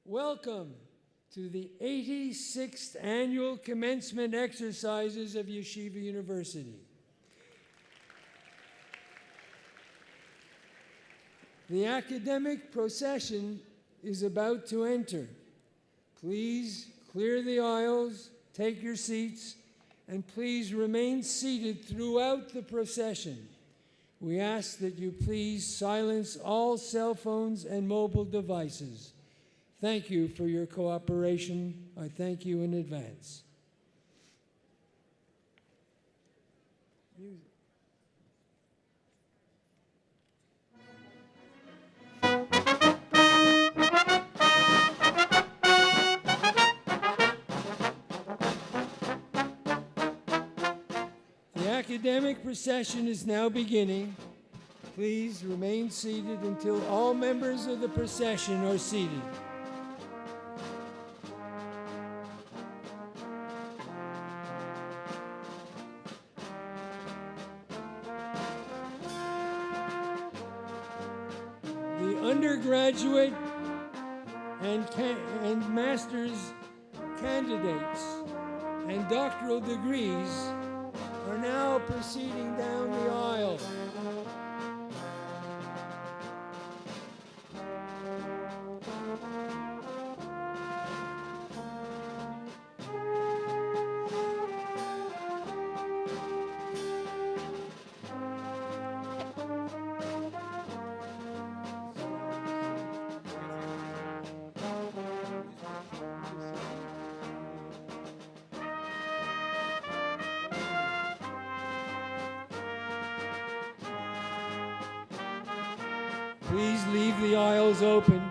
Welcome to the 86th Annual Commencement Exercises of Yeshiva University. The Academic Procession is about to enter. Please clear the aisles, take your seats, and please remain seated throughout the procession. We ask that you please silence all cell phones and mobile devices. Thank you for your cooperation. I thank you in advance. The academic procession is now beginning. Please remain seated until all members of the procession are seated. The undergraduate and master's candidates and doctoral degrees are now proceeding down the aisle. Please leave the aisles open.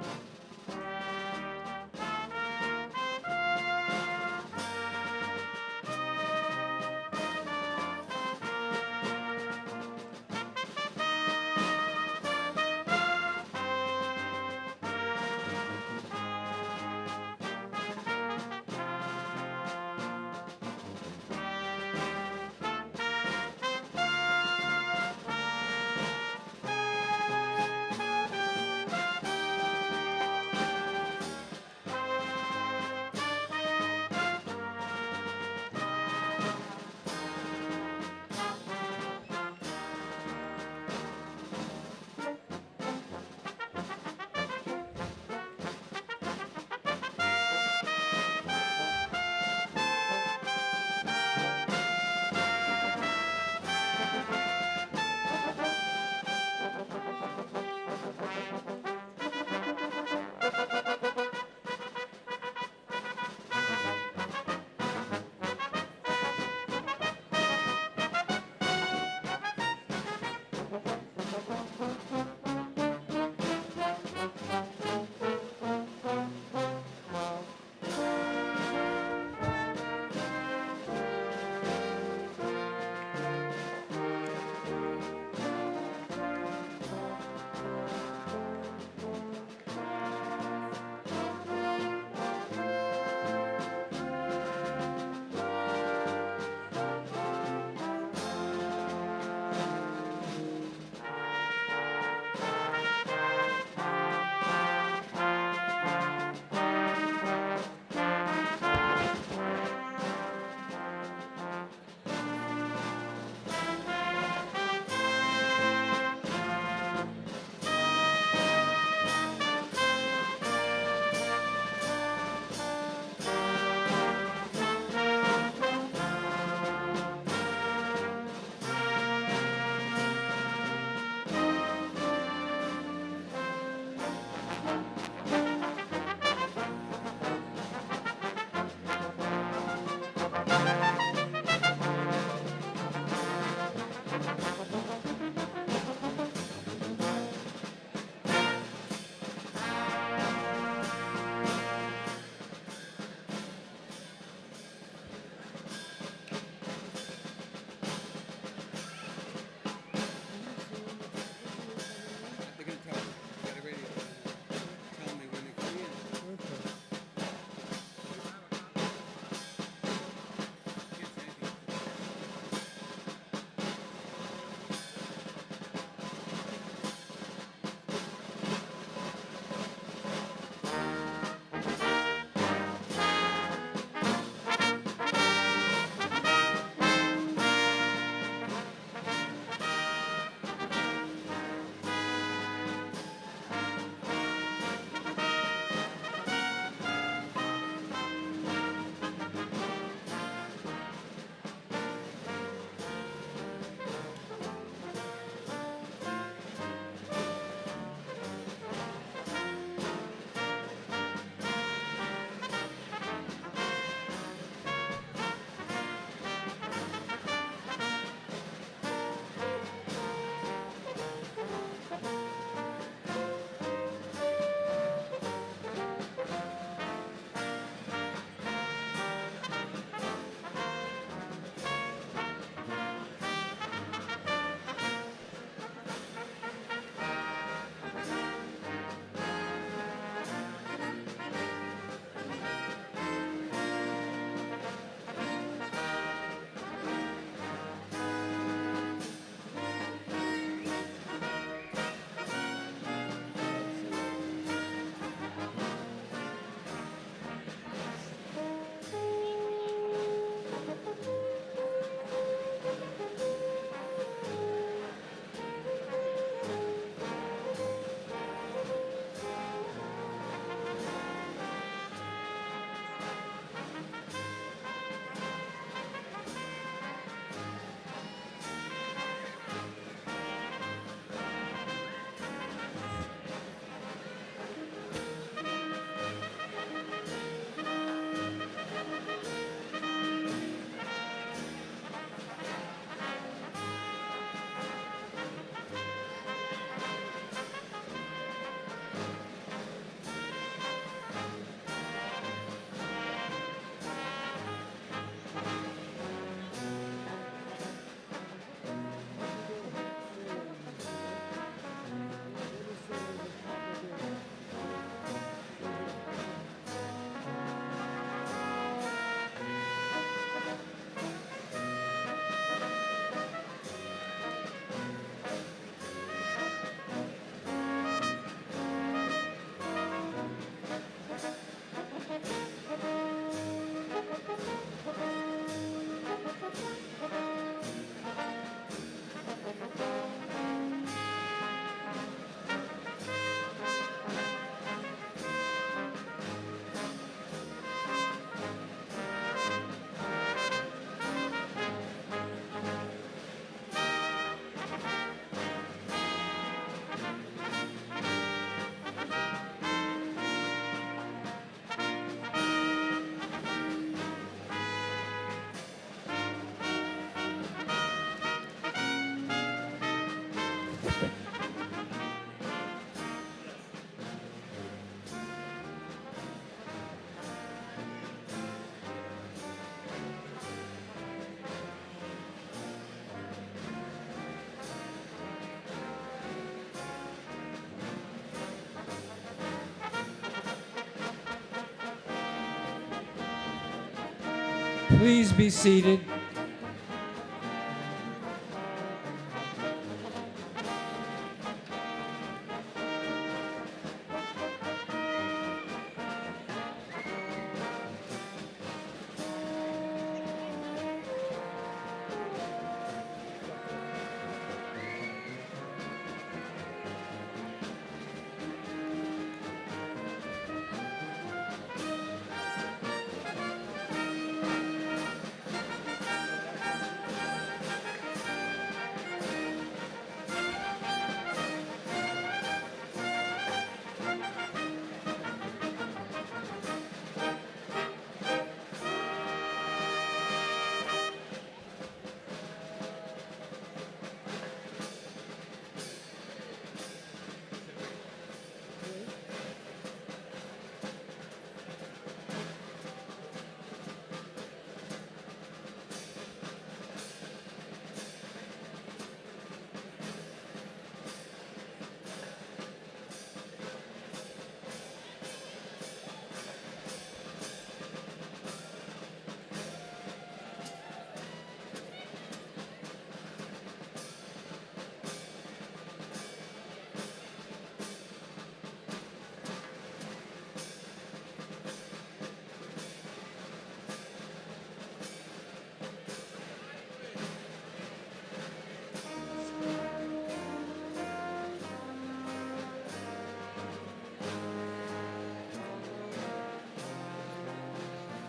Please be seated.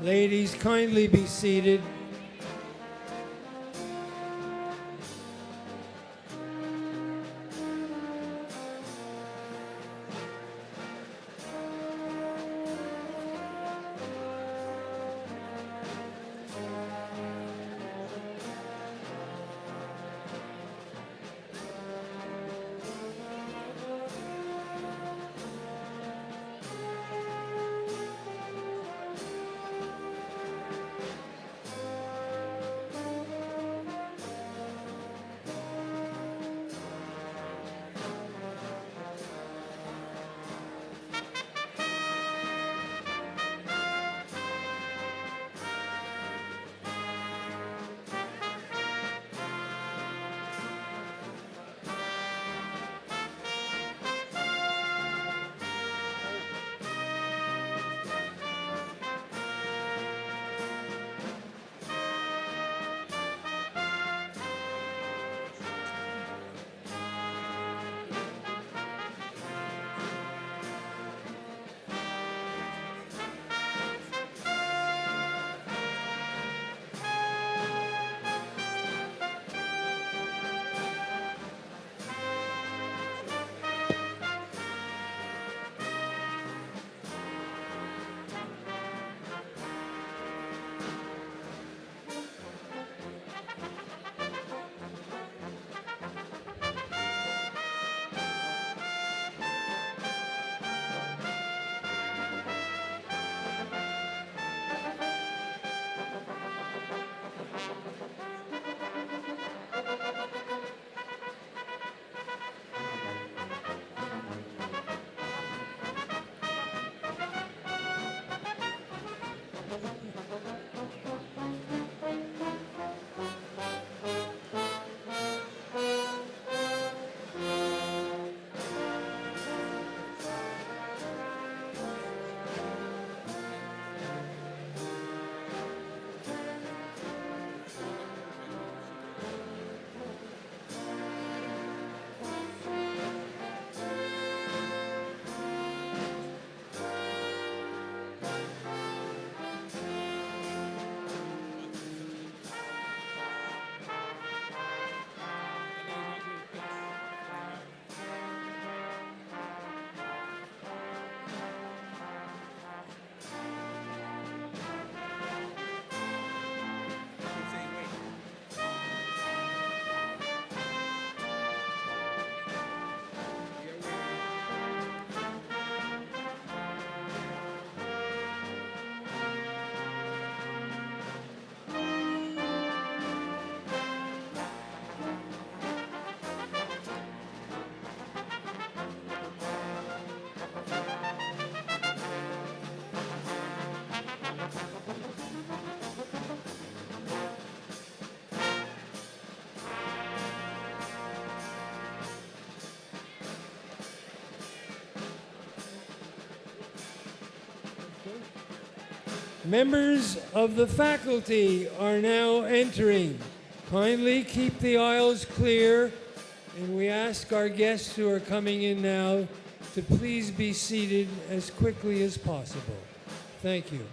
Ladies, kindly be seated. Members of the faculty are now entering. Kindly keep the aisles clear, and we ask our guests who are coming in now to please be seated as quickly as possible. Thank you.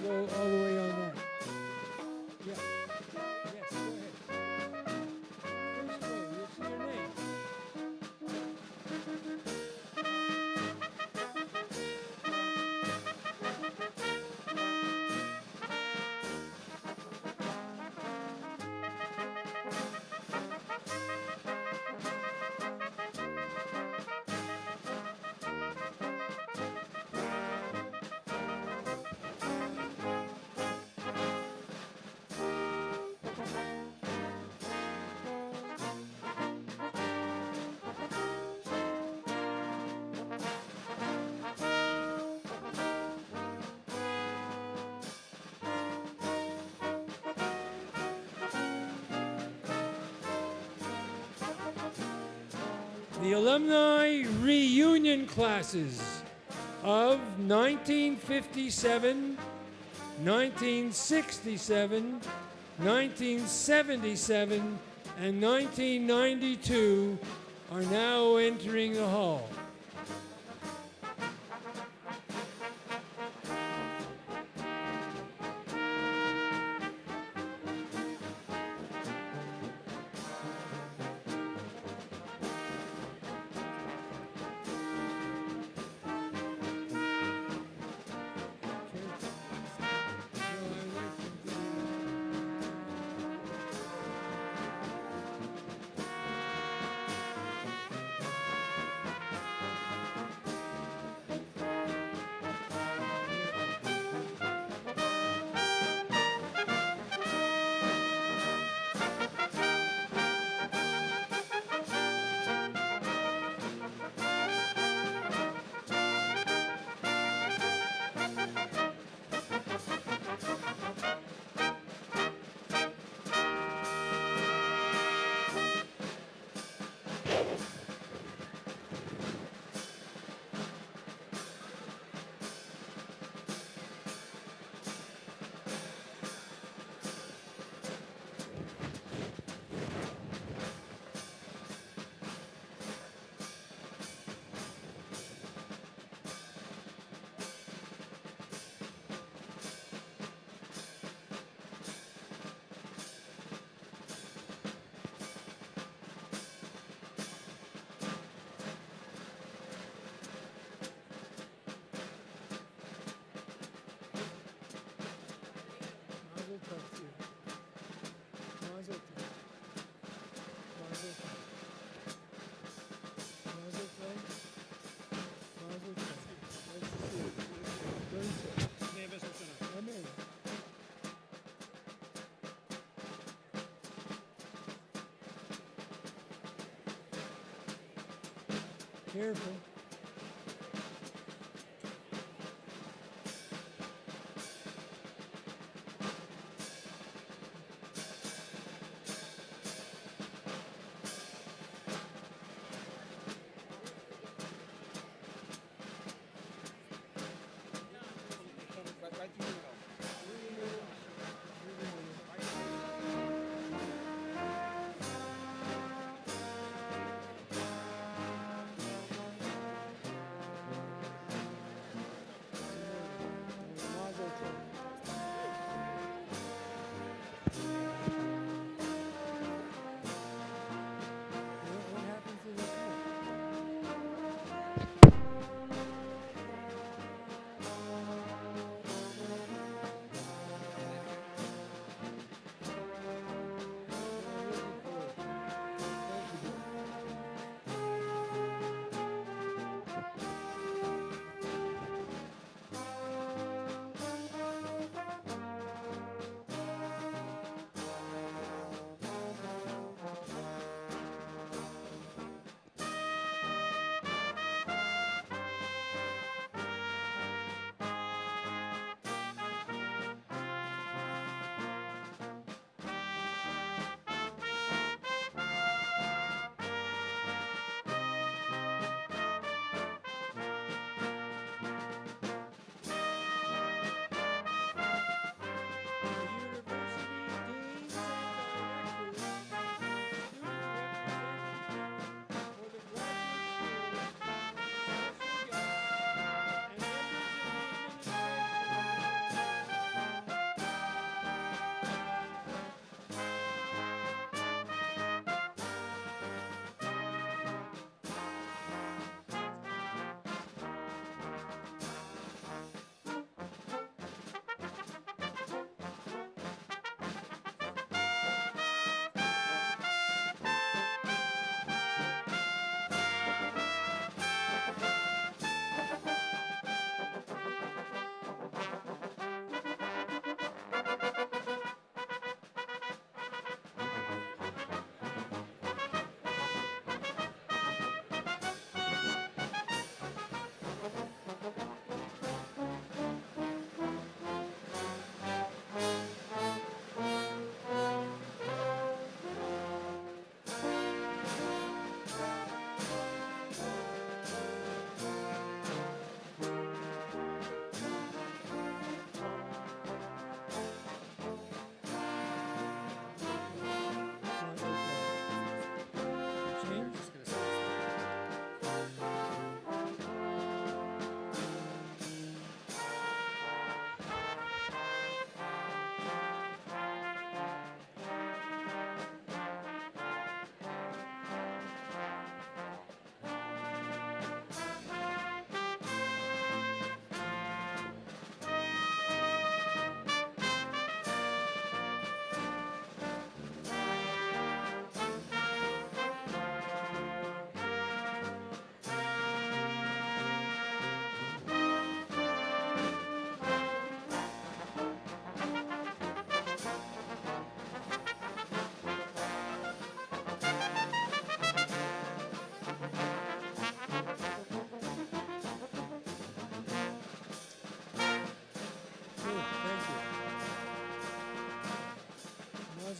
Go all the way on that. Yeah. Yes, go ahead. First row, you'll see your name. The alumni reunion classes of 1957, 1967, 1977, and 1992 are now entering the hall. Careful.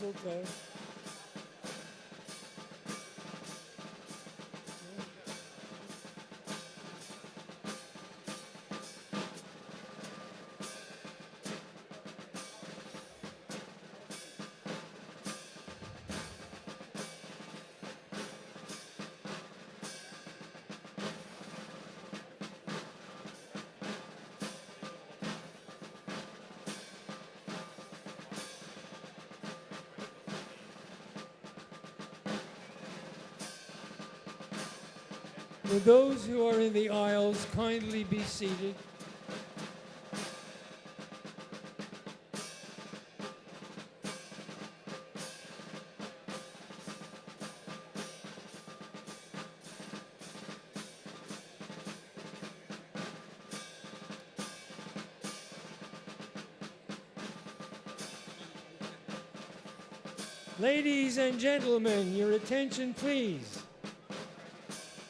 Okay. Will those who are in the aisles kindly be seated? Ladies and gentlemen, your attention please.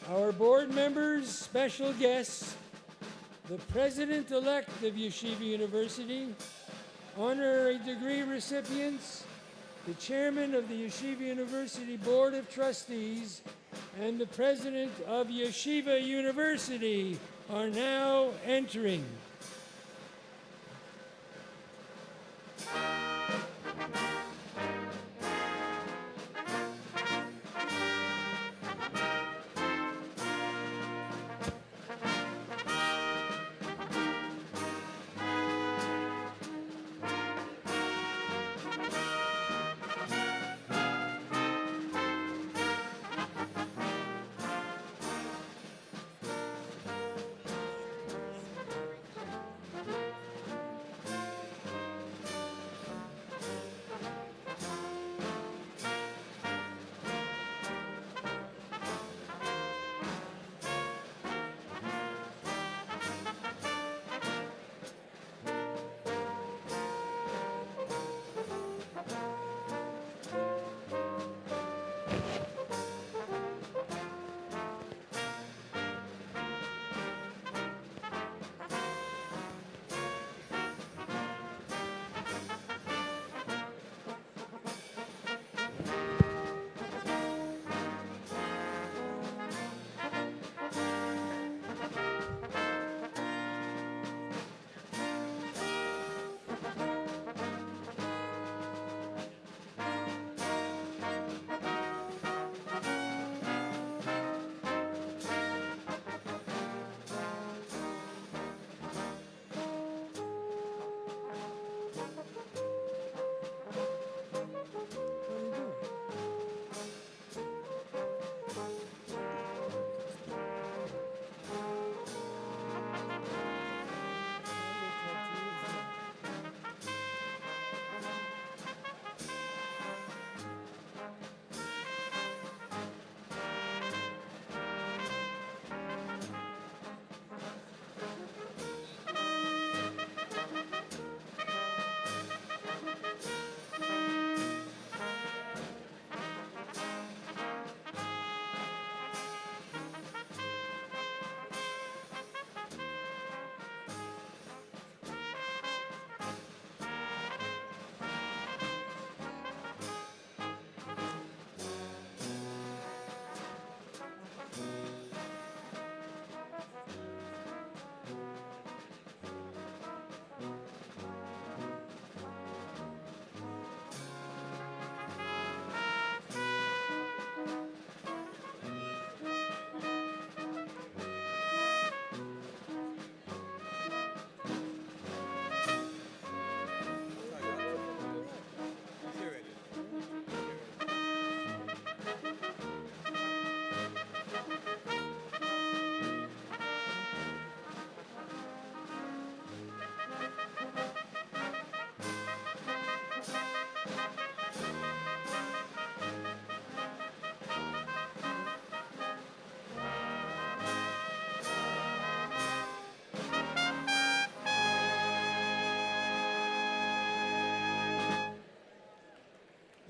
our board members, special guests, the President-elect of Yeshiva University, honorary degree recipients, the Chairman of the Yeshiva University Board of Trustees, and the President of Yeshiva University are now entering.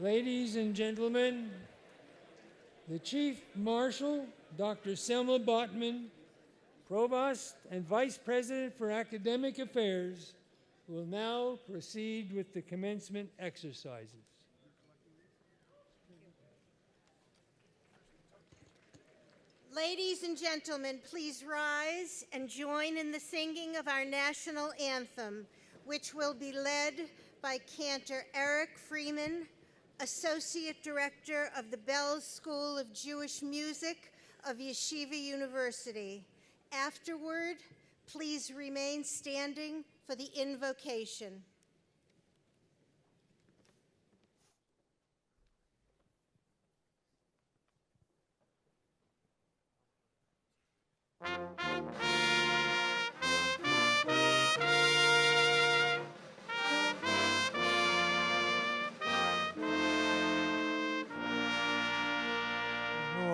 Ladies and gentlemen, the Chief Marshal, Dr. Selma Botman, Provost and Vice President for Academic Affairs, will now proceed with the commencement exercises. Ladies and gentlemen, please rise and join in the singing of our national anthem, which will be led by Cantor Eric Freeman, Associate Director of the Bells School of Jewish Music of Yeshiva University. Afterward, please remain standing for the invocation.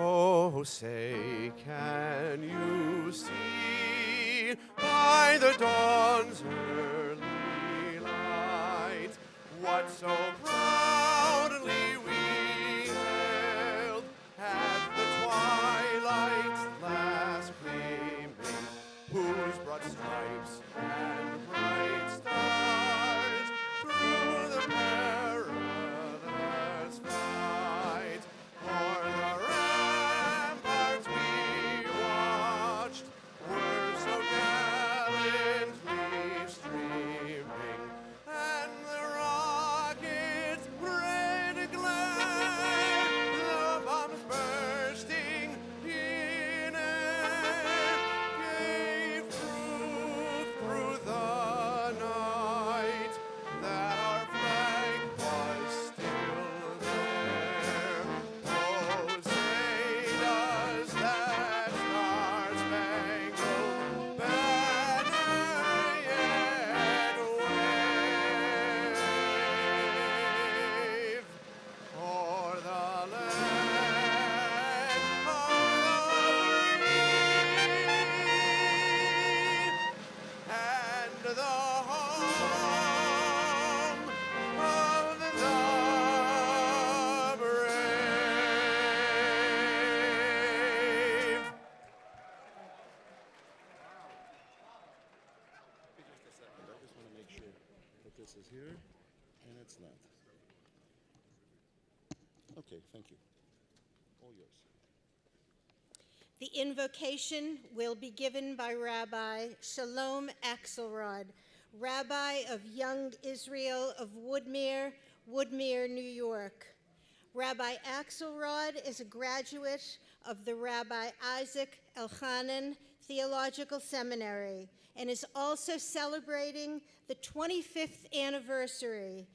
Oh, say, can you see by the dawn's early light what so proudly we hailed at the twilight's here, and it's not. Okay, thank you. All yours. The invocation will be given by Rabbi Shalom Axelrod, Rabbi of Young Israel of Woodmere, New York. Rabbi Axelrod is a graduate of the Rabbi Isaac Elchanan Theological Seminary and is also celebrating the 25th anniversary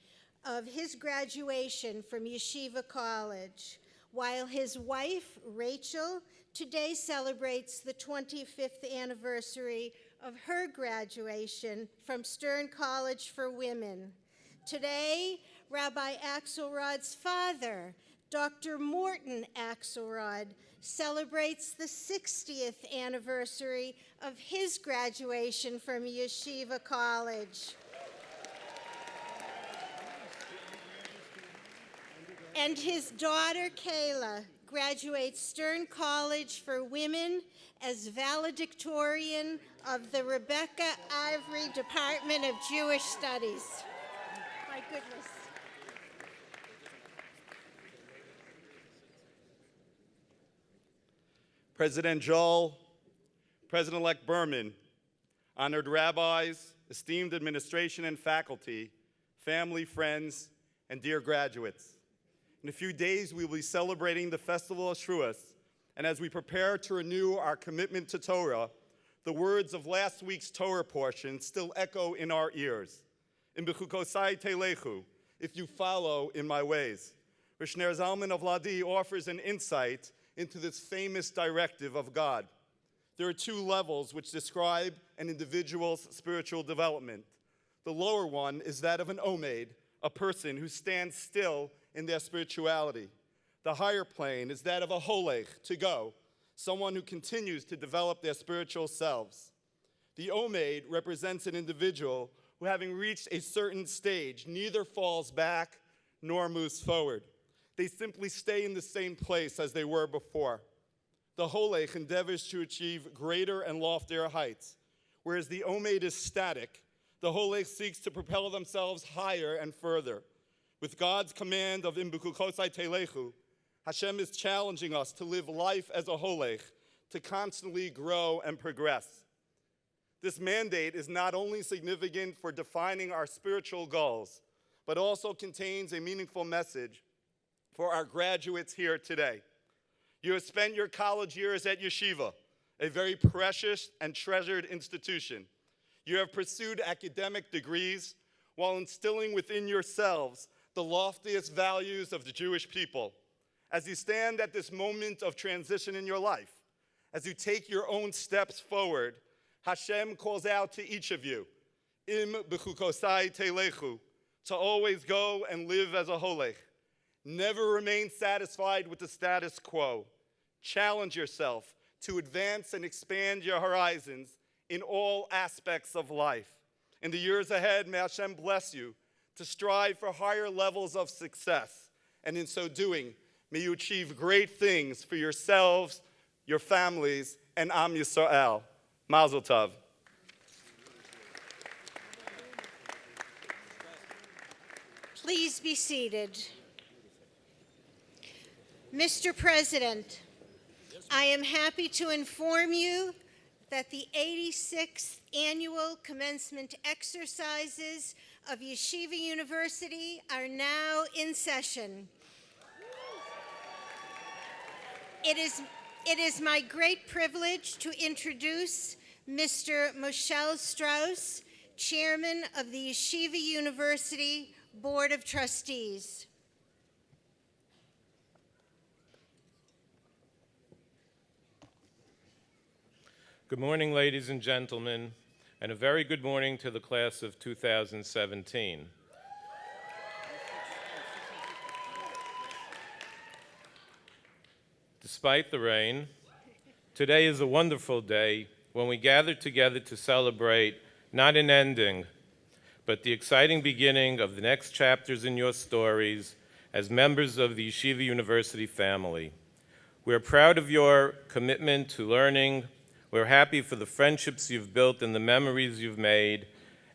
of his graduation from Yeshiva College, while his wife, Rachel, today celebrates the 25th anniversary of her graduation from Stern College for Women. Today, Rabbi Axelrod's father, Dr. Morton Axelrod, celebrates the 60th anniversary of his graduation from Yeshiva College. And his daughter, Kayla, graduates Stern College for Women as valedictorian of the Rebecca Ivory Department of Jewish Studies. My goodness. President Joel, President-elect Berman, honored rabbis, esteemed administration and faculty, family, friends, and dear graduates. In a few days, we will be celebrating the Festival of Shavuos, and as we prepare to renew our commitment to Torah, the words of last week's Torah portion still echo in our ears. In B'chukosai telechu, if you follow in my ways. Rishner Zalman of Ladi offers an insight into this famous directive of God. There are two levels which describe an individual's spiritual development. The lower one is that of an omed, a person who stands still in their spirituality. The higher plane is that of a holech, to go, someone who continues to develop their spiritual selves. The omed represents an individual who, having reached a certain stage, neither falls back nor moves forward. They simply stay in the same place as they were before. The holech endeavors to achieve greater and loftier heights, whereas the omed is static. The holech seeks to propel themselves higher and further. With God's command of Imbukukosai Telechu, Hashem is challenging us to live life as a holech, to constantly grow and progress. This mandate is not only significant for defining our spiritual goals, but also contains a meaningful message for our graduates here today. You have spent your college years at Yeshiva, a very precious and treasured institution. You have pursued academic degrees while instilling within yourselves the loftiest values of the Jewish people. As you stand at this moment of transition in your life, as you take your own steps forward, Hashem calls out to each of you, Im b'chukosai telechu, to always go and live as a holech. Never remain satisfied with the status quo. Challenge yourself to advance and expand your horizons in all aspects of life. In the years ahead, may Hashem bless you to strive for higher levels of success. And in so doing, may you achieve great things for yourselves, your families, and Am Yisrael. Mazel Tov. Please be seated. Mr. President, I am happy to inform you that the 86th Annual Commencement Exercises of Yeshiva University are now in session. It is my great privilege to introduce Mr. Moshe Strauss, Chairman of the Yeshiva University Board of Trustees. Good morning, ladies and gentlemen, and a very good morning to the class of 2017. Despite the rain, today is a wonderful day when we gather together to celebrate not an ending, but the exciting beginning of the next chapters in your stories as members of the Yeshiva University family. We are proud of your commitment to learning. We're happy for the friendships you've built and the memories you've made,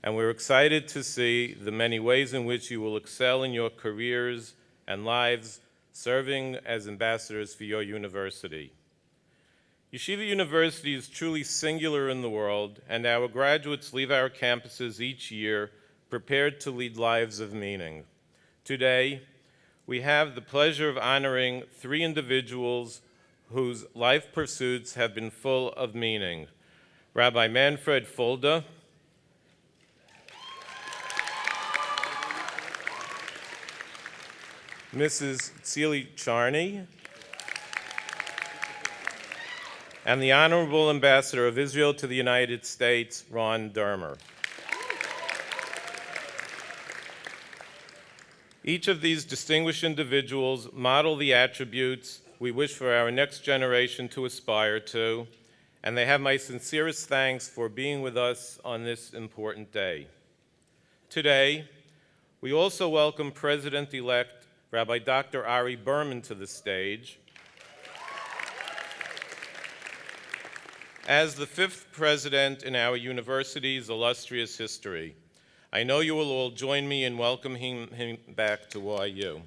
and we're excited to see the many ways in which you will excel in your careers and lives serving as ambassadors for your university. Yeshiva University is truly singular in the world, and our graduates leave our campuses each year prepared to lead lives of meaning. Today, we have the pleasure of honoring 3 individuals whose life pursuits have been full of meaning. Rabbi Manfred Fulda, Mrs. Tzili Charney, and the Honorable Ambassador of Israel to the United States, Ron Dermer. Each of these distinguished individuals model the attributes we wish for our next generation to aspire to, and they have my sincerest thanks for being with us on this important day. Today, we also welcome President-elect Rabbi Dr. Ari Berman to the stage. As the 5th president in our university's illustrious history, I know you will all join me in welcoming him back to YU.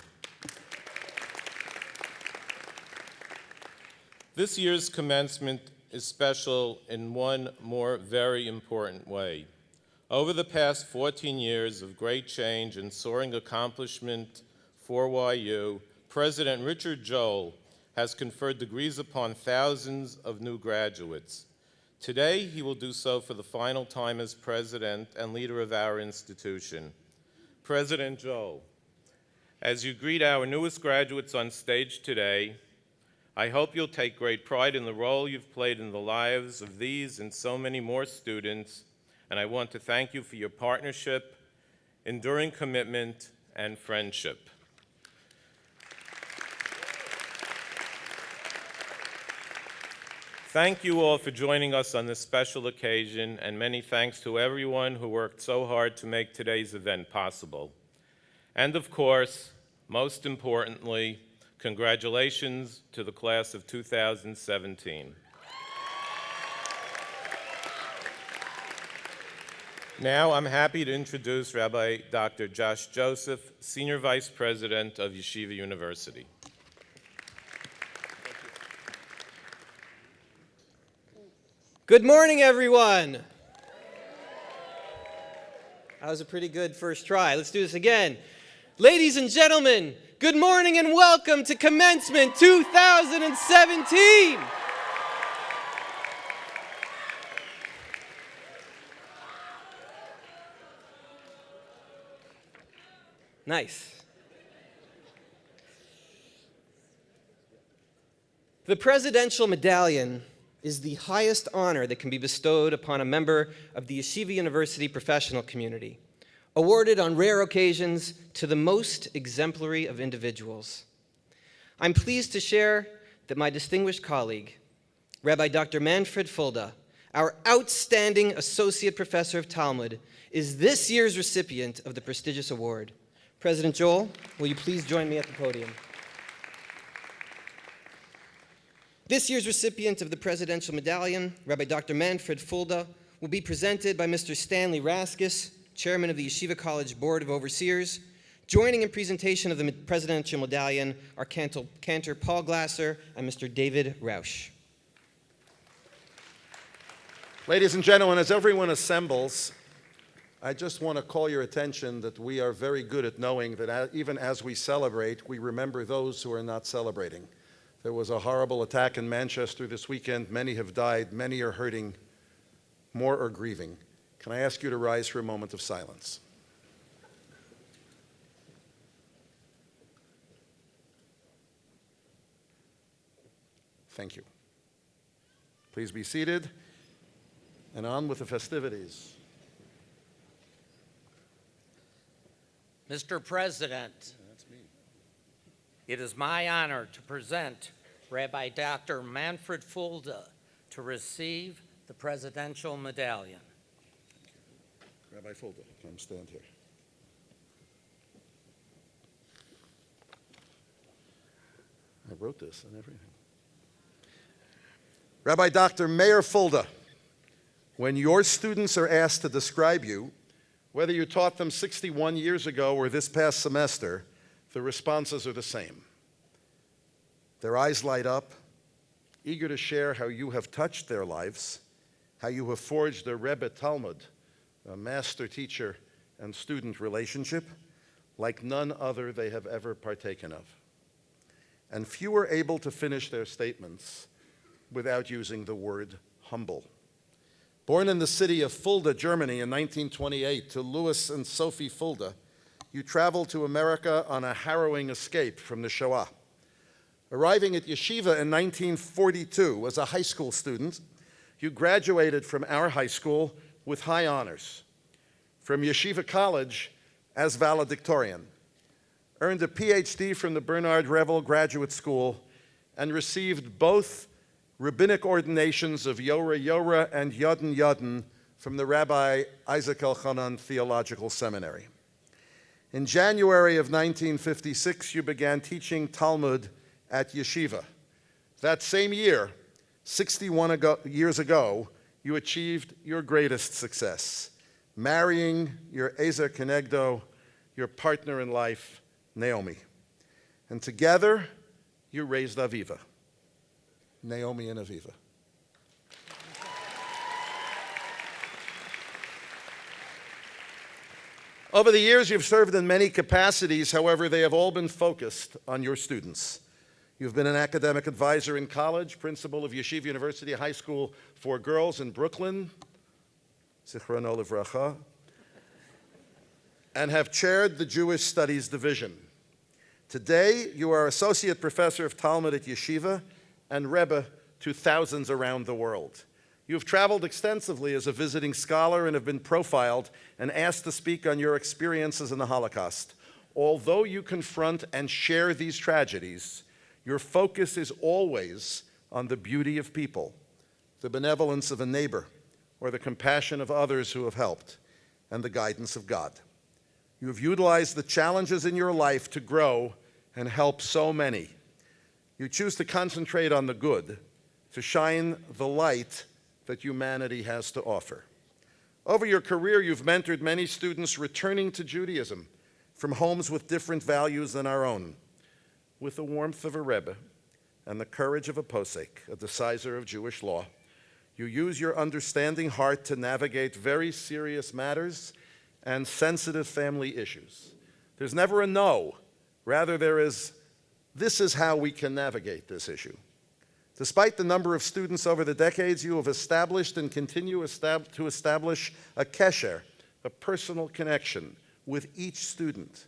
This year's commencement is special in one more very important way. Over the past 14 years of great change and soaring accomplishment for YU, President Richard Joel has conferred degrees upon thousands of new graduates. Today, he will do so for the final time as president and leader of our institution. President Joel, as you greet our newest graduates on stage today, I hope you'll take great pride in the role you've played in the lives of these and so many more students, and I want to thank you for your partnership, enduring commitment, and friendship. Thank you all for joining us on this special occasion, and many thanks to everyone who worked so hard to make today's event possible. And of course, most importantly, congratulations to the class of 2017. Now I'm happy to introduce Rabbi Dr. Josh Joseph, Senior Vice President of Yeshiva University. Good morning, everyone. That was a pretty good first try. Let's do this again. Ladies and gentlemen, good morning and welcome to Commencement 2017. Nice. The Presidential Medallion is the highest honor that can be bestowed upon a member of the Yeshiva University professional community, awarded on rare occasions to the most exemplary of individuals. I'm pleased to share that my distinguished colleague, Rabbi Dr. Manfred Fulda, our outstanding Associate Professor of Talmud, is this year's recipient of the prestigious award. President Joel, will you please join me at the podium? This year's recipient of the Presidential Medallion, Rabbi Dr. Manfred Fulda, will be presented by Mr. Stanley Raskus, Chairman of the Yeshiva College Board of Overseers. Joining in presentation of the Presidential Medallion are Cantor Paul Glasser and Mr. David Rausch. Ladies and gentlemen, as everyone assembles, I just want to call your attention that we are very good at knowing that even as we celebrate, we remember those who are not celebrating. There was a horrible attack in Manchester this weekend. Many have died. Many are hurting. More are grieving. Can I ask you to rise for a moment of silence? Thank you. Please be seated. And on with the festivities. Mr. President, it is my honor to present Rabbi Dr. Manfred Fulda to receive the Presidential Medallion. Rabbi Fulda, come stand here. I wrote this and everything. Rabbi Dr. Meir Fulda, when your students are asked to describe you, Whether you taught them 61 years ago or this past semester, the responses are the same. Their eyes light up, eager to share how you have touched their lives, how you have forged a Rebbe Talmud, a master-teacher and student relationship, like none other they have ever partaken of. And few are able to finish their statements without using the word humble. Born in the city of Fulda, Germany in 1928 to Louis and Sophie Fulda, you traveled to America on a harrowing escape from the Shoah. Arriving at Yeshiva in 1942 as a high school student, you graduated from our high school with high honors. From Yeshiva College as valedictorian, earned a PhD from the Bernard Revel Graduate School, and received both rabbinic ordinations of Yorah Yorah and Yodin Yodin from the Rabbi Isaac Elchanan Theological Seminary. In January of 1956, you began teaching Talmud at Yeshiva. That same year, 61 years ago, you achieved your greatest success, marrying your Ezer Kenegdo, your partner in life, Naomi. And together, you raised Aviva, Naomi and Aviva. Over the years, you've served in many capacities. However, they have all been focused on your students. You've been an academic advisor in college, principal of Yeshiva University High School for Girls in Brooklyn, Zichrono Livracha, and have chaired the Jewish Studies Division. Today, you are associate professor of Talmud at Yeshiva and Rebbe to thousands around the world. You've traveled extensively as a visiting scholar and have been profiled and asked to speak on your experiences in the Holocaust. Although you confront and share these tragedies, your focus is always on the beauty of people, the benevolence of a neighbor, or the compassion of others who have helped, and the guidance of God. You have utilized the challenges in your life to grow and help so many. You choose to concentrate on the good, to shine the light that humanity has to offer. Over your career, you've mentored many students returning to Judaism from homes with different values than our own. With the warmth of a Rebbe and the courage of a posek, a decisor of Jewish law, you use your understanding heart to navigate very serious matters and sensitive family issues. There's never a no. Rather, there is, this is how we can navigate this issue. Despite the number of students over the decades, you have established and continue to establish a kesher, a personal connection with each student.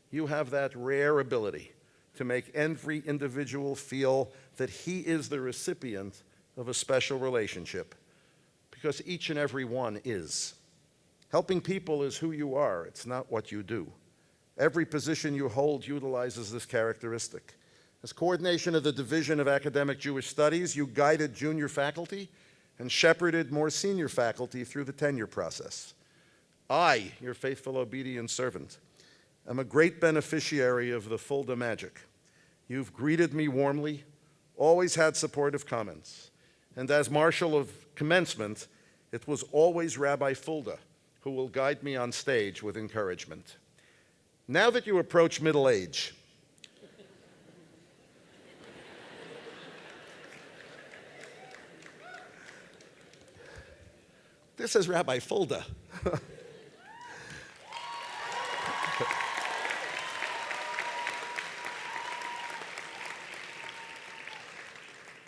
You have that rare ability to make every individual feel that he is the recipient of a special relationship, because each and every one is. Helping people is who you are, it's not what you do. Every position you hold utilizes this characteristic. As coordination of the Division of Academic Jewish Studies, you guided junior faculty and shepherded more senior faculty through the tenure process. I, your faithful, obedient servant, am a great beneficiary of the Fulda magic. You've greeted me warmly, always had supportive comments. And as Marshal of Commencement, it was always Rabbi Fulda who will guide me on stage with encouragement. Now that you approach middle age, this is Rabbi Fulda.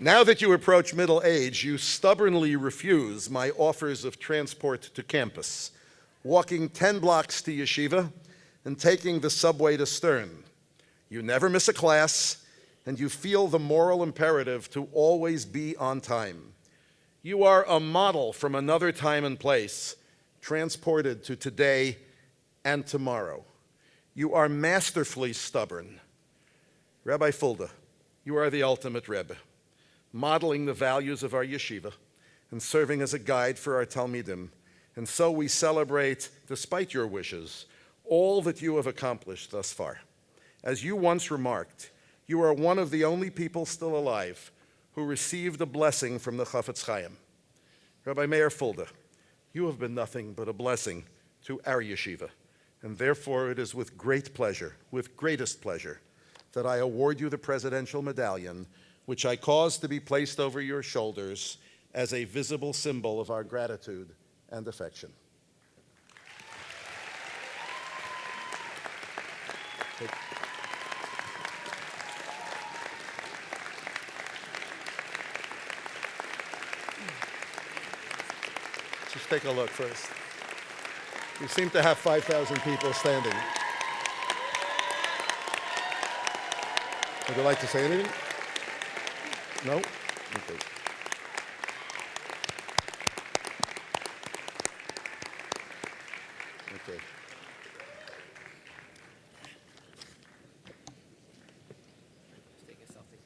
Now that you approach middle age, you stubbornly refuse my offers of transport to campus, walking 10 blocks to Yeshiva and taking the subway to Stern. You never miss a class, and you feel the moral imperative to always be on time. You are a model from another time and place, transported to today and tomorrow. You are masterfully stubborn. Rabbi Fulda, you are the ultimate Rebbe, modeling the values of our yeshiva and serving as a guide for our Talmidim. And so we celebrate, despite your wishes, all that you have accomplished thus far. As you once remarked, you are one of the only people still alive who received a blessing from the Chafetz Chaim. Rabbi Meir Fulda, you have been nothing but a blessing to our yeshiva. And therefore, it is with great pleasure, with greatest pleasure, that I award you the Presidential Medallion, which I cause to be placed over your shoulders as a visible symbol of our gratitude and affection. Just take a look first. We seem to have 5,000 people standing. Would you like to say anything? No? Okay. Okay. Take a selfie.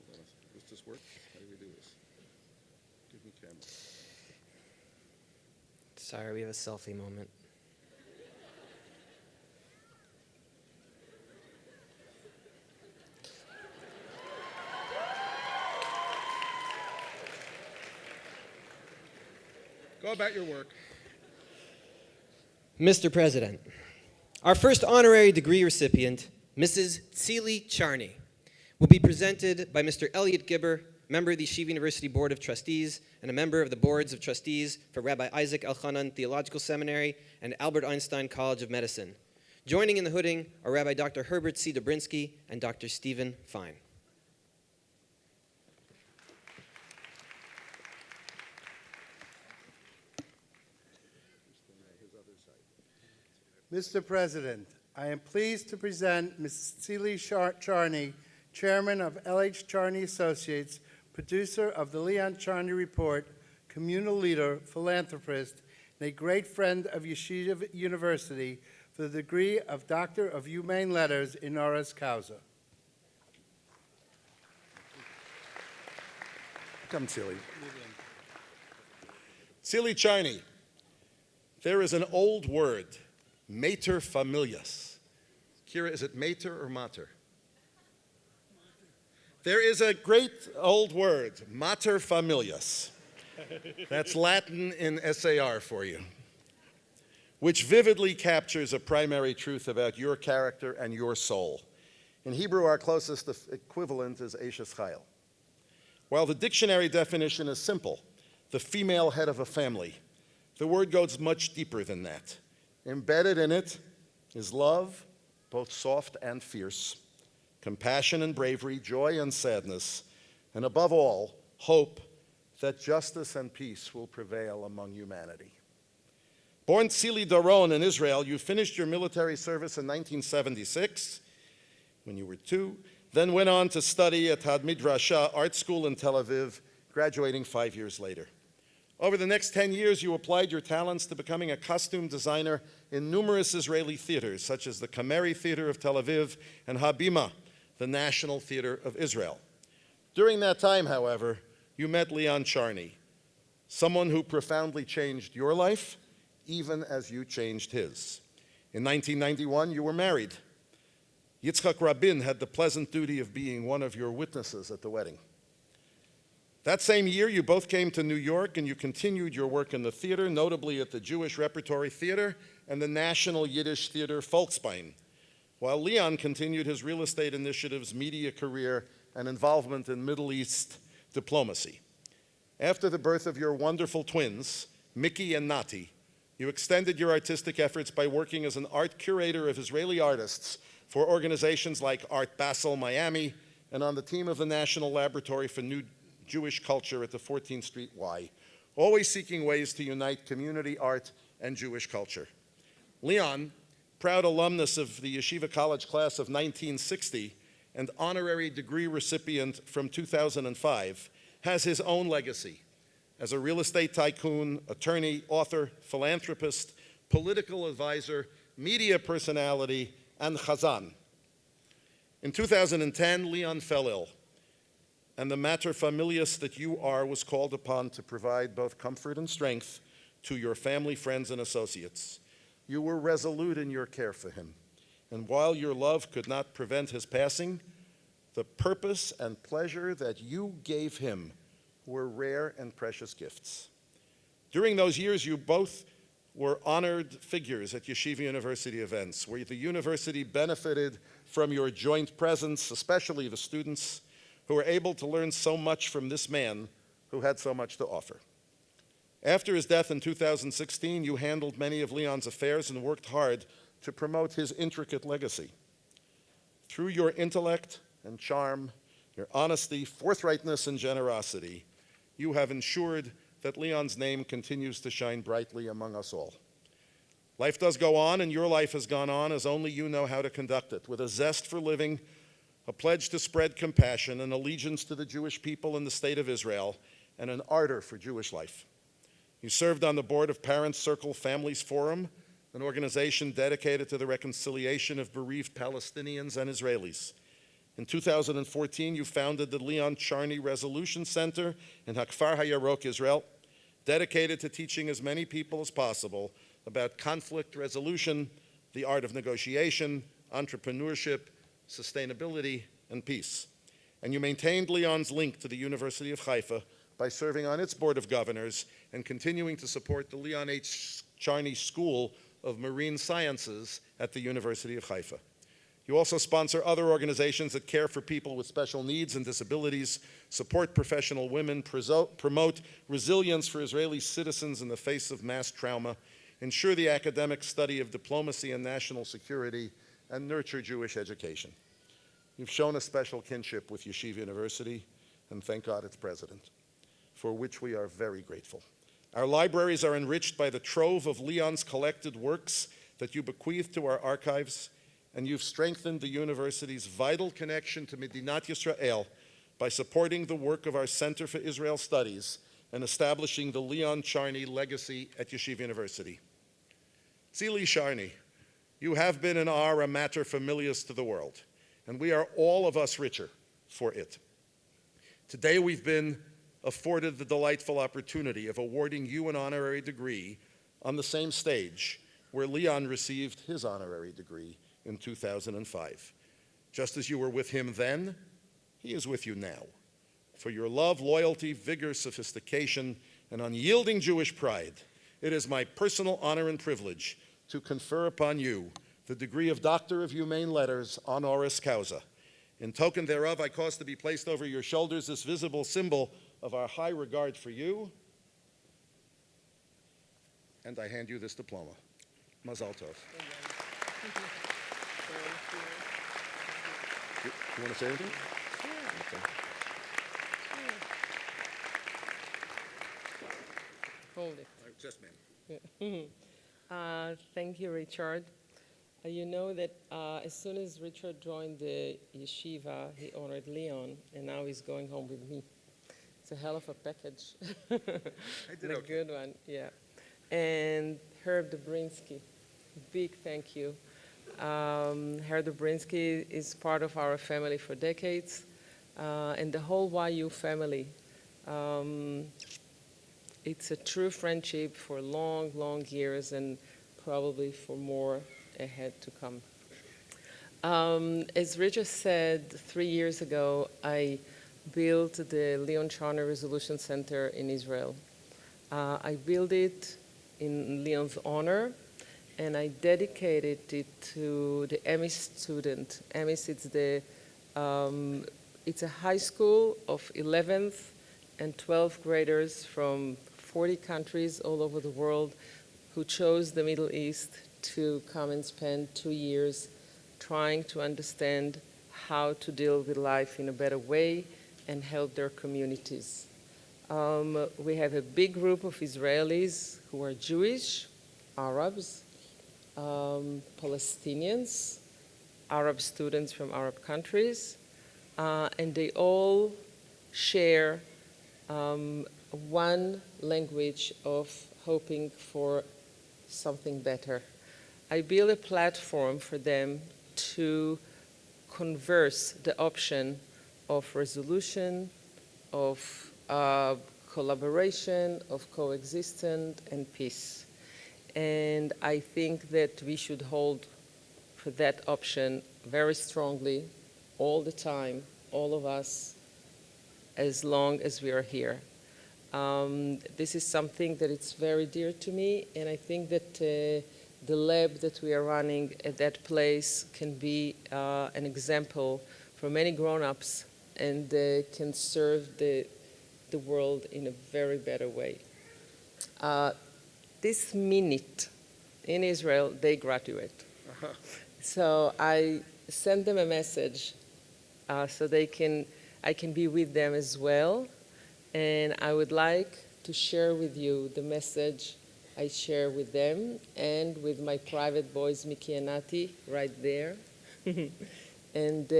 Hold on. Does this work? How do we do this? Give me camera. Sorry, we have a selfie moment. Go about your work. Mr. President, our first honorary degree recipient, Mrs. Tzili Charney, will be presented by Mr. Elliot Gibber, member of the Yeshiva University Board of Trustees and a member of the Boards of Trustees for Rabbi Isaac Elchanan Theological Seminary and Albert Einstein College of Medicine. Joining in the hooding are Rabbi Dr. Herbert C. Dobrinsky and Dr. Stephen Fine. Mr. President, I am pleased to present Ms. Tzili Charney, Chairman of L.H. Charney Associates, producer of the Leon Charney Report, communal leader, philanthropist, and a great friend of Yeshiva University, for the degree of Doctor of Humane Letters in honoris causa. Come, Tzili. Tzili Charney, there is an old word, mater familias. Kira, is it mater or mater? There is a great old word, mater familias. That's Latin in SAR for you, which vividly captures a primary truth about your character and your soul. In Hebrew, our closest equivalent is Eshes Chayil. While the dictionary definition is simple, the female head of a family, the word goes much deeper than that. Embedded in it is love, both soft and fierce, compassion and bravery, joy and sadness, and above all, hope that justice and peace will prevail among humanity. Born Tzili Doron in Israel, you finished your military service in 1976, when you were 2, then went on to study at Had Midrasha Art School in Tel Aviv, graduating 5 years later. Over the next 10 years, you applied your talents to becoming a costume designer in numerous Israeli theaters, such as the Kameri Theater of Tel Aviv and Habima, the National Theater of Israel. During that time, however, you met Leon Charney, someone who profoundly changed your life, even as you changed his. In 1991, you were married. Yitzhak Rabin had the pleasant duty of being one of your witnesses at the wedding. That same year, you both came to New York and you continued your work in the theater, notably at the Jewish Repertory Theater and the National Yiddish Theater Volksbein, while Leon continued his real estate initiatives, media career, and involvement in Middle East diplomacy. After the birth of your wonderful twins, Mickey and Nati, you extended your artistic efforts by working as an art curator of Israeli artists for organizations like Art Basel Miami and on the team of the National Laboratory for New Jewish Culture at the 14th Street Y, always seeking ways to unite community art and Jewish culture. Leon, proud alumnus of the Yeshiva College class of 1960 and honorary degree recipient from 2005, has his own legacy as a real estate tycoon, attorney, author, philanthropist, political advisor, media personality, and chazan. In 2010, Leon fell ill, and the mater familias that you are was called upon to provide both comfort and strength to your family, friends, and associates. You were resolute in your care for him, and while your love could not prevent his passing, the purpose and pleasure that you gave him were rare and precious gifts. During those years, you both were honored figures at Yeshiva University events, where the university benefited from your joint presence, especially the students who were able to learn so much from this man who had so much to offer. After his death in 2016, you handled many of Leon's affairs and worked hard to promote his intricate legacy. Through your intellect and charm, your honesty, forthrightness, and generosity, you have ensured that Leon's name continues to shine brightly among us all. Life does go on, and your life has gone on as only you know how to conduct it, with a zest for living, a pledge to spread compassion, an allegiance to the Jewish people and the state of Israel, and an ardor for Jewish life. You served on the board of Parents Circle Families Forum, an organization dedicated to the reconciliation of bereaved Palestinians and Israelis. In 2014, you founded the Leon Charney Resolution Center in Hakfar HaYarok, Israel, dedicated to teaching as many people as possible about conflict resolution, the art of negotiation, entrepreneurship, sustainability, and peace. And you maintained Leon's link to the University of Haifa by serving on its Board of Governors and continuing to support the Leon H. Charney School of Marine Sciences at the University of Haifa. You also sponsor other organizations that care for people with special needs and disabilities, support professional women, promote resilience for Israeli citizens in the face of mass trauma, ensure the academic study of diplomacy and national security, and nurture Jewish education. You've shown a special kinship with Yeshiva University, and thank God its president, for which we are very grateful. Our libraries are enriched by the trove of Leon's collected works that you bequeathed to our archives, and you've strengthened the university's vital connection to Medinat Yisrael by supporting the work of our Center for Israel Studies and establishing the Leon Charney legacy at Yeshiva University. Tzili Charney, you have been and are a mater familias to the world, and we are all of us richer for it. Today we've been afforded the delightful opportunity of awarding you an honorary degree on the same stage where Leon received his honorary degree in 2005. Just as you were with him then, he is with you now. For your love, loyalty, vigor, sophistication, and unyielding Jewish pride, it is my personal honor and privilege to confer upon you the degree of Doctor of Humane Letters honoris causa. In token thereof, I cause to be placed over your shoulders this visible symbol of our high regard for you, and I hand you this diploma. Mazal tov. You want to say anything? Okay. Hold it. Just ma'am. Thank you, Richard. You know that as soon as Richard joined the yeshiva, he honored Leon, and now he's going home with me. It's a hell of a package. I did a okay. good one, yeah. And Herb Dobrinsky, big thank you. Herb Dobrinsky is part of our family for decades, and the whole YU family. It's a true friendship for long, long years, and probably for more ahead to come. As Richard said, 3 years ago, I built the Leon Charney Resolution Center in Israel. I built it in Leon's honor, and I dedicated it to the EMIS student. EMIS, it's a high school of 11th and 12th graders from 40 countries all over the world who chose the Middle East to come and spend 2 years trying to understand how to deal with life in a better way and help their communities. We have a big group of Israelis who are Jewish, Arabs, Palestinians, Arab students from Arab countries, and they all share one language of hoping for something better. I built a platform for them to converse the option of resolution, of collaboration, of coexistence, and peace. And I think that we should hold for that option very strongly all the time, all of us, as long as we are here. This is something that it's very dear to me, and I think that the lab that we are running at that place can be an example for many grown-ups and can serve the world in a very better way. This minute in Israel, they graduate. So I sent them a message so I can be with them as well. And I would like to share with you the message I share with them and with my private boys, Miki and Nati, right there. And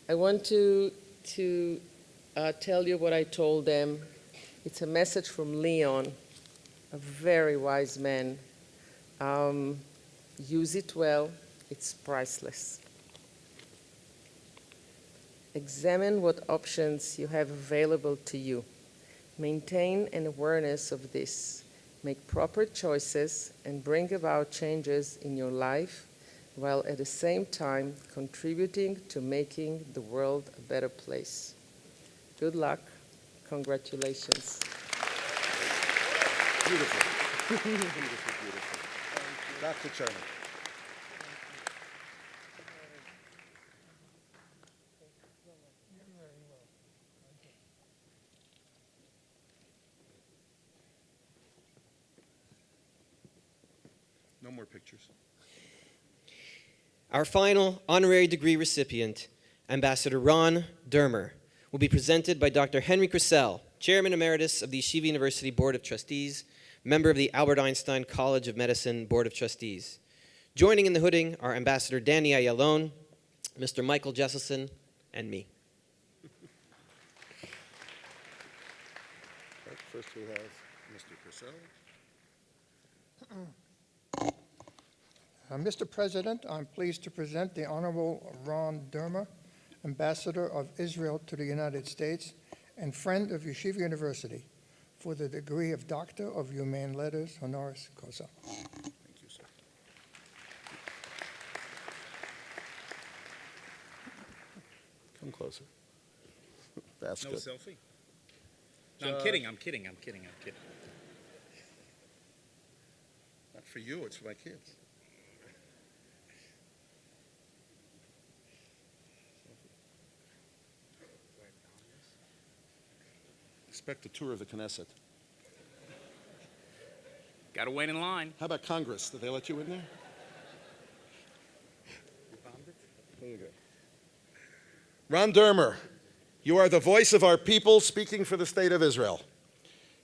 I want to tell you what I told them. It's a message from Leon, a very wise man. Use it well, it's priceless. Examine what options you have available to you. Maintain an awareness of this. Make proper choices and bring about changes in your life while at the same time contributing to making the world a better place. Good luck. Congratulations. Beautiful. Beautiful, beautiful. Dr. Charney. No more pictures. Our final honorary degree recipient, Ambassador Ron Dermer, will be presented by Dr. Henry Crissell, Chairman Emeritus of the Yeshiva University Board of Trustees, member of the Albert Einstein College of Medicine Board of Trustees. Joining in the hooding are Ambassador Danny Ayalon, Mr. Michael Jesselson, and me. Right, first we have Mr. Crissell. Mr. President, I'm pleased to present the Honorable Ron Dermer, Ambassador of Israel to the United States and friend of Yeshiva University, for the degree of Doctor of Humane Letters, honoris causa. Thank you, sir. Come closer. That's good. Selfie? No, I'm kidding. Not for you, it's for my kids. Expect a tour of the Knesset. Got to wait in line. How about Congress? Did they let you in there? There you go. Ron Dermer, you are the voice of our people speaking for the state of Israel.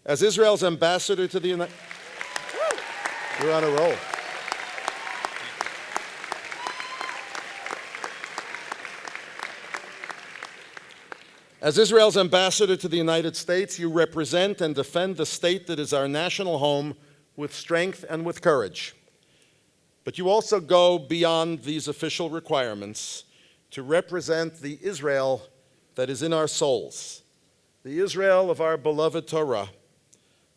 As Israel's ambassador to the United... You're on a roll. As Israel's ambassador to the United States, you represent and defend the state that is our national home with strength and with courage. But you also go beyond these official requirements to represent the Israel that is in our souls, the Israel of our beloved Torah,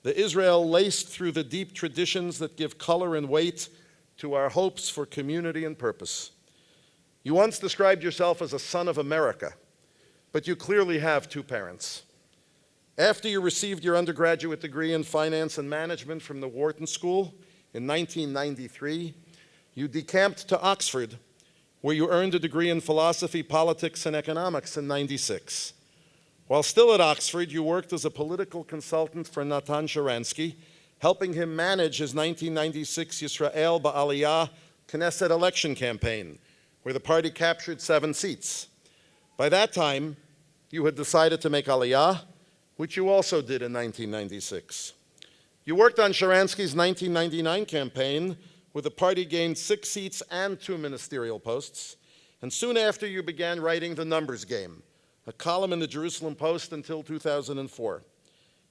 the Israel laced through the deep traditions that give color and weight to our hopes for community and purpose. You once described yourself as a son of America, but you clearly have two parents. After you received your undergraduate degree in finance and management from the Wharton School in 1993, you decamped to Oxford, where you earned a degree in philosophy, politics, and economics in 96. While still at Oxford, you worked as a political consultant for Natan Sharansky, helping him manage his 1996 Yisrael Ba'aliyah Knesset election campaign, where the party captured 7 seats. By that time, you had decided to make Aliyah, which you also did in 1996. You worked on Sharansky's 1999 campaign, where the party gained 6 seats and 2 ministerial posts, and soon after you began writing The Numbers Game, a column in the Jerusalem Post until 2004.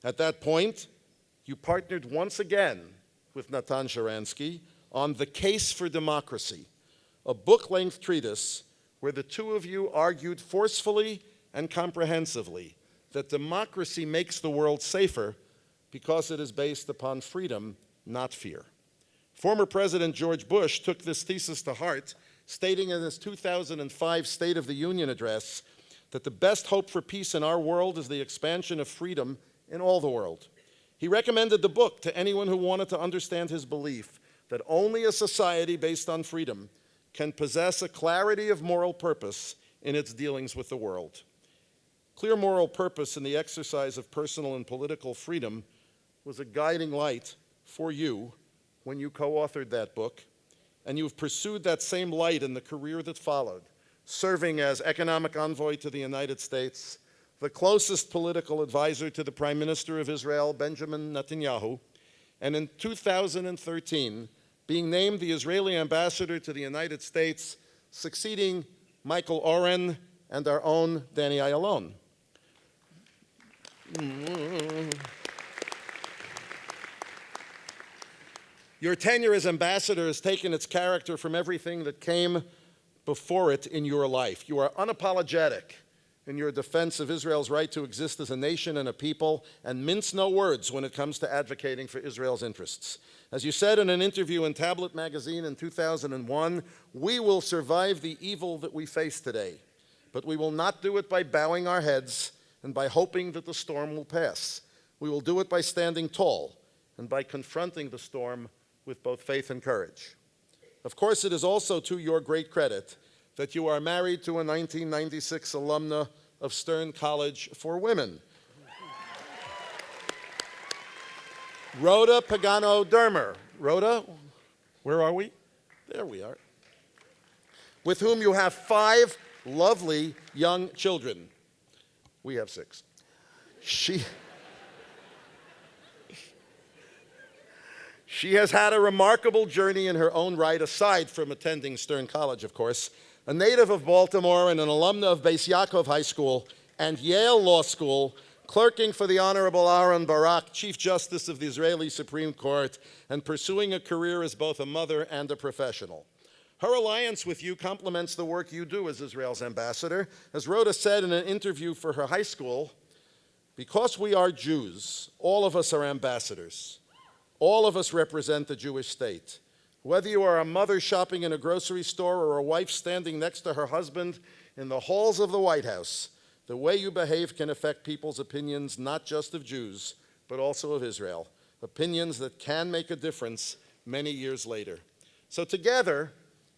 At that point, you partnered once again with Natan Sharansky on The Case for Democracy, a book-length treatise where the two of you argued forcefully and comprehensively that democracy makes the world safer because it is based upon freedom, not fear. Former President George Bush took this thesis to heart, stating in his 2005 State of the Union address that the best hope for peace in our world is the expansion of freedom in all the world. He recommended the book to anyone who wanted to understand his belief that only a society based on freedom can possess a clarity of moral purpose in its dealings with the world. Clear moral purpose in the exercise of personal and political freedom was a guiding light for you when you co-authored that book, and you've pursued that same light in the career that followed, serving as economic envoy to the United States, the closest political advisor to the Prime Minister of Israel, Benjamin Netanyahu, and in 2013, being named the Israeli ambassador to the United States, succeeding Michael Oren and our own Danny Ayalon. Your tenure as ambassador has taken its character from everything that came before it in your life. You are unapologetic in your defense of Israel's right to exist as a nation and a people, and mince no words when it comes to advocating for Israel's interests. As you said in an interview in Tablet magazine in 2001, we will survive the evil that we face today, but we will not do it by bowing our heads and by hoping that the storm will pass. We will do it by standing tall and by confronting the storm with both faith and courage. Of course, it is also to your great credit that you are married to a 1996 alumna of Stern College for Women, Rhoda Pagano Dermer. Rhoda, where are we? There we are. With whom you have 5 lovely young children. We have 6. She has had a remarkable journey in her own right, aside from attending Stern College, of course. A native of Baltimore and an alumna of Beis Yaakov High School and Yale Law School, clerking for the Honorable Aaron Barak, Chief Justice of the Israeli Supreme Court, and pursuing a career as both a mother and a professional. Her alliance with you complements the work you do as Israel's ambassador. As Rhoda said in an interview for her high school, because we are Jews, all of us are ambassadors. All of us represent the Jewish state. Whether you are a mother shopping in a grocery store or a wife standing next to her husband in the halls of the White House, the way you behave can affect people's opinions, not just of Jews, but also of Israel. Opinions that can make a difference many years later. So together,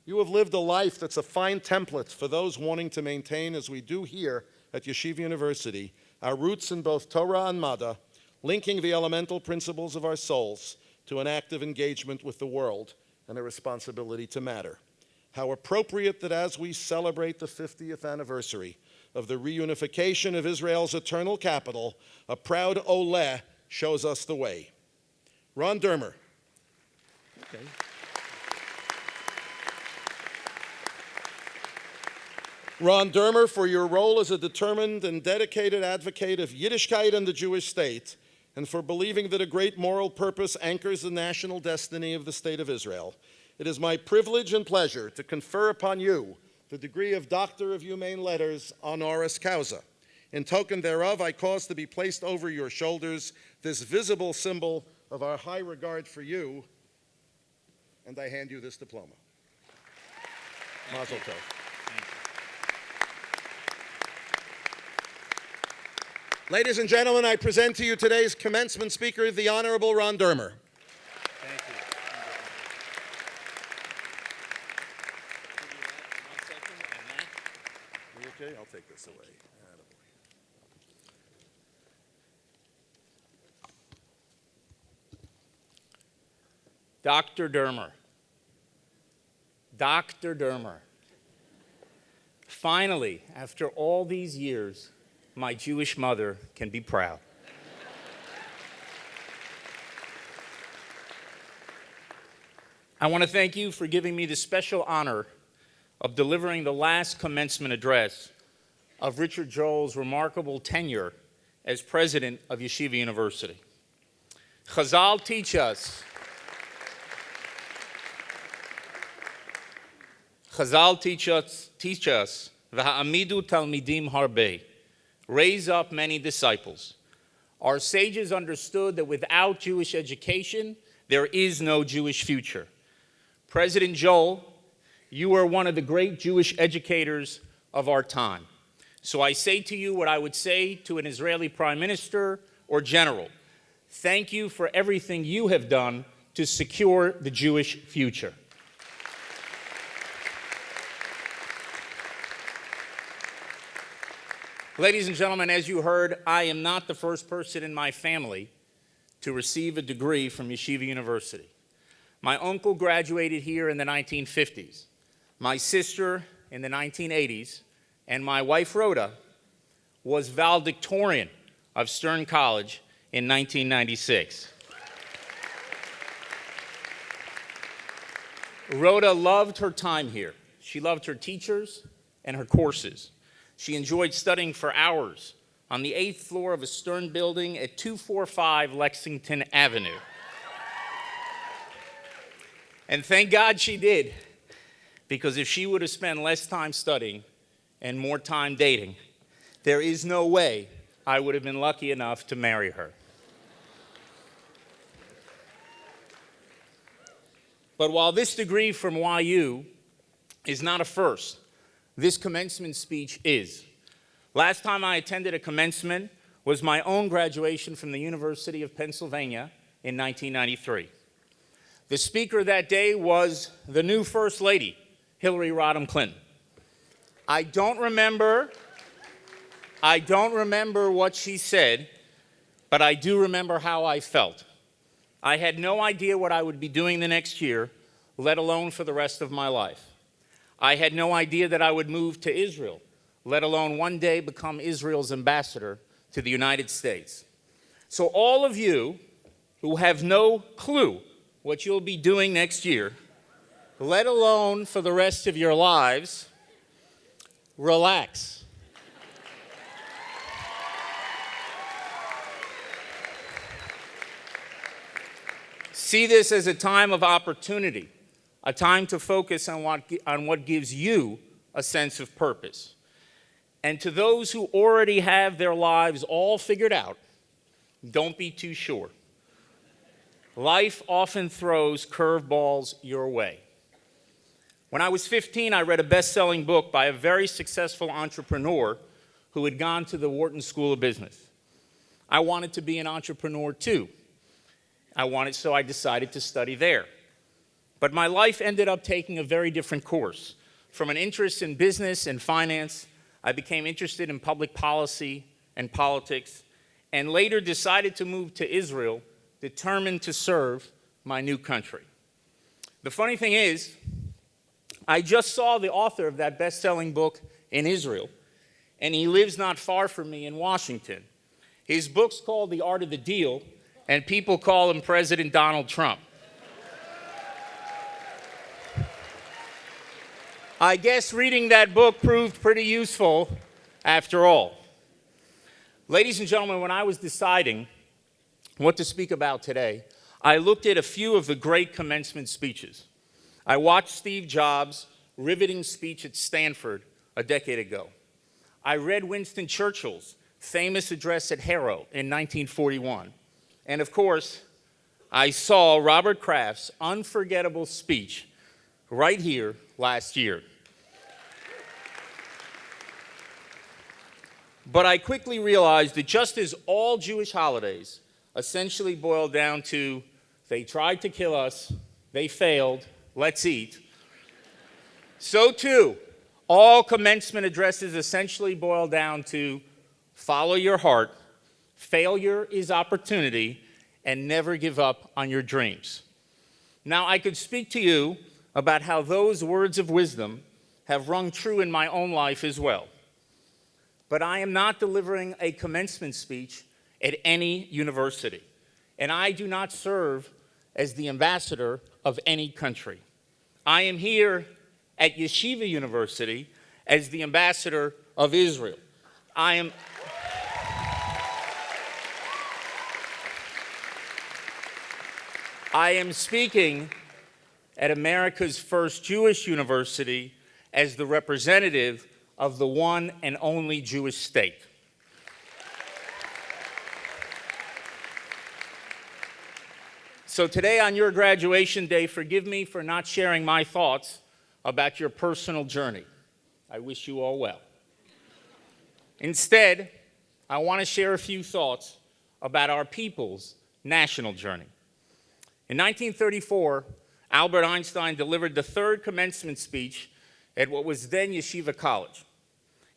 you have lived a life that's a fine template for those wanting to maintain, as we do here at Yeshiva University, our roots in both Torah and Madda, linking the elemental principles of our souls to an active engagement with the world and a responsibility to matter. How appropriate that as we celebrate the 50th anniversary of the reunification of Israel's eternal capital, a proud Oleh shows us the way. Ron Dermer. Okay. Ron Dermer, for your role as a determined and dedicated advocate of Yiddishkeit and the Jewish state, and for believing that a great moral purpose anchors the national destiny of the State of Israel. It is my privilege and pleasure to confer upon you the degree of Doctor of Humane Letters honoris causa. In token thereof, I cause to be placed over your shoulders this visible symbol of our high regard for you, and I hand you this diploma. Mazel tov. Ladies and gentlemen, I present to you today's commencement speaker, the Honorable Ron Dermer. Thank you. You okay? I'll take this away. Dr. Dermer. Dr. Dermer. Finally, after all these years, my Jewish mother can be proud. I want to thank you for giving me the special honor of delivering the last commencement address of Richard Joel's remarkable tenure as president of Yeshiva University. Chazal teach us V'ha'amidu talmidim harbe, raise up many disciples. Our sages understood that without Jewish education, there is no Jewish future. President Joel, you are one of the great Jewish educators of our time. So I say to you what I would say to an Israeli prime minister or general. Thank you for everything you have done to secure the Jewish future. Ladies and gentlemen, as you heard, I am not the first person in my family to receive a degree from Yeshiva University. My uncle graduated here in the 1950s, my sister in the 1980s, and my wife, Rhoda, was valedictorian of Stern College in 1996. Rhoda loved her time here. She loved her teachers and her courses. She enjoyed studying for hours on the 8th floor of a Stern building at 245 Lexington Avenue. And thank God she did, because if she would have spent less time studying and more time dating, there is no way I would have been lucky enough to marry her. But while this degree from YU is not a first, this commencement speech is. Last time I attended a commencement was my own graduation from the University of Pennsylvania in 1993. The speaker that day was the new First Lady, Hillary Rodham Clinton. I don't remember what she said, but I do remember how I felt. I had no idea what I would be doing the next year, let alone for the rest of my life. I had no idea that I would move to Israel, let alone one day become Israel's ambassador to the United States. So all of you who have no clue what you'll be doing next year, let alone for the rest of your lives, relax. See this as a time of opportunity, a time to focus on what gives you a sense of purpose. And to those who already have their lives all figured out, don't be too sure. Life often throws curveballs your way. When I was 15, I read a best-selling book by a very successful entrepreneur who had gone to the Wharton School of Business. I wanted to be an entrepreneur too. So I decided to study there. But my life ended up taking a very different course. From an interest in business and finance, I became interested in public policy and politics, and later decided to move to Israel, determined to serve my new country. The funny thing is, I just saw the author of that best-selling book in Israel, and he lives not far from me in Washington. His book's called The Art of the Deal, and people call him President Donald Trump. I guess reading that book proved pretty useful after all. Ladies and gentlemen, when I was deciding what to speak about today, I looked at a few of the great commencement speeches. I watched Steve Jobs' riveting speech at Stanford a decade ago. I read Winston Churchill's famous address at Harrow in 1941. And of course, I saw Robert Kraft's unforgettable speech right here last year. But I quickly realized that just as all Jewish holidays essentially boil down to, they tried to kill us, they failed, let's eat, so too, all commencement addresses essentially boil down to, follow your heart, failure is opportunity, and never give up on your dreams. Now, I could speak to you about how those words of wisdom have rung true in my own life as well. But I am not delivering a commencement speech at any university, and I do not serve as the ambassador of any country. I am here at Yeshiva University as the ambassador of Israel. I am speaking at America's first Jewish university as the representative of the one and only Jewish state. So today on your graduation day, forgive me for not sharing my thoughts about your personal journey. I wish you all well. Instead, I want to share a few thoughts about our people's national journey. In 1934, Albert Einstein delivered the third commencement speech at what was then Yeshiva College.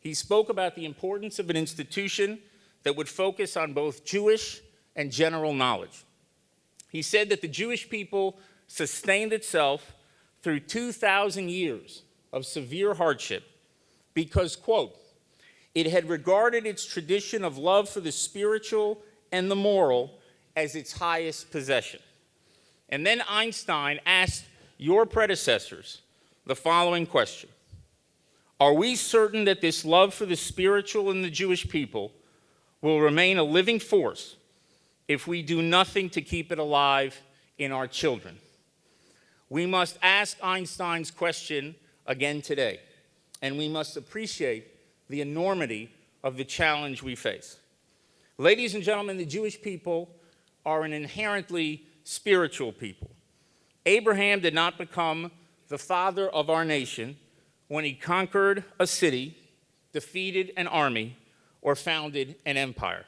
He spoke about the importance of an institution that would focus on both Jewish and general knowledge. He said that the Jewish people sustained itself through 2,000 years of severe hardship because, quote, it had regarded its tradition of love for the spiritual and the moral as its highest possession. And then Einstein asked your predecessors the following question: are we certain that this love for the spiritual and the Jewish people will remain a living force if we do nothing to keep it alive in our children? We must ask Einstein's question again today, and we must appreciate the enormity of the challenge we face. Ladies and gentlemen, the Jewish people are an inherently spiritual people. Abraham did not become the father of our nation when he conquered a city, defeated an army, or founded an empire.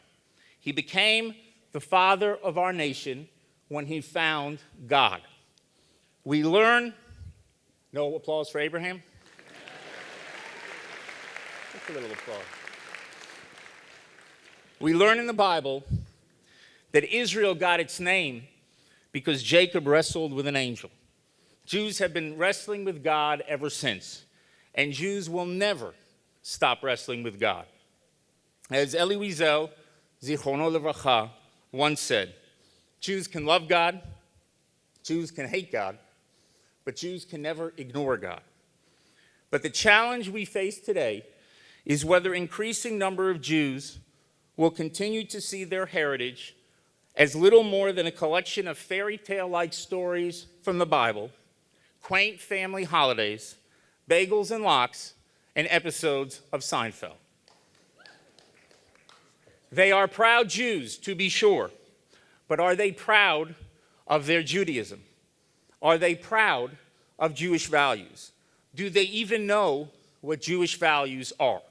He became the father of our nation when he found God. We learn, no applause for Abraham? Just a little applause. We learn in the Bible that Israel got its name because Jacob wrestled with an angel. Jews have been wrestling with God ever since, and Jews will never stop wrestling with God. As Elie Wiesel, Zichrono Levracha, once said, Jews can love God, Jews can hate God, but Jews can never ignore God. But the challenge we face today is whether increasing number of Jews will continue to see their heritage as little more than a collection of fairy tale-like stories from the Bible, quaint family holidays, bagels and lox, and episodes of Seinfeld. They are proud Jews, to be sure, but are they proud of their Judaism? Are they proud of Jewish values? Do they even know what Jewish values are?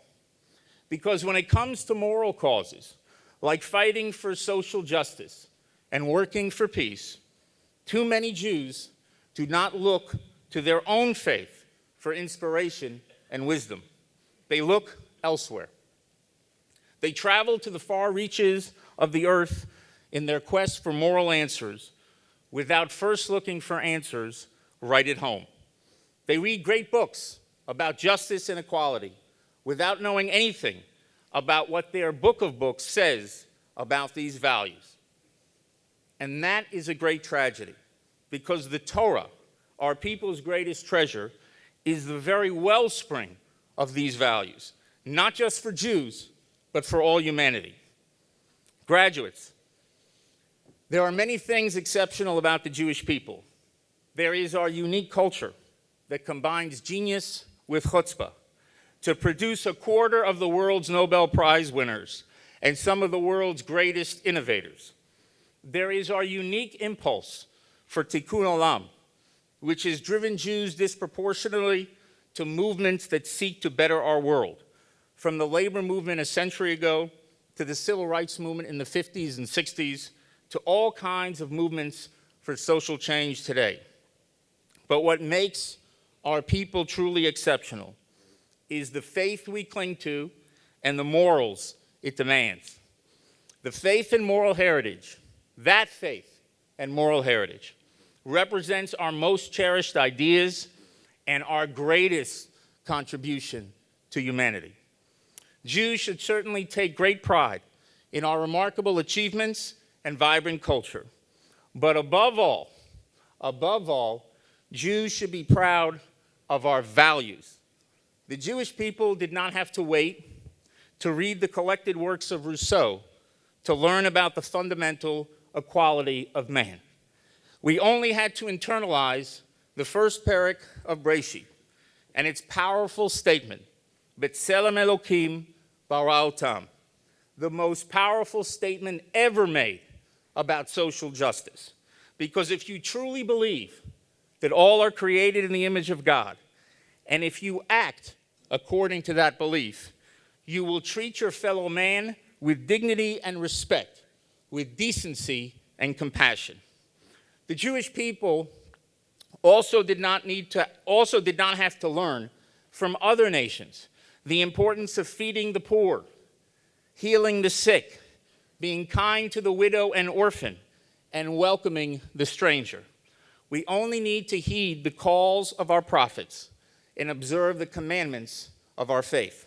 Because when it comes to moral causes, like fighting for social justice and working for peace, too many Jews do not look to their own faith for inspiration and wisdom. They look elsewhere. They travel to the far reaches of the earth in their quest for moral answers without first looking for answers right at home. They read great books about justice and equality without knowing anything about what their book of books says about these values. And that is a great tragedy, because the Torah, our people's greatest treasure, is the very wellspring of these values, not just for Jews, but for all humanity. Graduates, there are many things exceptional about the Jewish people. There is our unique culture that combines genius with chutzpah to produce a quarter of the world's Nobel Prize winners and some of the world's greatest innovators. There is our unique impulse for tikkun olam, which has driven Jews disproportionately to movements that seek to better our world, from the labor movement a century ago to the civil rights movement in the 50s and 60s to all kinds of movements for social change today. But what makes our people truly exceptional is the faith we cling to and the morals it demands. The faith and moral heritage, that faith and moral heritage, represents our most cherished ideas and our greatest contribution to humanity. Jews should certainly take great pride in our remarkable achievements and vibrant culture. But above all, Jews should be proud of our values. The Jewish people did not have to wait to read the collected works of Rousseau to learn about the fundamental equality of man. We only had to internalize the first perek of Breshit and its powerful statement, B'Tselem Elokim bara otam, the most powerful statement ever made about social justice. Because if you truly believe that all are created in the image of God, and if you act according to that belief, you will treat your fellow man with dignity and respect, with decency and compassion. The Jewish people also did not have to learn from other nations the importance of feeding the poor, healing the sick, being kind to the widow and orphan, and welcoming the stranger. We only need to heed the calls of our prophets and observe the commandments of our faith.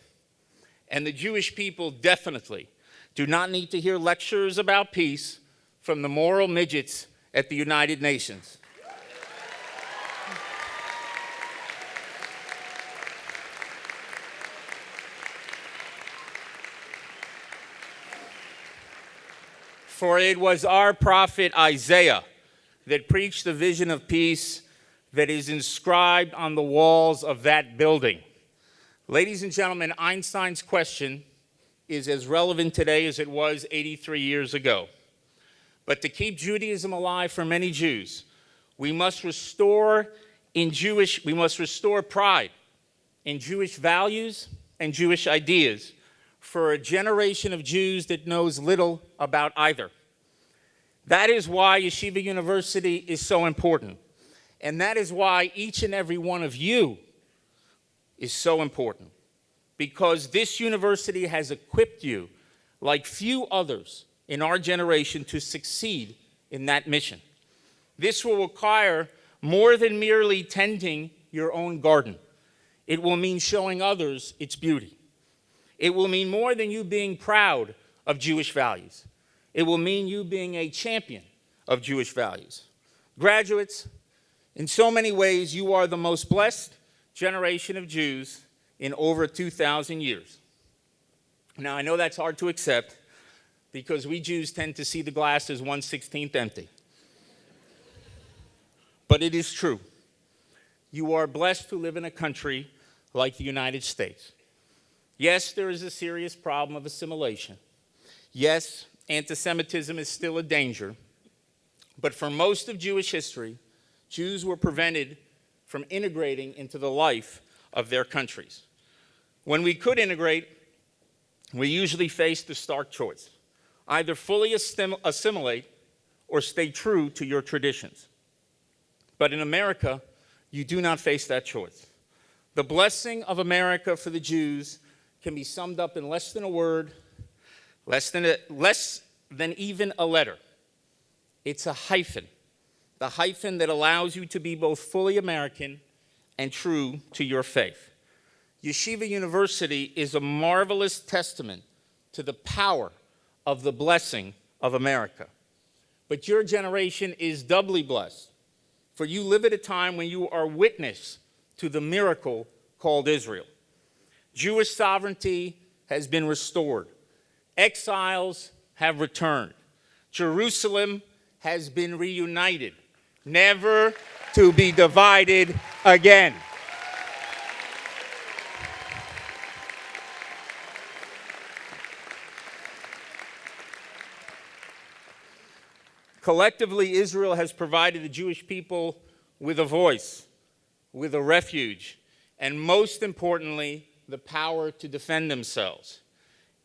And the Jewish people definitely do not need to hear lectures about peace from the moral midgets at the United Nations. For it was our prophet Isaiah that preached the vision of peace that is inscribed on the walls of that building. Ladies and gentlemen, Einstein's question is as relevant today as it was 83 years ago. But to keep Judaism alive for many Jews, we must restore pride in Jewish values and Jewish ideas for a generation of Jews that knows little about either. That is why Yeshiva University is so important. And that is why each and every one of you is so important. Because this university has equipped you, like few others in our generation, to succeed in that mission. This will require more than merely tending your own garden. It will mean showing others its beauty. It will mean more than you being proud of Jewish values. It will mean you being a champion of Jewish values. Graduates, in so many ways, you are the most blessed generation of Jews in over 2,000 years. Now, I know that's hard to accept because we Jews tend to see the glass as 1/16 empty. But it is true. You are blessed to live in a country like the United States. Yes, there is a serious problem of assimilation. Yes, anti-Semitism is still a danger. But for most of Jewish history, Jews were prevented from integrating into the life of their countries. When we could integrate, we usually faced the stark choice: either fully assimilate or stay true to your traditions. But in America, you do not face that choice. The blessing of America for the Jews can be summed up in less than a word, less than even a letter. It's a hyphen, the hyphen that allows you to be both fully American and true to your faith. Yeshiva University is a marvelous testament to the power of the blessing of America. But your generation is doubly blessed, for you live at a time when you are witness to the miracle called Israel. Jewish sovereignty has been restored. Exiles have returned. Jerusalem has been reunited, never to be divided again. Collectively, Israel has provided the Jewish people with a voice, with a refuge, and most importantly, the power to defend themselves.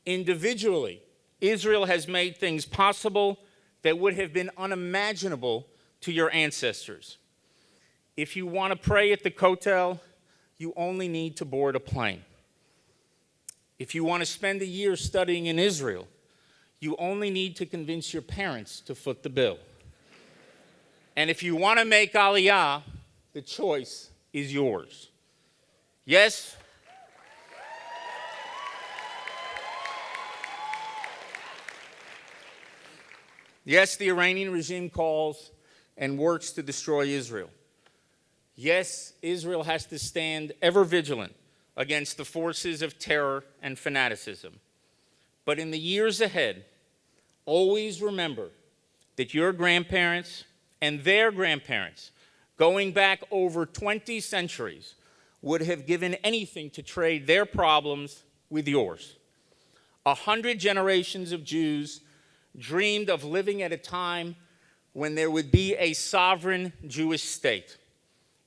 Individually, Israel has made things possible that would have been unimaginable to your ancestors. If you want to pray at the Kotel, you only need to board a plane. If you want to spend a year studying in Israel, you only need to convince your parents to foot the bill. And if you want to make Aliyah, the choice is yours. Yes, yes, the Iranian regime calls and works to destroy Israel. Yes, Israel has to stand ever vigilant against the forces of terror and fanaticism. But in the years ahead, always remember that your grandparents and their grandparents, going back over 20 centuries, would have given anything to trade their problems with yours. 100 generations of Jews dreamed of living at a time when there would be a sovereign Jewish state.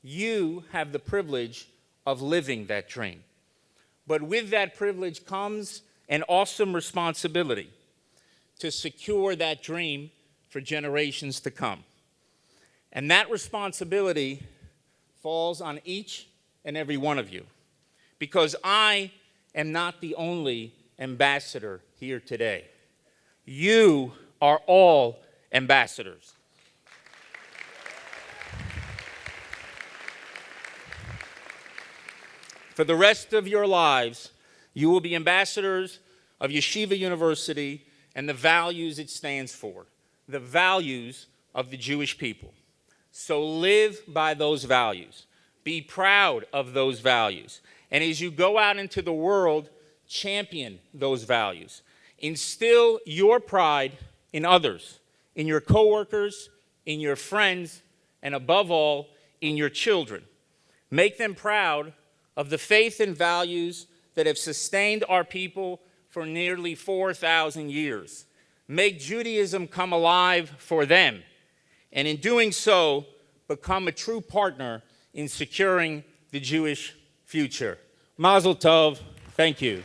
You have the privilege of living that dream. But with that privilege comes an awesome responsibility to secure that dream for generations to come. And that responsibility falls on each and every one of you, because I am not the only ambassador here today. You are all ambassadors. For the rest of your lives, you will be ambassadors of Yeshiva University and the values it stands for, the values of the Jewish people. So live by those values. Be proud of those values. And as you go out into the world, champion those values. Instill your pride in others, in your coworkers, in your friends, and above all, in your children. Make them proud of the faith and values that have sustained our people for nearly 4,000 years. Make Judaism come alive for them, and in doing so, become a true partner in securing the Jewish future. Mazel tov. Thank you.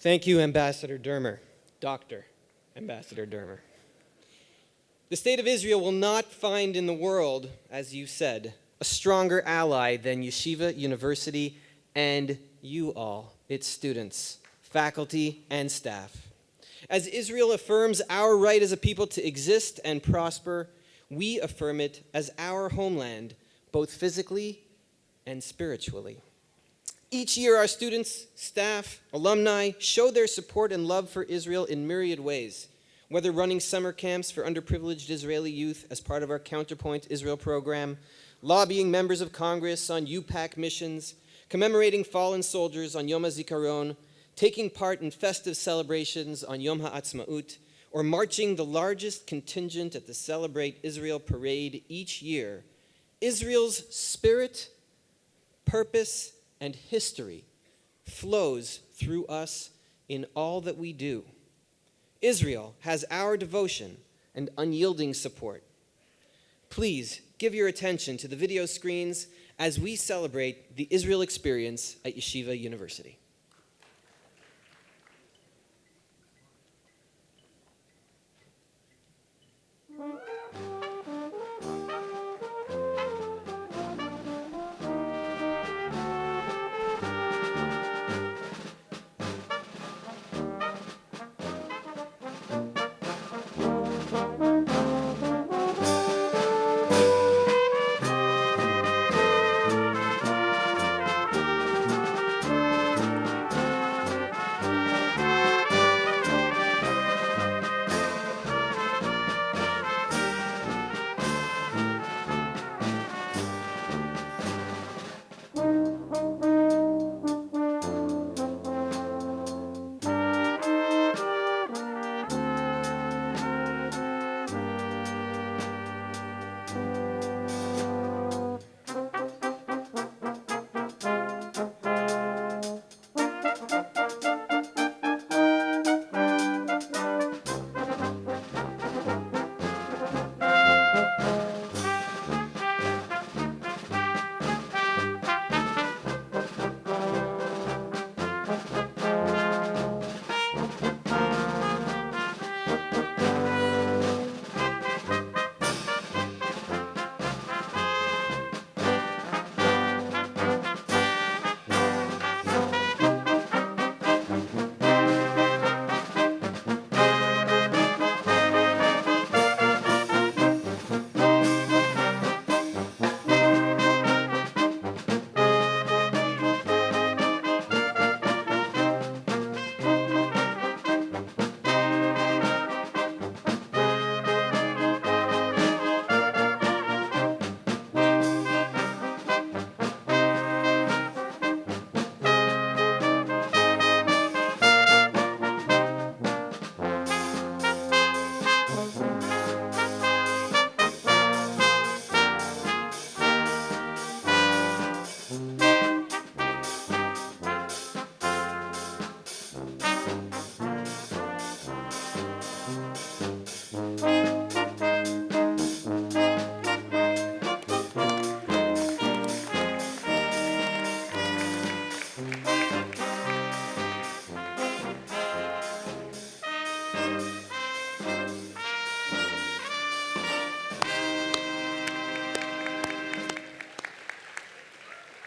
Thank you, Ambassador Dermer, Dr. Ambassador Dermer. The state of Israel will not find in the world, as you said, a stronger ally than Yeshiva University and you all, its students, faculty, and staff. As Israel affirms our right as a people to exist and prosper, we affirm it as our homeland, both physically and spiritually. Each year, our students, staff, alumni show their support and love for Israel in myriad ways, whether running summer camps for underprivileged Israeli youth as part of our Counterpoint Israel program, lobbying members of Congress on UPAC missions, commemorating fallen soldiers on Yom HaZikaron, taking part in festive celebrations on Yom HaAtzmaut, or marching the largest contingent at the Celebrate Israel parade each year. Israel's spirit, purpose, and history flows through us in all that we do. Israel has our devotion and unyielding support. Please give your attention to the video screens as we celebrate the Israel experience at Yeshiva University.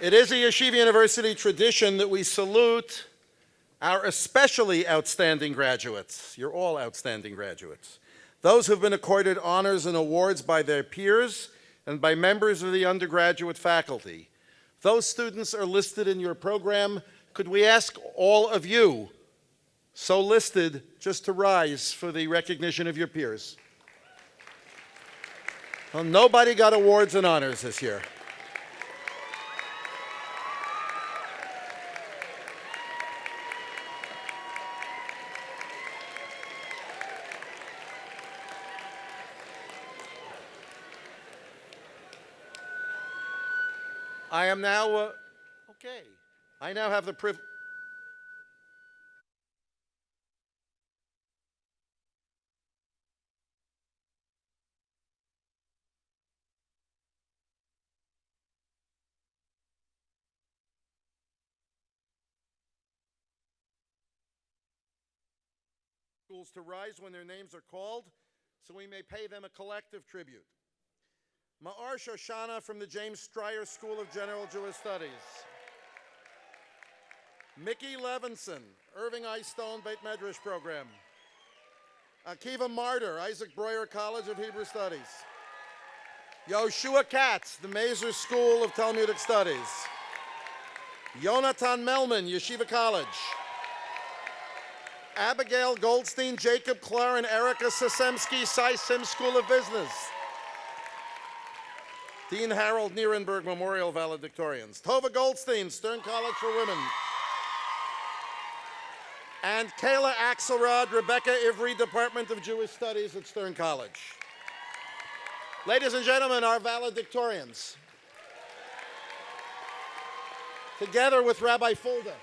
It is a Yeshiva University tradition that we salute our especially outstanding graduates. You're all outstanding graduates. Those who've been accorded honors and awards by their peers and by members of the undergraduate faculty. Those students are listed in your program. Could we ask all of you, so listed, just to rise for the recognition of your peers? Well, nobody got awards and honors this year. I am now, okay. I now have the privilege. Schools to rise when their names are called, so we may pay them a collective tribute. Ma'ar Shoshana from the James Stryer School of General Jewish Studies. Mickey Levinson, Irving I. Stone Beit Medrash Program. Akiva Martyr, Isaac Breuer College of Hebrew Studies. Yoshua Katz, the Mazer School of Talmudic Studies. Yonatan Melman, Yeshiva College. Abigail Goldstein, Jacob Klar, and Erica Sasemsky, Cy Sim School of Business. Dean Harold Nierenberg Memorial Valedictorians. Tova Goldstein, Stern College for Women. And Kayla Axelrod, Rebecca Ivry, Department of Jewish Studies at Stern College. Ladies and gentlemen, our valedictorians. Together with Rabbi Fulda.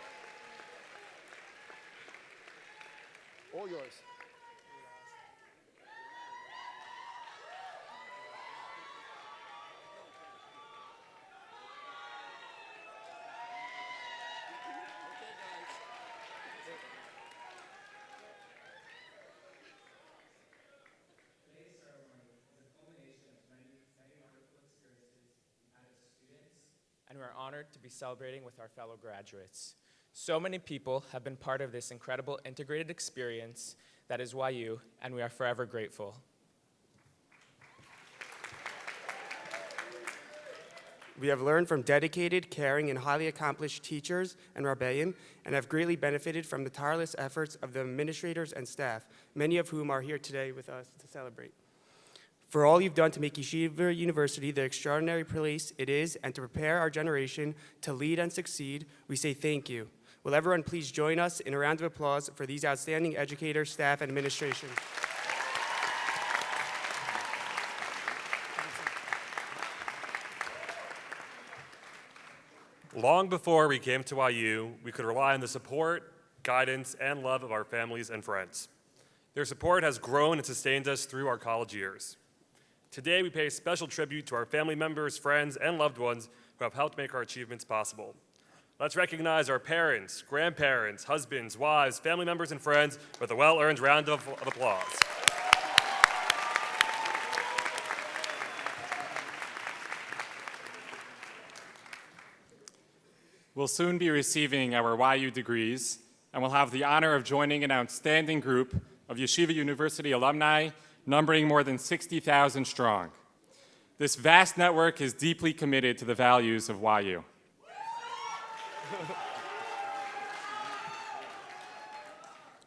All yours. And we're honored to be celebrating with our fellow graduates. So many people have been part of this incredible integrated experience that is YU, and we are forever grateful. We have learned from dedicated, caring, and highly accomplished teachers and rabbeim, and have greatly benefited from the tireless efforts of the administrators and staff, many of whom are here today with us to celebrate. For all you've done to make Yeshiva University the extraordinary place it is and to prepare our generation to lead and succeed, we say thank you. Will everyone please join us in a round of applause for these outstanding educators, staff, and administration. Long before we came to YU, we could rely on the support, guidance, and love of our families and friends. Their support has grown and sustained us through our college years. Today, we pay special tribute to our family members, friends, and loved ones who have helped make our achievements possible. Let's recognize our parents, grandparents, husbands, wives, family members, and friends with a well-earned round of applause. We'll soon be receiving our YU degrees, and we'll have the honor of joining an outstanding group of Yeshiva University alumni numbering more than 60,000 strong. This vast network is deeply committed to the values of YU.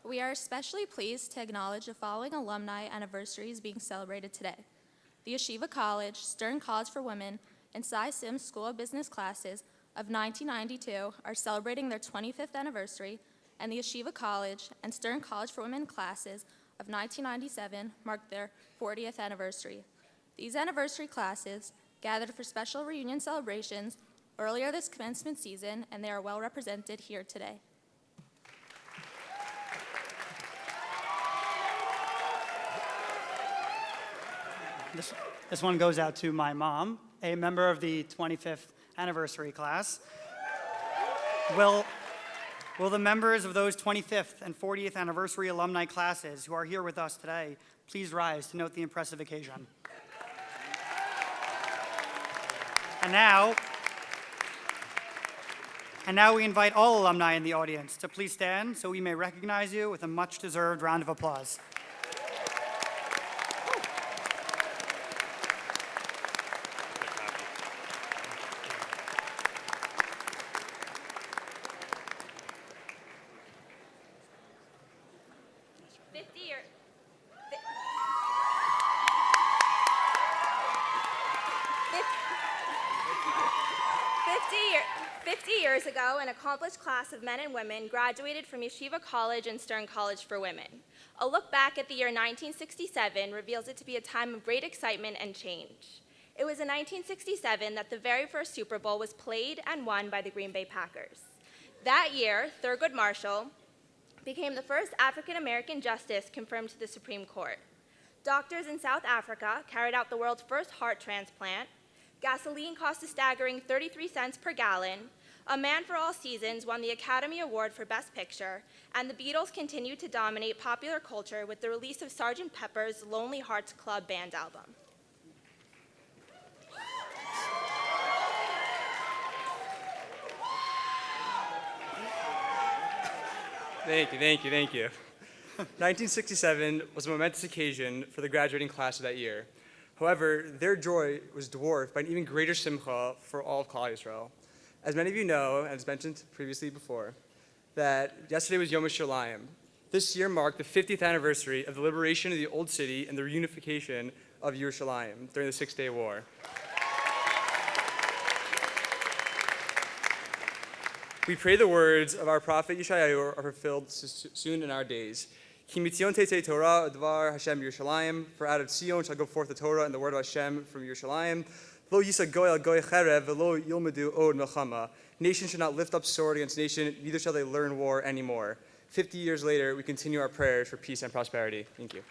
We are especially pleased to acknowledge the following alumni anniversaries being celebrated today. The Yeshiva College, Stern College for Women, and Cy Sims School of Business classes of 1992 are celebrating their 25th anniversary, and the Yeshiva College and Stern College for Women classes of 1997 marked their 40th anniversary. These anniversary classes gathered for special reunion celebrations earlier this commencement season, and they are well represented here today. This one goes out to my mom, a member of the 25th anniversary class. Will the members of those 25th and 40th anniversary alumni classes who are here with us today please rise to note the impressive occasion? And now we invite all alumni in the audience to please stand so we may recognize you with a much-deserved round of applause. Years ago, an accomplished class of men and women graduated from Yeshiva College and Stern College for Women. A look back at the year 1967 reveals it to be a time of great excitement and change. It was in 1967 that the very first Super Bowl was played and won by the Green Bay Packers. That year, Thurgood Marshall became the first African-American justice confirmed to the Supreme Court. Doctors in South Africa carried out the world's first heart transplant. Gasoline cost a staggering 33 cents per gallon. A Man for All Seasons won the Academy Award for Best Picture, and the Beatles continued to dominate popular culture with the release of Sgt. Pepper's Lonely Hearts Club Band album. Thank you. 1967 was a momentous occasion for the graduating class of that year. However, their joy was dwarfed by an even greater simcha for all of Klal Yisrael. As many of you know, as mentioned previously before, that yesterday was Yom HaShalayim. This year marked the 50th anniversary of the liberation of the Old City and the reunification of Yerushalayim during the Six-Day War. We pray the words of our prophet Yeshayahu are fulfilled soon in our days. Ki mitzion tetzei Torah udvar Hashem Yerushalayim, for out of Zion shall go forth the Torah and the word of Hashem from Yerushalayim. Lo yisa goy al goy cherev, velo yilmedu od melchama. Nation should not lift up sword against nation, neither shall they learn war anymore. 50 years later, we continue our prayers for peace and prosperity. Thank you.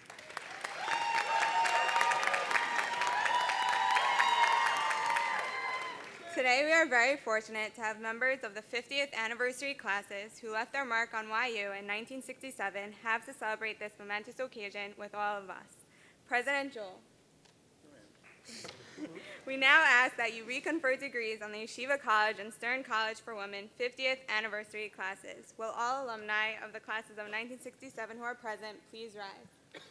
Today we are very fortunate to have members of the 50th anniversary classes who left their mark on YU in 1967 have to celebrate this momentous occasion with all of us. Presidential. We now ask that you reconfer degrees on the Yeshiva College and Stern College for Women 50th anniversary classes. Will all alumni of the classes of 1967 who are present please rise?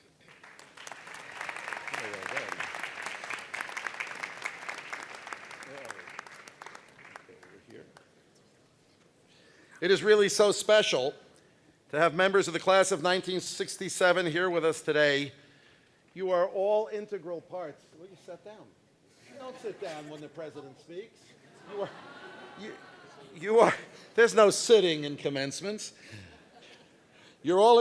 It is really so special to have members of the class of 1967 here with us today. You are all integral parts. Will you sit down? Don't sit down when the president speaks. You are, there's no sitting in commencements. You're all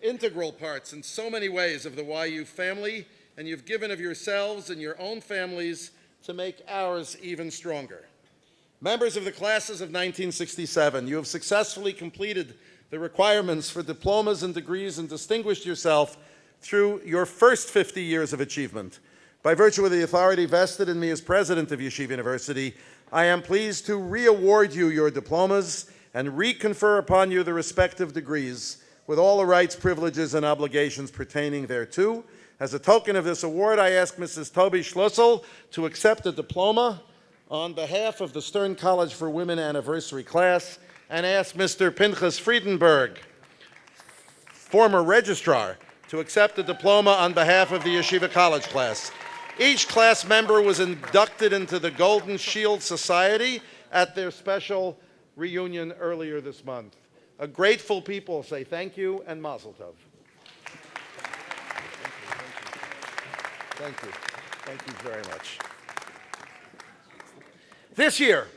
integral parts in so many ways of the YU family, and you've given of yourselves and your own families to make ours even stronger. Members of the classes of 1967, you have successfully completed the requirements for diplomas and degrees and distinguished yourself through your first 50 years of achievement. By virtue of the authority vested in me as president of Yeshiva University, I am pleased to re-award you your diplomas and reconfer upon you the respective degrees with all the rights, privileges, and obligations pertaining thereto. As a token of this award, I ask Mrs. Toby Schlussel to accept a diploma on behalf of the Stern College for Women anniversary class, and ask Mr. Pinchas Friedenberg, former registrar, to accept a diploma on behalf of the Yeshiva College class. Each class member was inducted into the Golden Shield Society at their special reunion earlier this month. A grateful people say thank you and mazel tov. Thank you. Thank you very much. This year,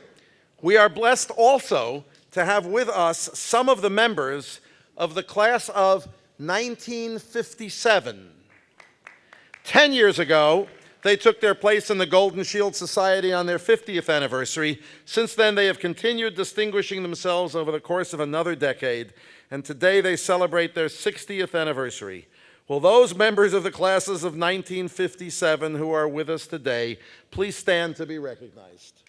we are blessed also to have with us some of the members of the class of 1957. 10 years ago, they took their place in the Golden Shield Society on their 50th anniversary. Since then, they have continued distinguishing themselves over the course of another decade, and today they celebrate their 60th anniversary. Will those members of the classes of 1957 who are with us today please stand to be recognized?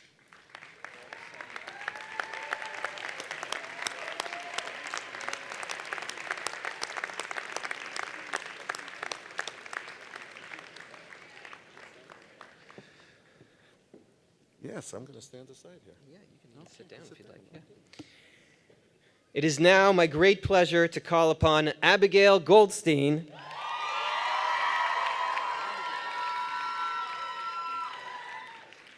Yes, I'm going to stand aside here. Yeah, you can sit down if you'd like. Yeah. It is now my great pleasure to call upon Abigail Goldstein,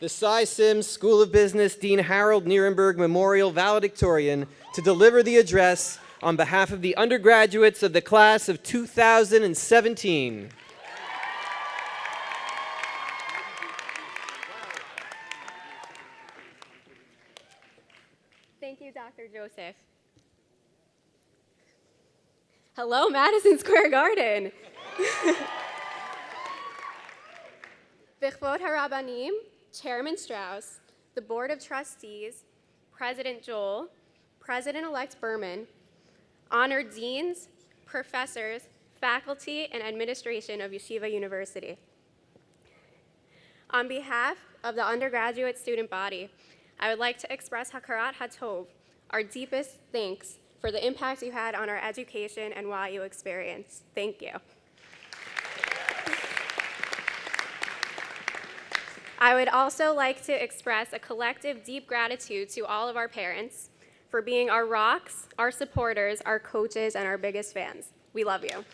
the Cy Sims School of Business Dean Harold Nierenberg Memorial Valedictorian, to deliver the address on behalf of the undergraduates of the class of 2017. Thank you, Dr. Joseph. Hello, Madison Square Garden. V'chvod HaRabbanim, Chairman Strauss, the Board of Trustees, President Joel, President-elect Berman, honored deans, professors, faculty, and administration of Yeshiva University. On behalf of the undergraduate student body, I would like to express Hakarat HaTov, our deepest thanks for the impact you had on our education and YU experience. Thank you. I would also like to express a collective deep gratitude to all of our parents for being our rocks, our supporters, our coaches, and our biggest fans. We love you.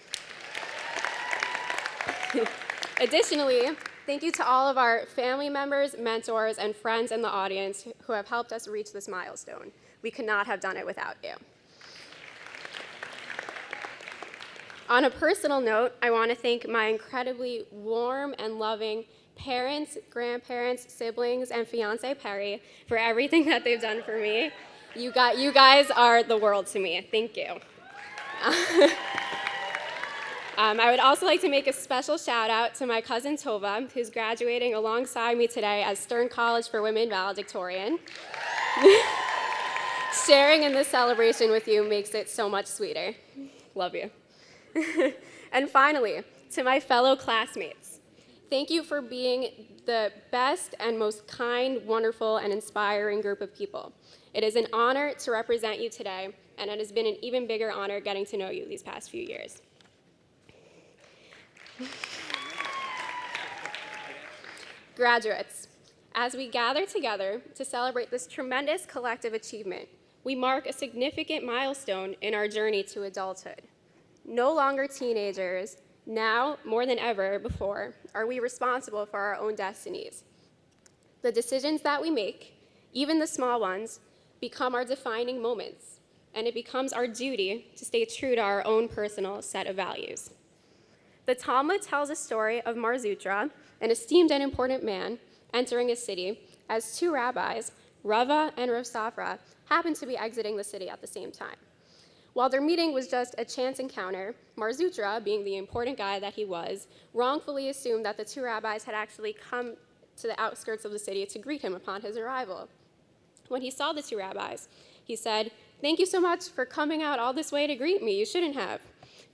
Additionally, thank you to all of our family members, mentors, and friends in the audience who have helped us reach this milestone. We could not have done it without you. On a personal note, I want to thank my incredibly warm and loving parents, grandparents, siblings, and fiance Perry for everything that they've done for me. You guys are the world to me. Thank you. I would also like to make a special shout out to my cousin Tova, who's graduating alongside me today as Stern College for Women valedictorian. Sharing in this celebration with you makes it so much sweeter. Love you. And finally, to my fellow classmates, thank you for being the best and most kind, wonderful, and inspiring group of people. It is an honor to represent you today, and it has been an even bigger honor getting to know you these past few years. Graduates, as we gather together to celebrate this tremendous collective achievement, we mark a significant milestone in our journey to adulthood. No longer teenagers, now more than ever before, are we responsible for our own destinies. The decisions that we make, even the small ones, become our defining moments, and it becomes our duty to stay true to our own personal set of values. The Talmud tells a story of Mar Zutra, an esteemed and important man, entering a city as two rabbis, Rava and Rav Safra, happened to be exiting the city at the same time. While their meeting was just a chance encounter, Mar Zutra, being the important guy that he was, wrongfully assumed that the two rabbis had actually come to the outskirts of the city to greet him upon his arrival. When he saw the two rabbis, he said, "Thank you so much for coming out all this way to greet me. You shouldn't have."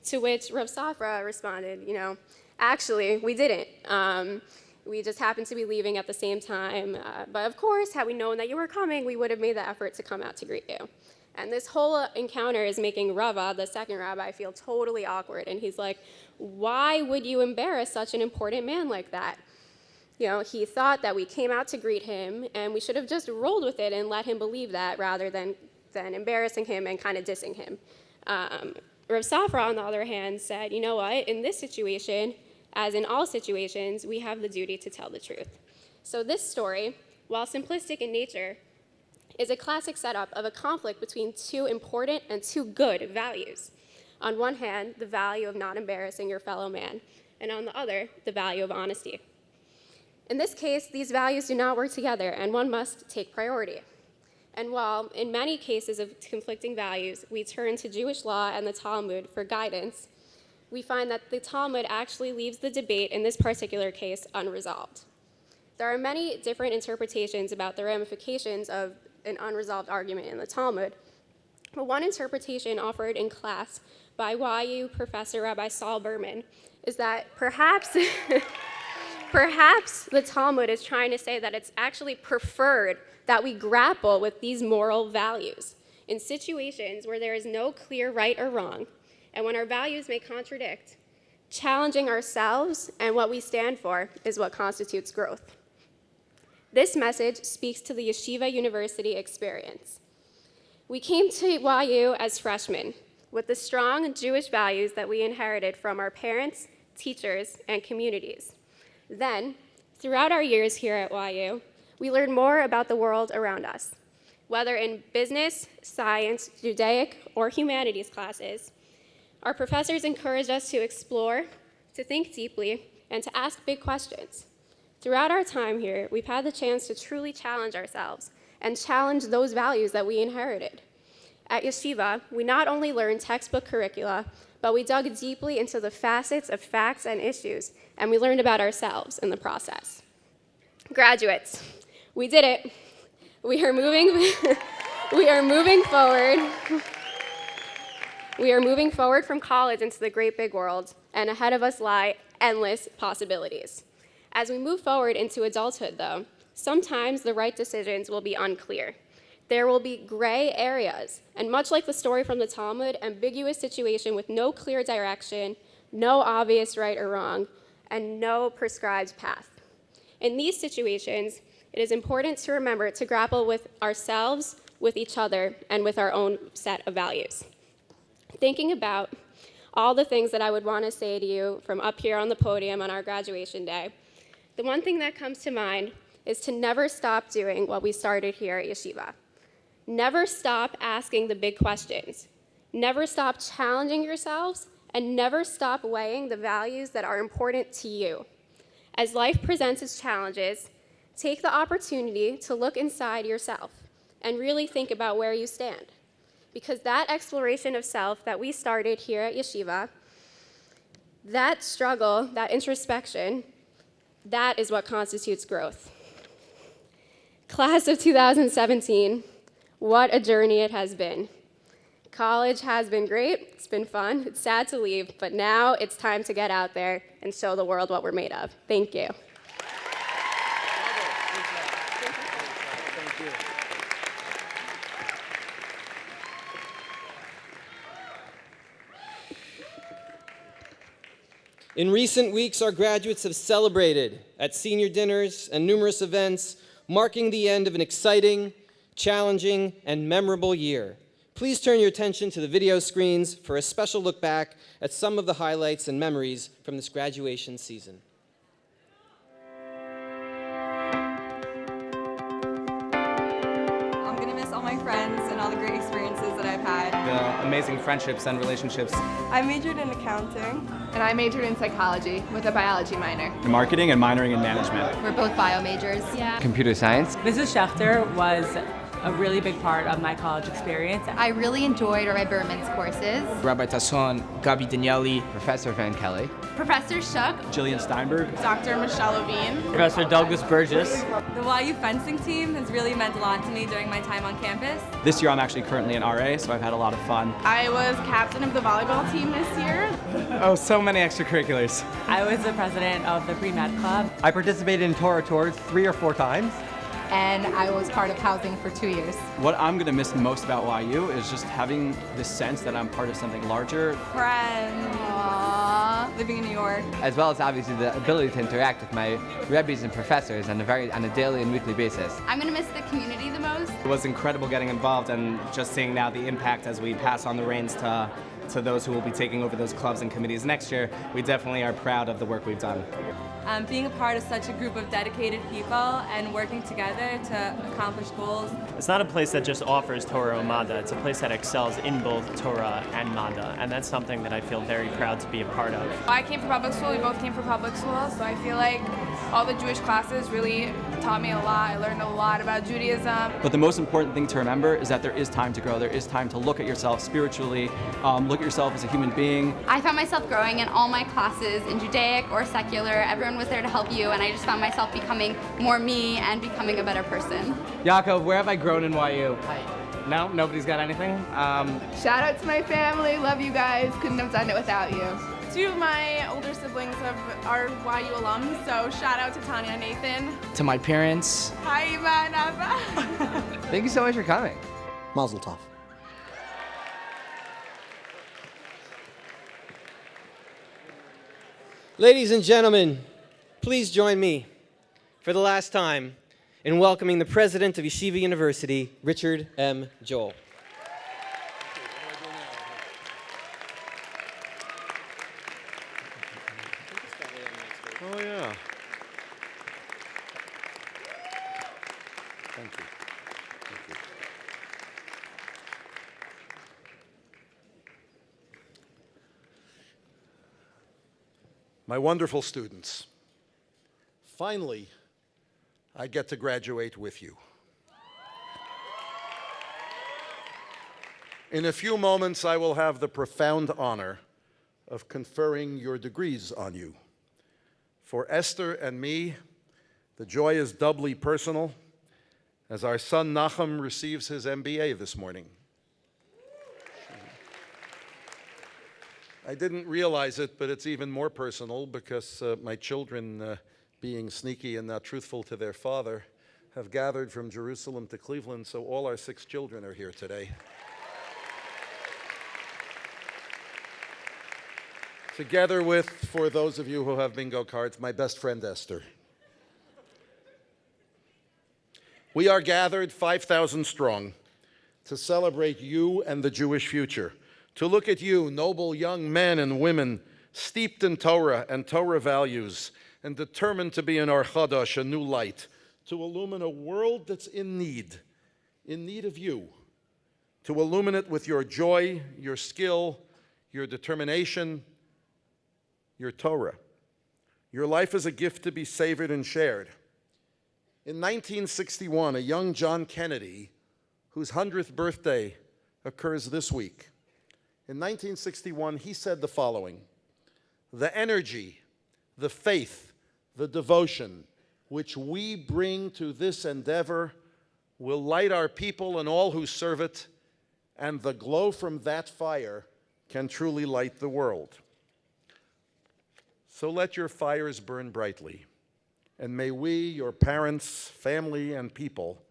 To which Rav Safra responded, actually, we didn't. We just happened to be leaving at the same time. But of course, had we known that you were coming, we would have made the effort to come out to greet you. And this whole encounter is making Rava, the second rabbi, feel totally awkward. And he's like, why would you embarrass such an important man like that? He thought that we came out to greet him, and we should have just rolled with it and let him believe that rather than embarrassing him and kind of dissing him. Rav Safra, on the other hand, said, you know what, in this situation, as in all situations, we have the duty to tell the truth. So this story, while simplistic in nature, is a classic setup of a conflict between two important and two good values. On one hand, the value of not embarrassing your fellow man, and on the other, the value of honesty. In this case, these values do not work together, and one must take priority. And while in many cases of conflicting values, we turn to Jewish law and the Talmud for guidance, we find that the Talmud actually leaves the debate in this particular case unresolved. There are many different interpretations about the ramifications of an unresolved argument in the Talmud, but one interpretation offered in class by YU Professor Rabbi Saul Berman is that perhaps the Talmud is trying to say that it's actually preferred that we grapple with these moral values in situations where there is no clear right or wrong, and when our values may contradict. Challenging ourselves and what we stand for is what constitutes growth. This message speaks to the Yeshiva University experience. We came to YU as freshmen with the strong Jewish values that we inherited from our parents, teachers, and communities. Then, throughout our years here at YU, we learned more about the world around us. Whether in business, science, Judaic, or humanities classes, our professors encouraged us to explore, to think deeply, and to ask big questions. Throughout our time here, we've had the chance to truly challenge ourselves and challenge those values that we inherited. At Yeshiva, we not only learned textbook curricula, but we dug deeply into the facets of facts and issues, and we learned about ourselves in the process. Graduates, we did it. We are moving forward. We are moving forward from college into the great big world, and ahead of us lie endless possibilities. As we move forward into adulthood, though, sometimes the right decisions will be unclear. There will be gray areas, and much like the story from the Talmud, ambiguous situation with no clear direction, no obvious right or wrong, and no prescribed path. In these situations, it is important to remember to grapple with ourselves, with each other, and with our own set of values. Thinking about all the things that I would want to say to you from up here on the podium on our graduation day, the one thing that comes to mind is to never stop doing what we started here at Yeshiva. Never stop asking the big questions. Never stop challenging yourselves, and never stop weighing the values that are important to you. As life presents its challenges, take the opportunity to look inside yourself and really think about where you stand. Because that exploration of self that we started here at Yeshiva, that struggle, that introspection, that is what constitutes growth. Class of 2017, what a journey it has been. College has been great, it's been fun, it's sad to leave, but now it's time to get out there and show the world what we're made of. Thank you. In recent weeks, our graduates have celebrated at senior dinners and numerous events, marking the end of an exciting, challenging, and memorable year. Please turn your attention to the video screens for a special look back at some of the highlights and memories from this graduation season. I'm going to miss all my friends and all the great experiences that I've had. The amazing friendships and relationships. I majored in accounting. And I majored in psychology with a biology minor. In marketing and minoring in management. We're both bio majors. Yeah. Computer science. Mrs. Schechter was a really big part of my college experience. I really enjoyed Rabbi Berman's courses. Rabbi Tasson, Gabi Danieli, Professor Van Kelly, Professor Shuck, Jillian Steinberg, Dr. Michelle Levine, Professor Douglas Burgess. The YU fencing team has really meant a lot to me during my time on campus. This year I'm actually currently an RA, so I've had a lot of fun. I was captain of the volleyball team this year. Oh, so many extracurriculars. I was the president of the pre-med club. I participated in Torah Tours 3 or 4 times. And I was part of housing for 2 years. What I'm going to miss most about YU is just having this sense that I'm part of something larger. Friends. Aww. Living in New York. As well as obviously the ability to interact with my rabbis and professors on a daily and weekly basis. I'm going to miss the community the most. It was incredible getting involved and just seeing now the impact as we pass on the reins to those who will be taking over those clubs and committees next year. We definitely are proud of the work we've done. Being a part of such a group of dedicated people and working together to accomplish goals. It's not a place that just offers Torah or Mada, it's a place that excels in both Torah and Mada, and that's something that I feel very proud to be a part of. I came from public school, we both came from public school, so I feel like all the Jewish classes really taught me a lot. I learned a lot about Judaism. But the most important thing to remember is that there is time to grow. There is time to look at yourself spiritually, look at yourself as a human being. I found myself growing in all my classes, in Judaic or secular. Everyone was there to help you, and I just found myself becoming more me and becoming a better person. Yaakov, where have I grown in YU? No, nobody's got anything? Shout out to my family, love you guys, couldn't have done it without you. 2 of my older siblings are YU alums, so shout out to Tanya and Nathan. To my parents. Hi, Iva and Abba. Thank you so much for coming. Mazel tov. Ladies and gentlemen, please join me for the last time in welcoming the president of Yeshiva University, Richard M. Joel. My wonderful students, finally, I get to graduate with you. In a few moments, I will have the profound honor of conferring your degrees on you. For Esther and me, the joy is doubly personal, as our son Nachum receives his MBA this morning. I didn't realize it, but it's even more personal because my children, being sneaky and not truthful to their father, have gathered from Jerusalem to Cleveland, so all our 6 children are here today. Together with, for those of you who have bingo cards, my best friend Esther. We are gathered 5,000 strong to celebrate you and the Jewish future, to look at you, noble young men and women, steeped in Torah and Torah values, and determined to be in Or Chadash, a new light, to illumine a world that's in need of you, to illumine it with your joy, your skill, your determination, your Torah. Your life is a gift to be savored and shared. In 1961, a young John Kennedy, whose 100th birthday occurs this week, in 1961, he said the following: "The energy, the faith, the devotion which we bring to this endeavor will light our people and all who serve it, and the glow from that fire can truly light the world." So let your fires burn brightly, and may we, your parents, family, and people,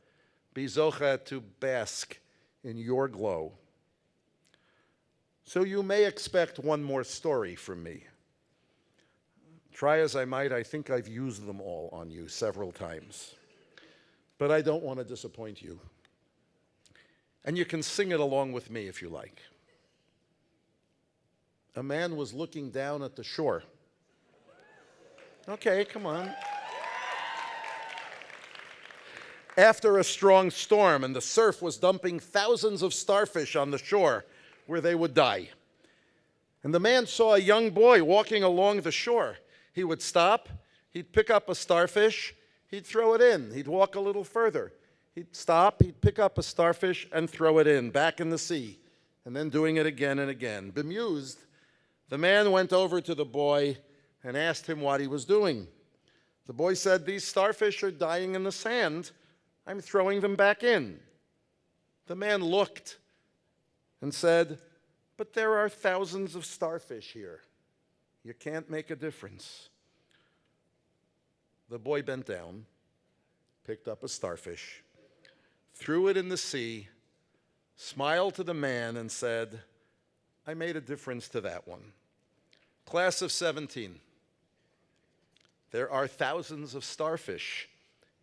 be zocha to bask in your glow. So you may expect one more story from me. Try as I might, I think I've used them all on you several times. But I don't want to disappoint you. And you can sing it along with me if you like. A man was looking down at the shore. Okay, come on. After a strong storm, and the surf was dumping thousands of starfish on the shore where they would die. And the man saw a young boy walking along the shore. He would stop, he'd pick up a starfish, he'd throw it in. He'd walk a little further. He'd stop, he'd pick up a starfish and throw it in, back in the sea, and then doing it again and again. Bemused, the man went over to the boy and asked him what he was doing. The boy said, "These starfish are dying in the sand. I'm throwing them back in." The man looked and said, "But there are thousands of starfish here. You can't make a difference." The boy bent down, picked up a starfish, threw it in the sea, smiled to the man and said, "I made a difference to that one." Class of 17, there are thousands of starfish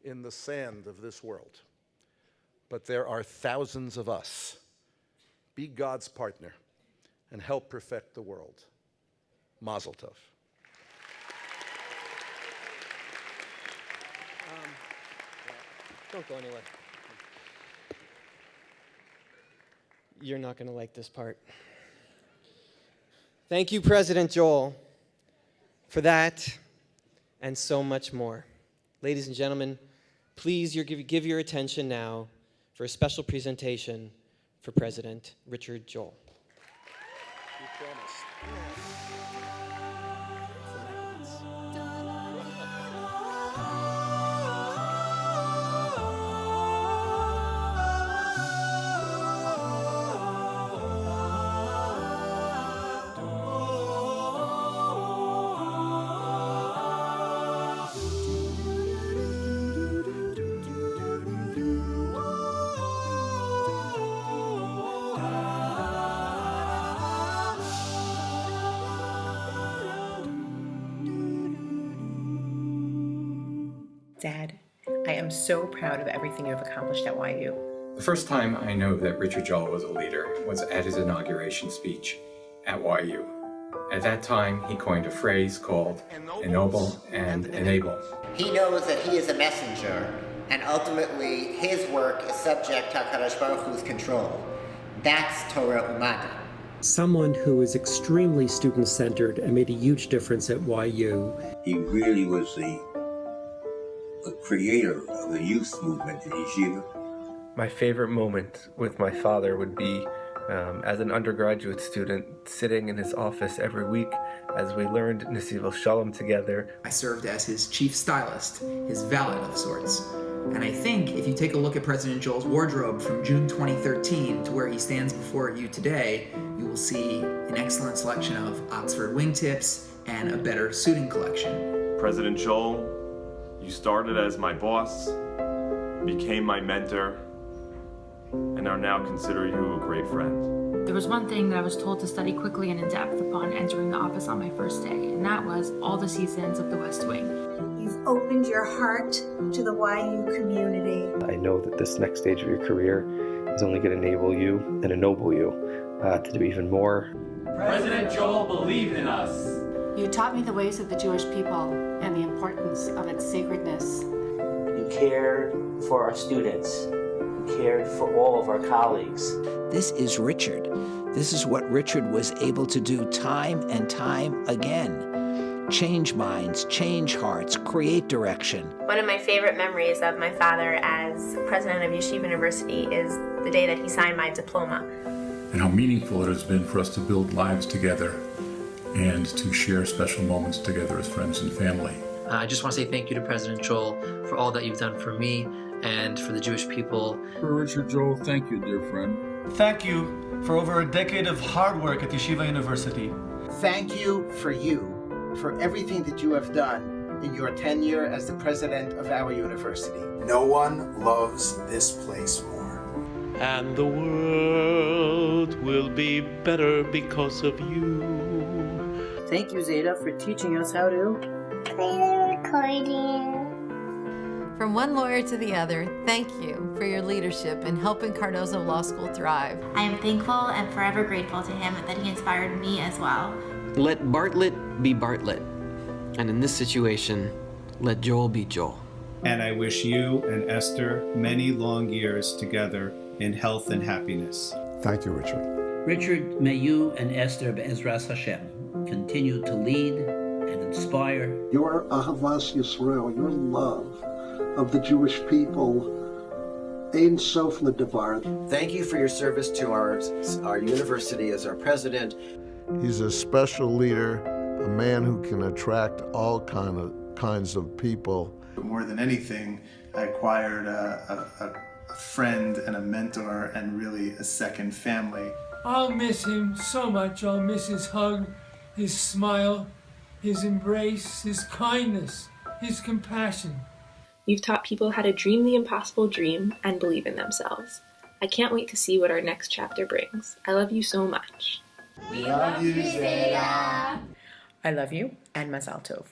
in the sand of this world, but there are thousands of us. Be God's partner and help perfect the world. Mazel tov. Don't go anywhere. You're not going to like this part. Thank you, President Joel, for that and so much more. Ladies and gentlemen, please give your attention now for a special presentation for President Richard Joel. You promised. Dad, I am so proud of everything you have accomplished at YU. The first time I know that Richard Joel was a leader was at his inauguration speech at YU. At that time, he coined a phrase called ennoble and enable. He knows that he is a messenger, and ultimately his work is subject to HaKadosh Baruch Hu's control. That's Torah Umada. someone who is extremely student-centered and made a huge difference at YU. He really was the creator of the youth movement in Yeshiva. My favorite moment with my father would be as an undergraduate student sitting in his office every week as we learned Nesivos Shalom together. I served as his chief stylist, his valet of sorts. And I think if you take a look at President Joel's wardrobe from June 2013 to where he stands before you today, you will see an excellent selection of Oxford wingtips and a better suiting collection. President Joel, you started as my boss, became my mentor, and are now considering you a great friend. There was one thing that I was told to study quickly and in depth upon entering the office on my first day, and that was all the seasons of the West Wing. You've opened your heart to the YU community. I know that this next stage of your career is only going to enable you and ennoble you to do even more. President Joel believed in us. You taught me the ways of the Jewish people and the importance of its sacredness. You cared for our students. You cared for all of our colleagues. This is Richard. This is what Richard was able to do time and time again. Change minds, change hearts, create direction. One of my favorite memories of my father as president of Yeshiva University is the day that he signed my diploma. And how meaningful it has been for us to build lives together and to share special moments together as friends and family. I just want to say thank you to President Joel for all that you've done for me and for the Jewish people. For Richard Joel, thank you, dear friend. Thank you for over a decade of hard work at Yeshiva University. Thank you, for everything that you have done in your tenure as the president of our university. No one loves this place more. And the world will be better because of you. Thank you, Zeta, for teaching us how to play the recording. From one lawyer to the other, thank you for your leadership in helping Cardozo Law School thrive. I am thankful and forever grateful to him that he inspired me as well. Let Bartlett be Bartlett, and in this situation, let Joel be Joel. And I wish you and Esther many long years together in health and happiness. Thank you, Richard. Richard, may you and Esther Be'ezras Hashem continue to lead and inspire. Your Ahavas Yisrael, your love of the Jewish people, Ein Sof L'Davar. Thank you for your service to our university as our president. He's a special leader, a man who can attract all kinds of people. More than anything, I acquired a friend and a mentor and really a second family. I'll miss him so much. I'll miss his hug, his smile, his embrace, his kindness, his compassion. You've taught people how to dream the impossible dream and believe in themselves. I can't wait to see what our next chapter brings. I love you so much. We love you, Zeta. I love you, and Mazal Tov.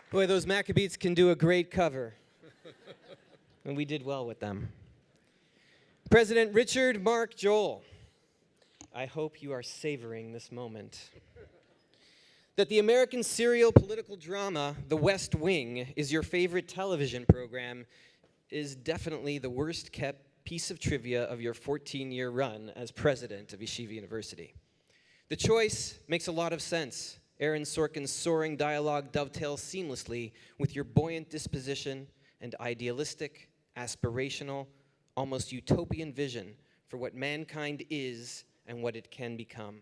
Boy, those Maccabees can do a great cover. And we did well with them. President Richard Mark Joel, I hope you are savoring this moment. That the American serial political drama, The West Wing, is your favorite television program is definitely the worst kept piece of trivia of your 14-year run as president of Yeshiva University. The choice makes a lot of sense. Aaron Sorkin's soaring dialogue dovetails seamlessly with your buoyant disposition and idealistic, aspirational, almost utopian vision for what mankind is and what it can become.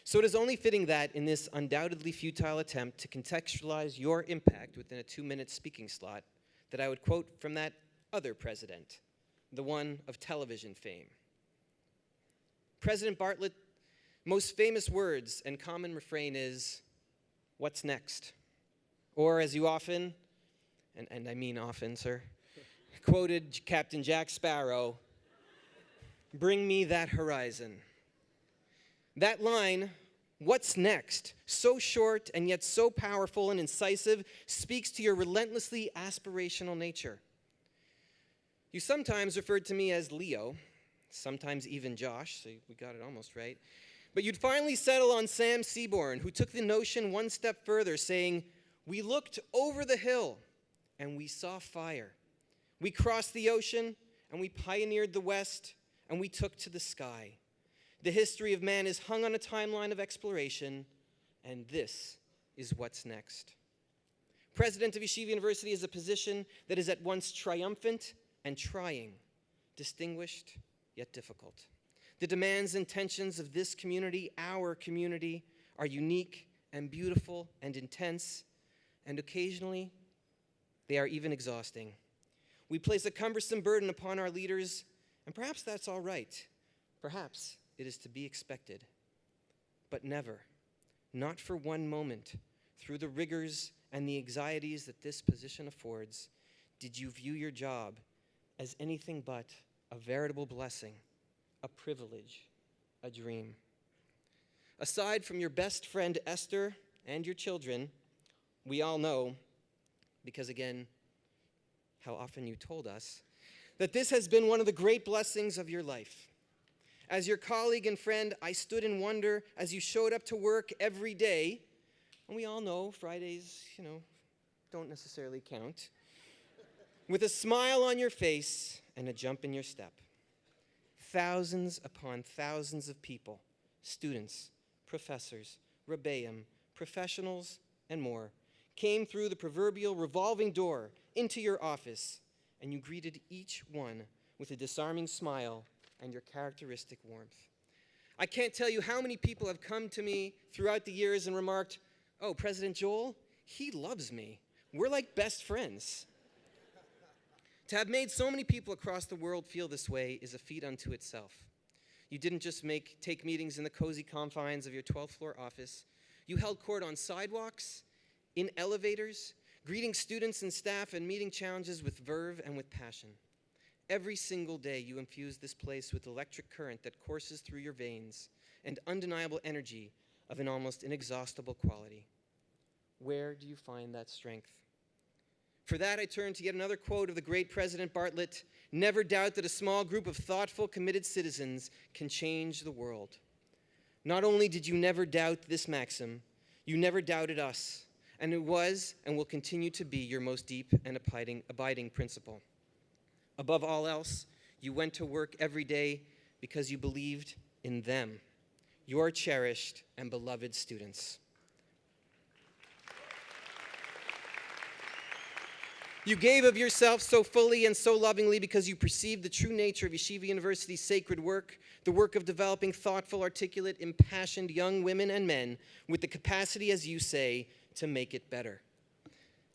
So it is only fitting that in this undoubtedly futile attempt to contextualize your impact within a 2-minute speaking slot, that I would quote from that other president, the one of television fame. President Bartlett's most famous words and common refrain is, "What's next?" Or as you often, and I mean often, sir, quoted Captain Jack Sparrow, "Bring me that horizon." That line What's next? So short and yet so powerful and incisive, speaks to your relentlessly aspirational nature. You sometimes referred to me as Leo, sometimes even Josh, so we got it almost right. But you'd finally settle on Sam Seaborn, who took the notion one step further, saying, "We looked over the hill and we saw fire. We crossed the ocean and we pioneered the West and we took to the sky. The history of man is hung on a timeline of exploration, and this is what's next." President of Yeshiva University is a position that is at once triumphant and trying, distinguished yet difficult. The demands and tensions of this community, our community, are unique and beautiful and intense, and occasionally they are even exhausting. We place a cumbersome burden upon our leaders, and perhaps that's all right. Perhaps it is to be expected. But never, not for one moment, through the rigors and the anxieties that this position affords, did you view your job as anything but a veritable blessing, a privilege, a dream. Aside from your best friend Esther and your children, we all know, because again, how often you told us, that this has been one of the great blessings of your life. As your colleague and friend, I stood in wonder as you showed up to work every day, and we all know Fridays, don't necessarily count, with a smile on your face and a jump in your step. Thousands upon thousands of people, students, professors, rebbeim, professionals, and more, came through the proverbial revolving door into your office, and you greeted each one with a disarming smile and your characteristic warmth. I can't tell you how many people have come to me throughout the years and remarked, "Oh, President Joel, he loves me. We're like best friends." To have made so many people across the world feel this way is a feat unto itself. You didn't just take meetings in the cozy confines of your 12th floor office. You held court on sidewalks, in elevators, greeting students and staff and meeting challenges with verve and with passion. Every single day you infuse this place with electric current that courses through your veins and undeniable energy of an almost inexhaustible quality. Where do you find that strength? For that, I turn to yet another quote of the great President Bartlett: "Never doubt that a small group of thoughtful, committed citizens can change the world." Not only did you never doubt this maxim, you never doubted us, and it was and will continue to be your most deep and abiding principle. Above all else, you went to work every day because you believed in them, your cherished and beloved students. You gave of yourself so fully and so lovingly because you perceived the true nature of Yeshiva University's sacred work, the work of developing thoughtful, articulate, impassioned young women and men with the capacity, as you say, to make it better.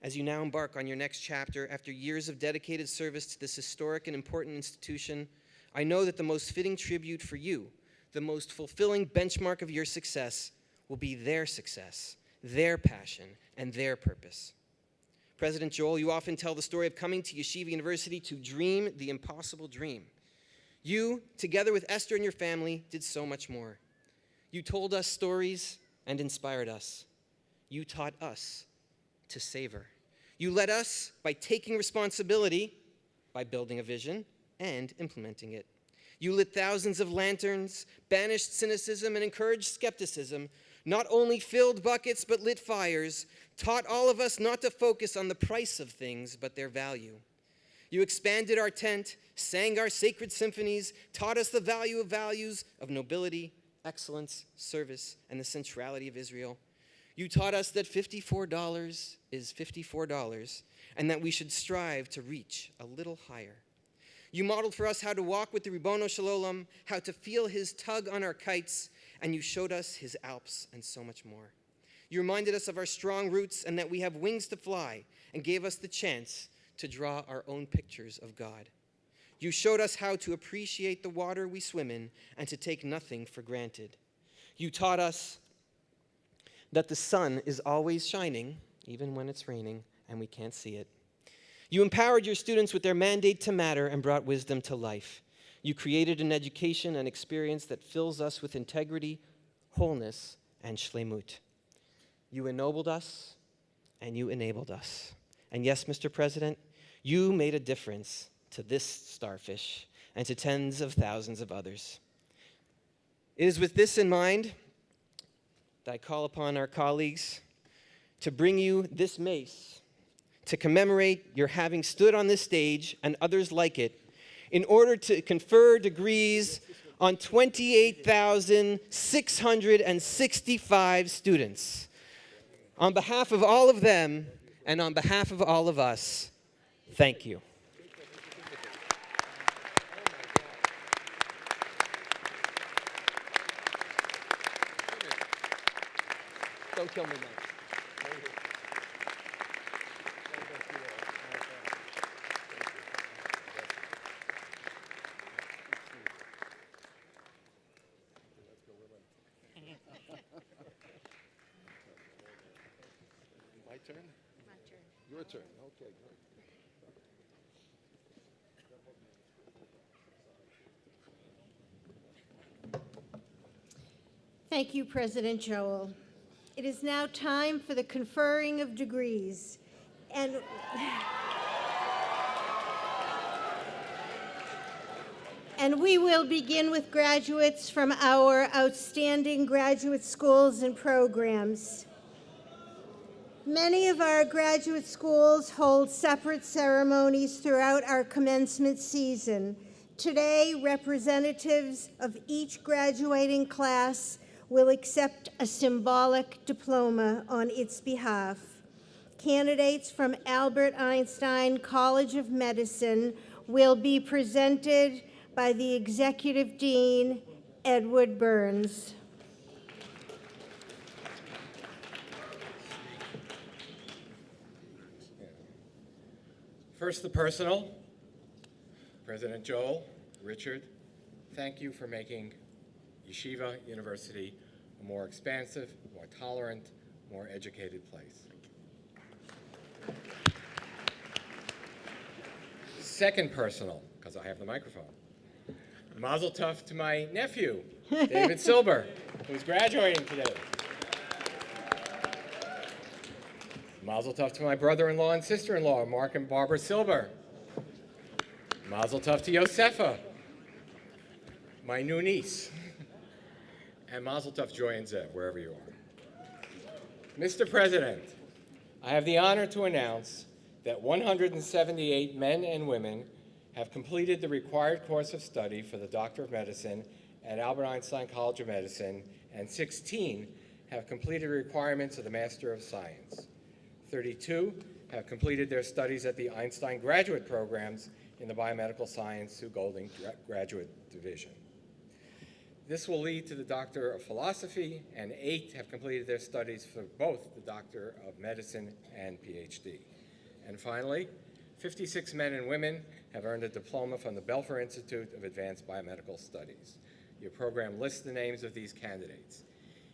As you now embark on your next chapter, after years of dedicated service to this historic and important institution, I know that the most fitting tribute for you, the most fulfilling benchmark of your success, will be their success, their passion, and their purpose. President Joel, you often tell the story of coming to Yeshiva University to dream the impossible dream. You, together with Esther and your family, did so much more. You told us stories and inspired us. You taught us to savor. You led us by taking responsibility, by building a vision and implementing it. You lit thousands of lanterns, banished cynicism, and encouraged skepticism, not only filled buckets but lit fires, taught all of us not to focus on the price of things but their value. You expanded our tent, sang our sacred symphonies, taught us the value of values of nobility, excellence, service, and the centrality of Israel. You taught us that $54 is $54 and that we should strive to reach a little higher. You modeled for us how to walk with the Ribono Shel Olam, how to feel his tug on our kites, and you showed us his Alps and so much more. You reminded us of our strong roots and that we have wings to fly, and gave us the chance to draw our own pictures of God. You showed us how to appreciate the water we swim in and to take nothing for granted. You taught us that the sun is always shining, even when it's raining and we can't see it. You empowered your students with their mandate to matter and brought wisdom to life. You created an education and experience that fills us with integrity, wholeness, and shlemut. You ennobled us, and you enabled us. And yes, Mr. President, you made a difference to this starfish and to tens of thousands of others. It is with this in mind that I call upon our colleagues to bring you this mace to commemorate your having stood on this stage and others like it in order to confer degrees on 28,665 students. On behalf of all of them and on behalf of all of us, thank you. Don't kill me, Mike. My turn? My turn. Your turn. Okay, great. Thank you, President Joel. It is now time for the conferring of degrees. And we will begin with graduates from our outstanding graduate schools and programs. Many of our graduate schools hold separate ceremonies throughout our commencement season. Today, representatives of each graduating class will accept a symbolic diploma on its behalf. Candidates from Albert Einstein College of Medicine will be presented by the Executive Dean, Edward Burns. First, the personal. President Joel, Richard, thank you for making Yeshiva University a more expansive, more tolerant, more educated place. Second personal, because I have the microphone. Mazel tov to my nephew, David Silber, who's graduating today. Mazel tov to my brother-in-law and sister-in-law, Mark and Barbara Silber. Mazel tov to Yosefa, my new niece. And Mazel tov, Joy and Zev, wherever you are. Mr. President, I have the honor to announce that 178 men and women have completed the required course of study for the Doctor of Medicine at Albert Einstein College of Medicine, and 16 have completed requirements of the Master of Science. 32 have completed their studies at the Einstein graduate programs in the Biomedical Science Sue Golding Graduate Division. This will lead to the Doctor of Philosophy, and 8 have completed their studies for both the Doctor of Medicine and PhD. And finally, 56 men and women have earned a diploma from the Belfer Institute of Advanced Biomedical Studies. Your program lists the names of these candidates.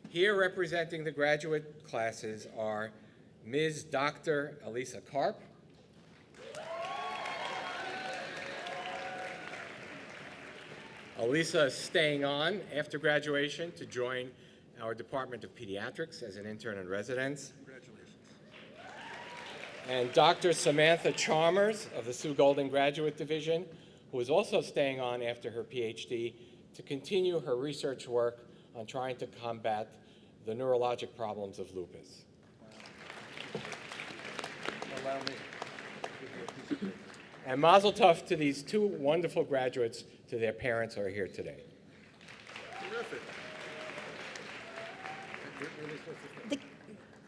Here representing the graduate classes are Ms. Dr. Elisa Karp, Elisa is staying on after graduation to join our Department of Pediatrics as an intern in residence. Congratulations. And Dr. Samantha Chalmers of the Sue Golding Graduate Division, who is also staying on after her PhD to continue her research work on trying to combat the neurologic problems of lupus. Allow me. And mazel tov to these two wonderful graduates, to their parents who are here today. Terrific.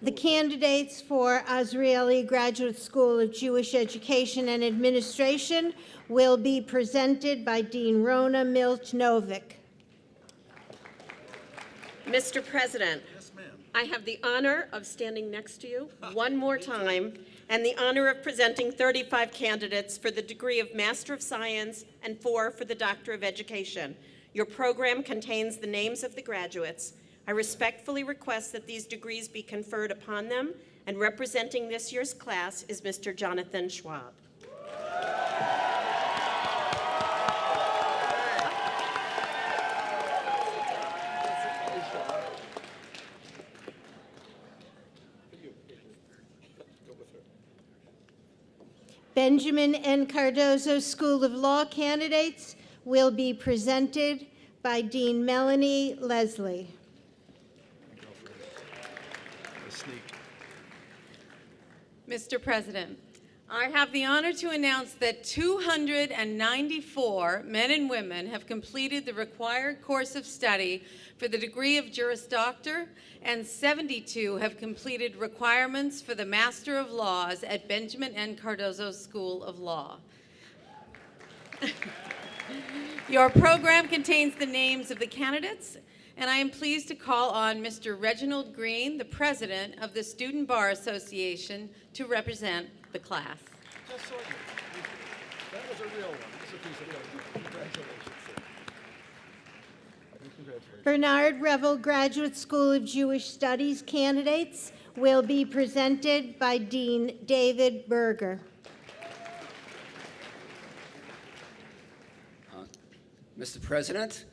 The candidates for Azrieli Graduate School of Jewish Education and Administration will be presented by Dean Rona Milch-Novick. Mr. President, Yes, ma'am. I have the honor of standing next to you one more time and the honor of presenting 35 candidates for the degree of Master of Science and 4 for the Doctor of Education. Your program contains the names of the graduates. I respectfully request that these degrees be conferred upon them, and representing this year's class is Mr. Jonathan Schwab. Benjamin N. Cardozo School of Law candidates will be presented by Dean Melanie Leslie. Mr. President, I have the honor to announce that 294 men and women have completed the required course of study for the degree of Juris Doctor, and 72 have completed requirements for the Master of Laws at Benjamin N. Cardozo School of Law. Your program contains the names of the candidates, and I am pleased to call on Mr. Reginald Green, the president of the Student Bar Association, to represent the class. That was a real one. This is a piece of real. Congratulations. Congratulations. Bernard Revel Graduate School of Jewish Studies candidates will be presented by Dean David Berger. Mr. President,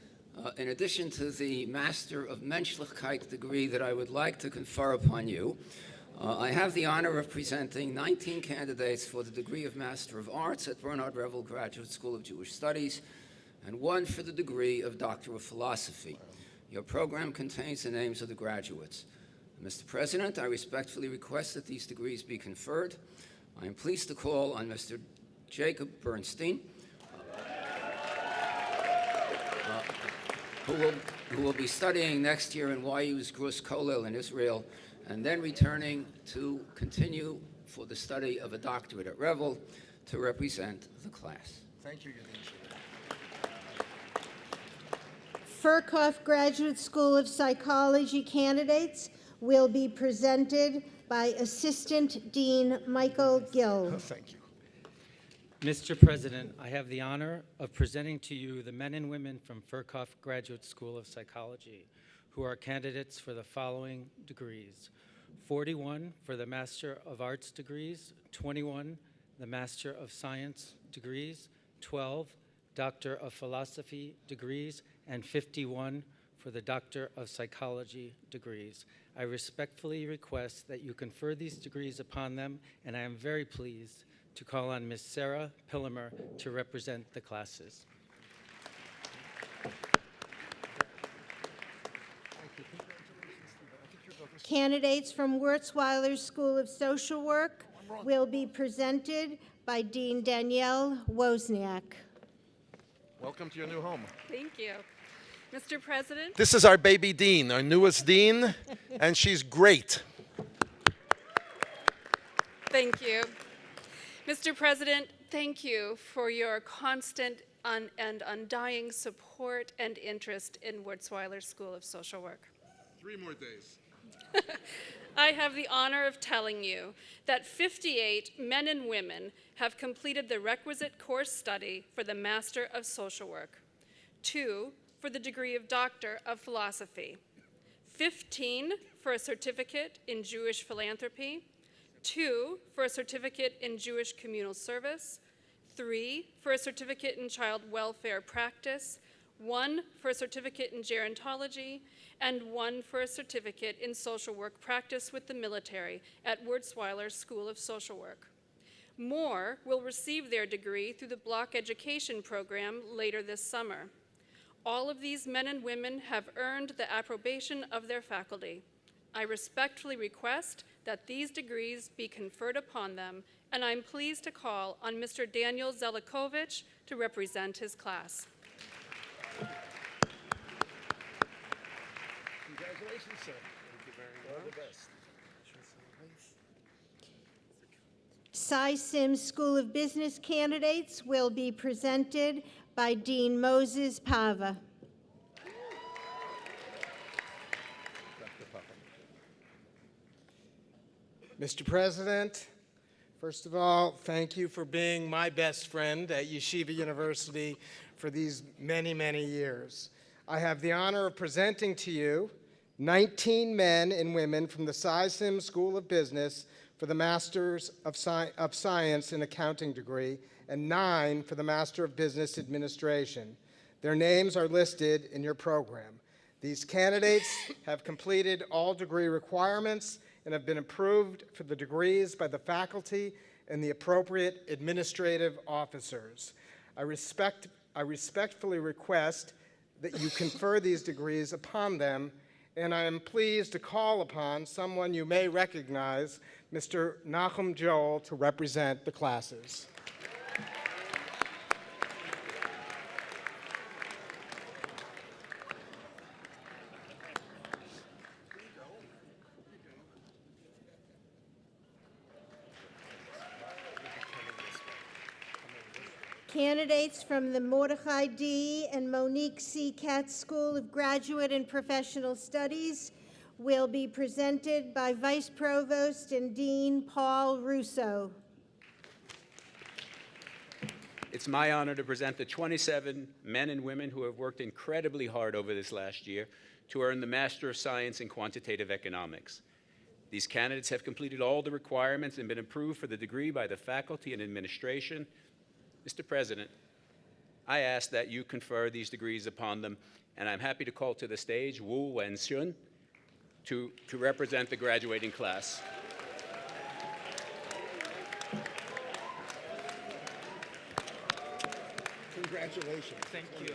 in addition to the Master of Menschlichkeit degree that I would like to confer upon you, I have the honor of presenting 19 candidates for the degree of Master of Arts at Bernard Revel Graduate School of Jewish Studies, and one for the degree of Doctor of Philosophy. Your program contains the names of the graduates. Mr. President, I respectfully request that these degrees be conferred. I am pleased to call on Mr. Jacob Bernstein, who will be studying next year in YU's Grus Kollel in Israel, and then returning to continue for the study of a doctorate at Revel to represent the class. Thank you, Your Lordship. Furkhoff Graduate School of Psychology candidates will be presented by Assistant Dean Michael Gill. Thank you. Mr. President, I have the honor of presenting to you the men and women from Furkhoff Graduate School of Psychology who are candidates for the following degrees: 41 for the Master of Arts degrees, 21 the Master of Science degrees, 12 Doctor of Philosophy degrees, and 51 for the Doctor of Psychology degrees. I respectfully request that you confer these degrees upon them, and I am very pleased to call on Ms. Sarah Pillemer to represent the classes. Candidates from Wurzweiler School of Social Work will be presented by Dean Danielle Wozniak. Welcome to your new home. Thank you. Mr. President. This is our baby dean, our newest dean, and she's great. Thank you. Mr. President, thank you for your constant and undying support and interest in Wurzweiler School of Social Work. 3 more days. I have the honor of telling you that 58 men and women have completed the requisite course study for the Master of Social Work, 2 for the degree of Doctor of Philosophy, 15 for a certificate in Jewish philanthropy, 2 for a certificate in Jewish communal service, 3 for a certificate in child welfare practice, 1 for a certificate in gerontology, and 1 for a certificate in social work practice with the military at Wurzweiler School of Social Work. More will receive their degree through the block education program later this summer. All of these men and women have earned the approbation of their faculty. I respectfully request that these degrees be conferred upon them, and I'm pleased to call on Mr. Daniel Zelikovich to represent his class. Congratulations, sir. Thank you very much. All the best. Cy Sims School of Business candidates will be presented by Dean Moses Pava. Mr. President, first of all, thank you for being my best friend at Yeshiva University for these many, many years. I have the honor of presenting to you 19 men and women from the Cy Sims School of Business for the Masters of Science in Accounting degree, and 9 for the Master of Business Administration. Their names are listed in your program. These candidates have completed all degree requirements and have been approved for the degrees by the faculty and the appropriate administrative officers. I respectfully request that you confer these degrees upon them, and I am pleased to call upon someone you may recognize, Mr. Nachum Joel, to represent the classes. Candidates from the Mordechai D. and Monique C. Katz School of Graduate and Professional Studies will be presented by Vice Provost and Dean Paul Russo. It's my honor to present the 27 men and women who have worked incredibly hard over this last year to earn the Master of Science in Quantitative Economics. These candidates have completed all the requirements and been approved for the degree by the faculty and administration. Mr. President, I ask that you confer these degrees upon them, and I'm happy to call to the stage Wu Wen-Xun to represent the graduating class. Congratulations. Thank you.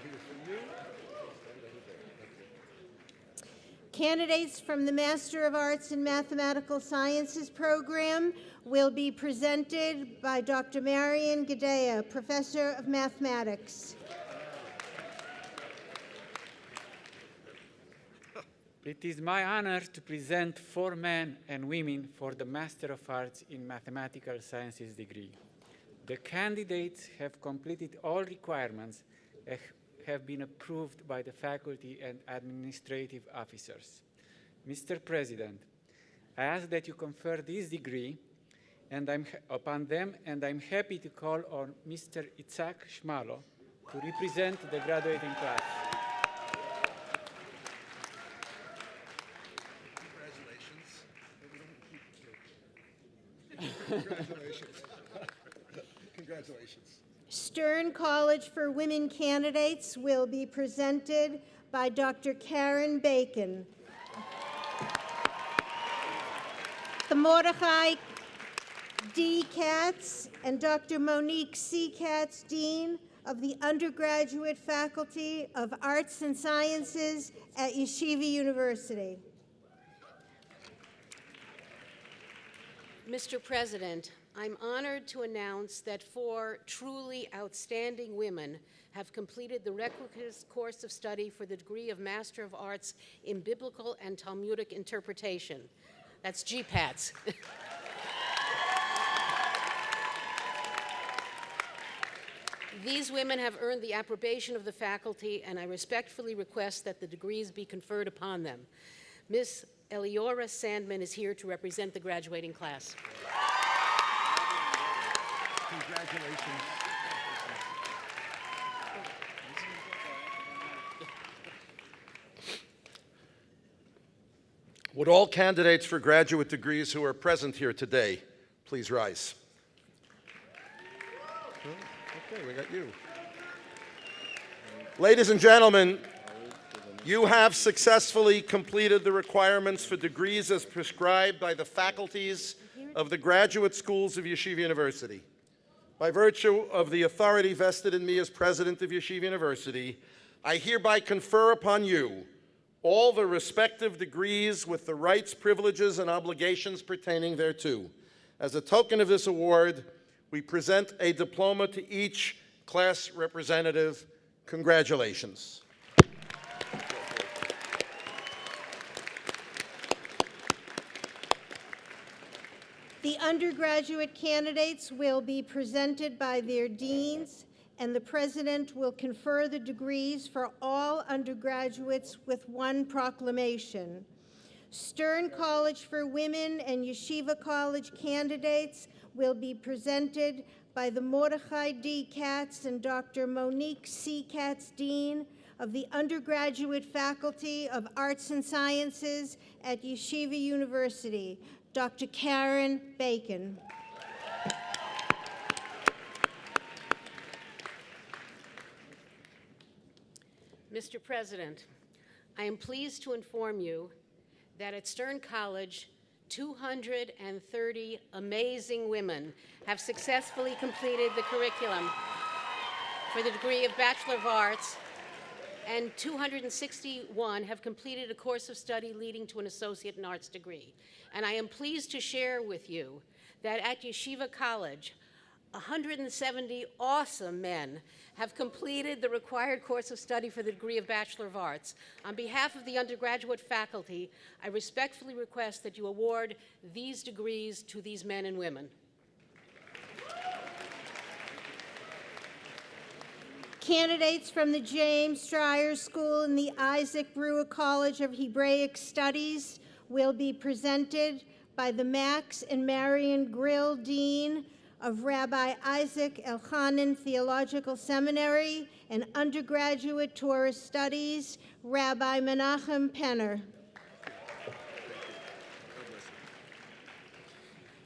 Candidates from the Master of Arts in Mathematical Sciences program will be presented by Dr. Marian Gadea, Professor of Mathematics. It is my honor to present 4 men and women for the Master of Arts in Mathematical Sciences degree. The candidates have completed all requirements and have been approved by the faculty and administrative officers. Mr. President, I ask that you confer this degree upon them, and I'm happy to call on Mr. Itzhak Shmalo to represent the graduating class. Congratulations. Congratulations. Stern College for Women candidates will be presented by Dr. Karen Bacon. The Mordechai D. Katz and Dr. Monique C. Katz, Dean of the Undergraduate Faculty of Arts and Sciences at Yeshiva University. Mr. President, I'm honored to announce that 4 truly outstanding women have completed the requisite course of study for the degree of Master of Arts in Biblical and Talmudic Interpretation. That's GPATS. These women have earned the approbation of the faculty, and I respectfully request that the degrees be conferred upon them. Ms. Eliora Sandman is here to represent the graduating class. Congratulations. Would all candidates for graduate degrees who are present here today please rise? Okay, we got you. Ladies and gentlemen, you have successfully completed the requirements for degrees as prescribed by the faculties of the graduate schools of Yeshiva University. By virtue of the authority vested in me as president of Yeshiva University, I hereby confer upon you all the respective degrees with the rights, privileges, and obligations pertaining thereto. As a token of this award, we present a diploma to each class representative. Congratulations. The undergraduate candidates will be presented by their deans, and the president will confer the degrees for all undergraduates with one proclamation. Stern College for Women and Yeshiva College candidates will be presented by the Mordechai D. Katz and Dr. Monique C. Katz, Dean of the Undergraduate Faculty of Arts and Sciences at Yeshiva University, Dr. Karen Bacon. Mr. President, I am pleased to inform you that at Stern College, 230 amazing women have successfully completed the curriculum for the degree of Bachelor of Arts, and 261 have completed a course of study leading to an Associate in Arts degree. And I am pleased to share with you that at Yeshiva College, 170 awesome men have completed the required course of study for the degree of Bachelor of Arts. On behalf of the undergraduate faculty, I respectfully request that you award these degrees to these men and women. Candidates from the James Stryer School and the Isaac Brewer College of Hebraic Studies will be presented by the Max and Marion Grill Dean of Rabbi Isaac Elchanan Theological Seminary and undergraduate Torah Studies, Rabbi Menachem Penner.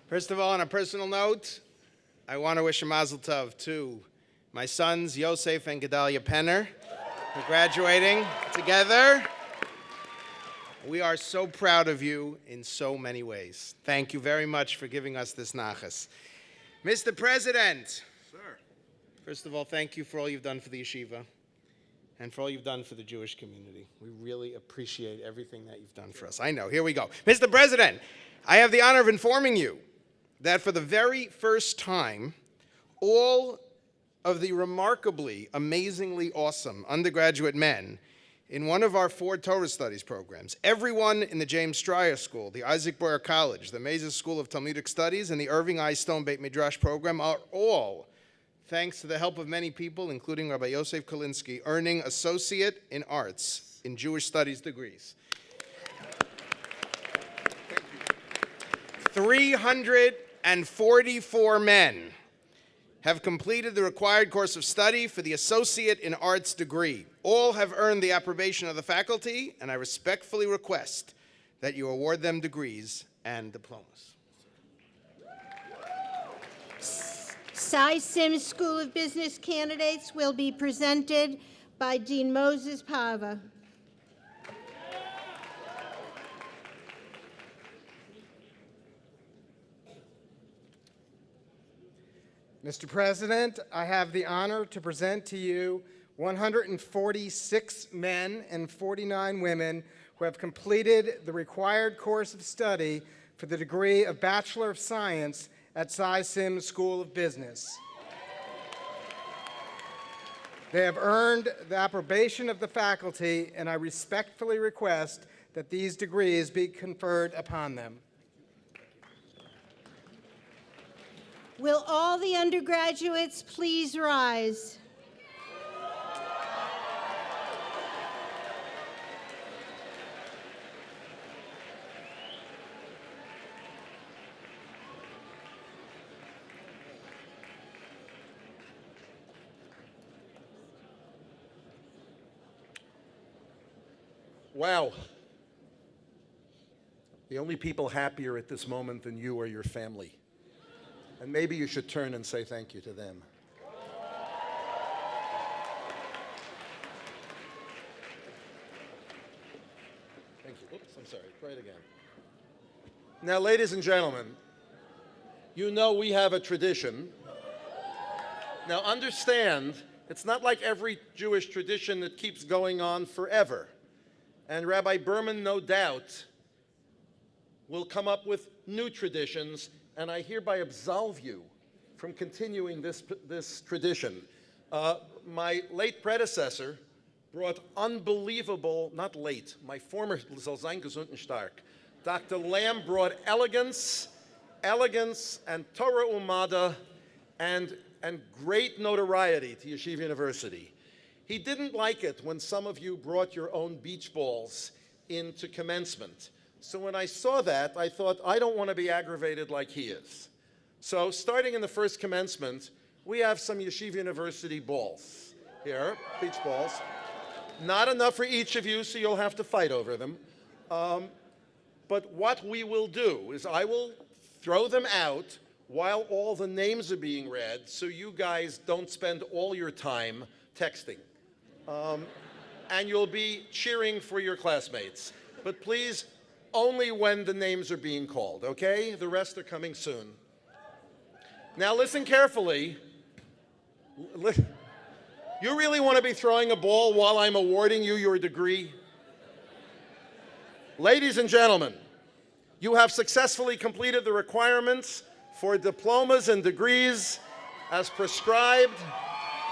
First of all, on a personal note, I want to wish a mazel tov to my sons, Yosef and Gedalia Penner, for graduating together. We are so proud of you in so many ways. Thank you very much for giving us this nachas. Mr. President. Sir. First of all, thank you for all you've done for the yeshiva and for all you've done for the Jewish community. We really appreciate everything that you've done for us. I know. Here we go. Mr. President, I have the honor of informing you that for the very first time, all of the remarkably, amazingly awesome undergraduate men in one of our 4 Torah Studies programs, everyone in the James Stryer School, the Isaac Brewer College, the Mesa School of Talmudic Studies, and the Irving I. Stone Beit Midrash program are all, thanks to the help of many people, including Rabbi Yosef Kalinsky, earning Associate in Arts in Jewish Studies degrees. 344 men have completed the required course of study for the Associate in Arts degree. All have earned the approbation of the faculty, and I respectfully request that you award them degrees and diplomas. Cy Sims School of Business candidates will be presented by Dean Moses Pava. Mr. President, I have the honor to present to you 146 men and 49 women who have completed the required course of study for the degree of Bachelor of Science at Cy Sims School of Business. They have earned the approbation of the faculty, and I respectfully request that these degrees be conferred upon them. Will all the undergraduates please rise? Wow. The only people happier at this moment than you are your family. And maybe you should turn and say thank you to them. Thank you. Oops, I'm sorry. Try it again. Now, ladies and gentlemen, you know we have a tradition. Now, understand, it's not like every Jewish tradition that keeps going on forever. And Rabbi Berman, no doubt, will come up with new traditions, and I hereby absolve you from continuing this tradition. My late predecessor brought unbelievable, not late, my former soll sein gesund und stark, Dr. Lamb brought elegance, and Torah Umada, and great notoriety to Yeshiva University. He didn't like it when some of you brought your own beach balls into commencement. So when I saw that, I thought, I don't want to be aggravated like he is. So starting in the first commencement, we have some Yeshiva University balls here, beach balls. Not enough for each of you, so you'll have to fight over them. But what we will do is I will throw them out while all the names are being read, so you guys don't spend all your time texting. And you'll be cheering for your classmates. But please only when the names are being called, okay? The rest are coming soon. Now listen carefully. You really want to be throwing a ball while I'm awarding you your degree? Ladies and gentlemen, you have successfully completed the requirements for diplomas and degrees as prescribed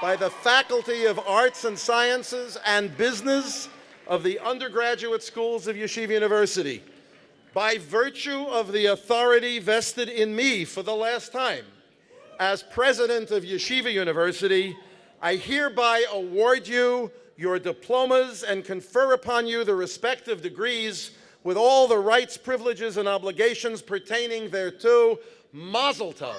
by the Faculty of Arts and Sciences and Business of the undergraduate schools of Yeshiva University. By virtue of the authority vested in me for the last time, as president of Yeshiva University, I hereby award you your diplomas and confer upon you the respective degrees with all the rights, privileges, and obligations pertaining thereto. Mazel tov.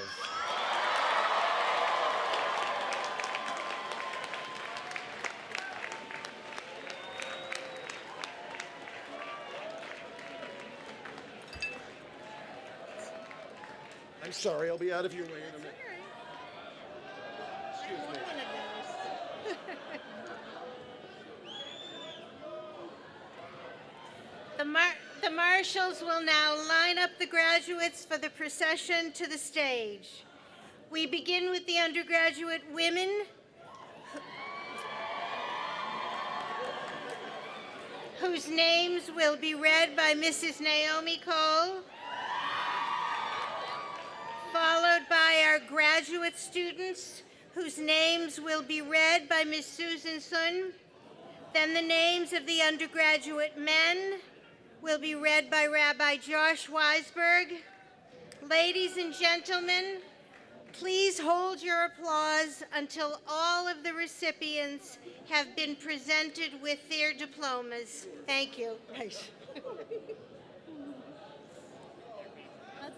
I'm sorry, I'll be out of your way in a minute. Excuse me. The marshals will now line up the graduates for the procession to the stage. We begin with the undergraduate women whose names will be read by Mrs. Naomi Cole, followed by our graduate students whose names will be read by Ms. Susan Sun. Then the names of the undergraduate men will be read by Rabbi Josh Weisberg. Ladies and gentlemen, please hold your applause until all of the recipients have been presented with their diplomas. Thank you. Let's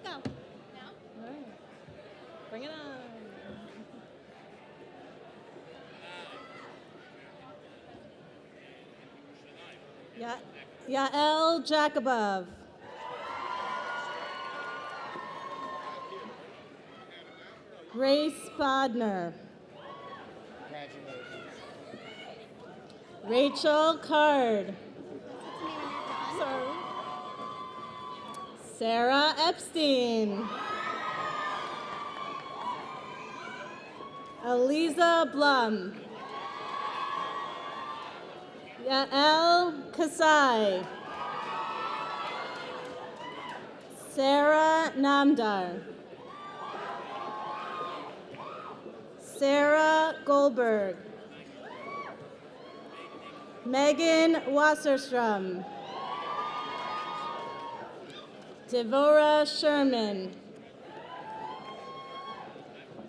go. Bring it on. Yael Jakubov. Grace Bodner. Rachel Card. Sorry. Sarah Epstein. Eliza Blum. Yael Kasai. Sarah Namdar. Sarah Goldberg. Megan Wasserstrom. Devorah Sherman.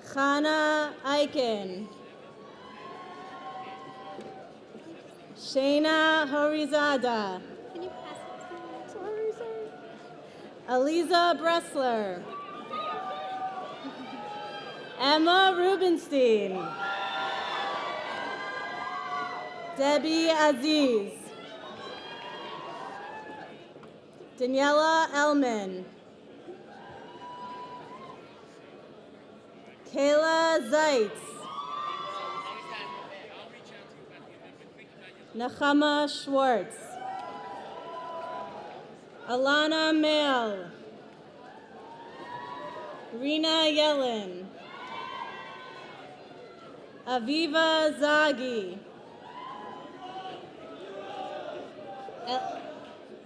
Chana Aiken. Shayna Horizada. Can you pass it to me? Sorry. Aliza Bressler. Emma Rubenstein. Debbie Aziz. Daniela Elman. Kayla Zeitz. Nechama Schwartz. Alana Mail. Rena Yellen. Aviva Zagi.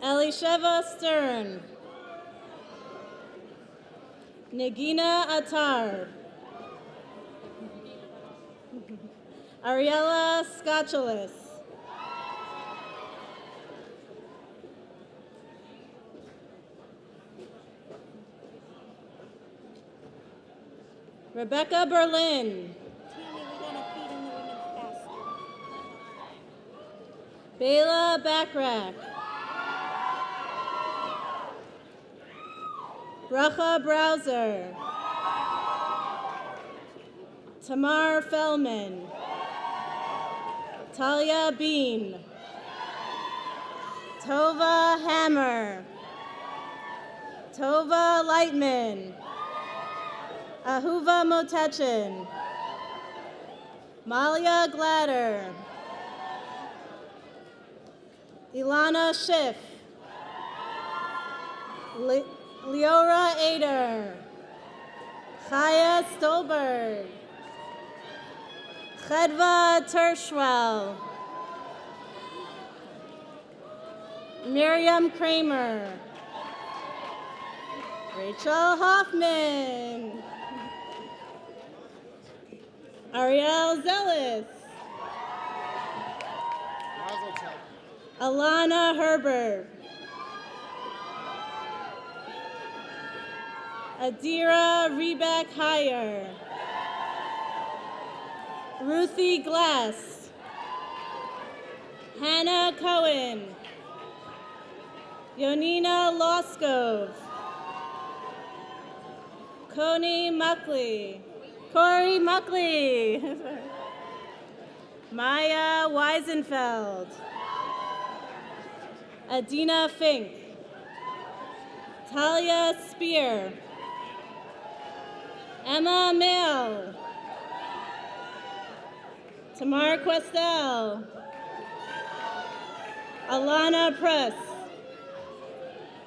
Elisheva Stern. Nagina Attar. Ariella Scotchalis. Rebecca Berlin. Bela Backrack. Bracha Browser. Tamar Fellman. Talia Bean. Tova Hammer. Tova Lightman. Ahuva Motechin. Malia Gladder. Ilana Schiff. Leora Ader, Chaya Stolberg, Chedva Tershwell, Miriam Kramer, Rachel Hoffman, Ariel Zealous, Alana Herbert, Adira Rebeck Heyer, Ruthie Glass, Hannah Cohen, Yonina Loskov, Corey Muckley, Maya Weisenfeld, Adina Fink, Talia Spear, Emma Mill, Tamar Questel, Alana Press,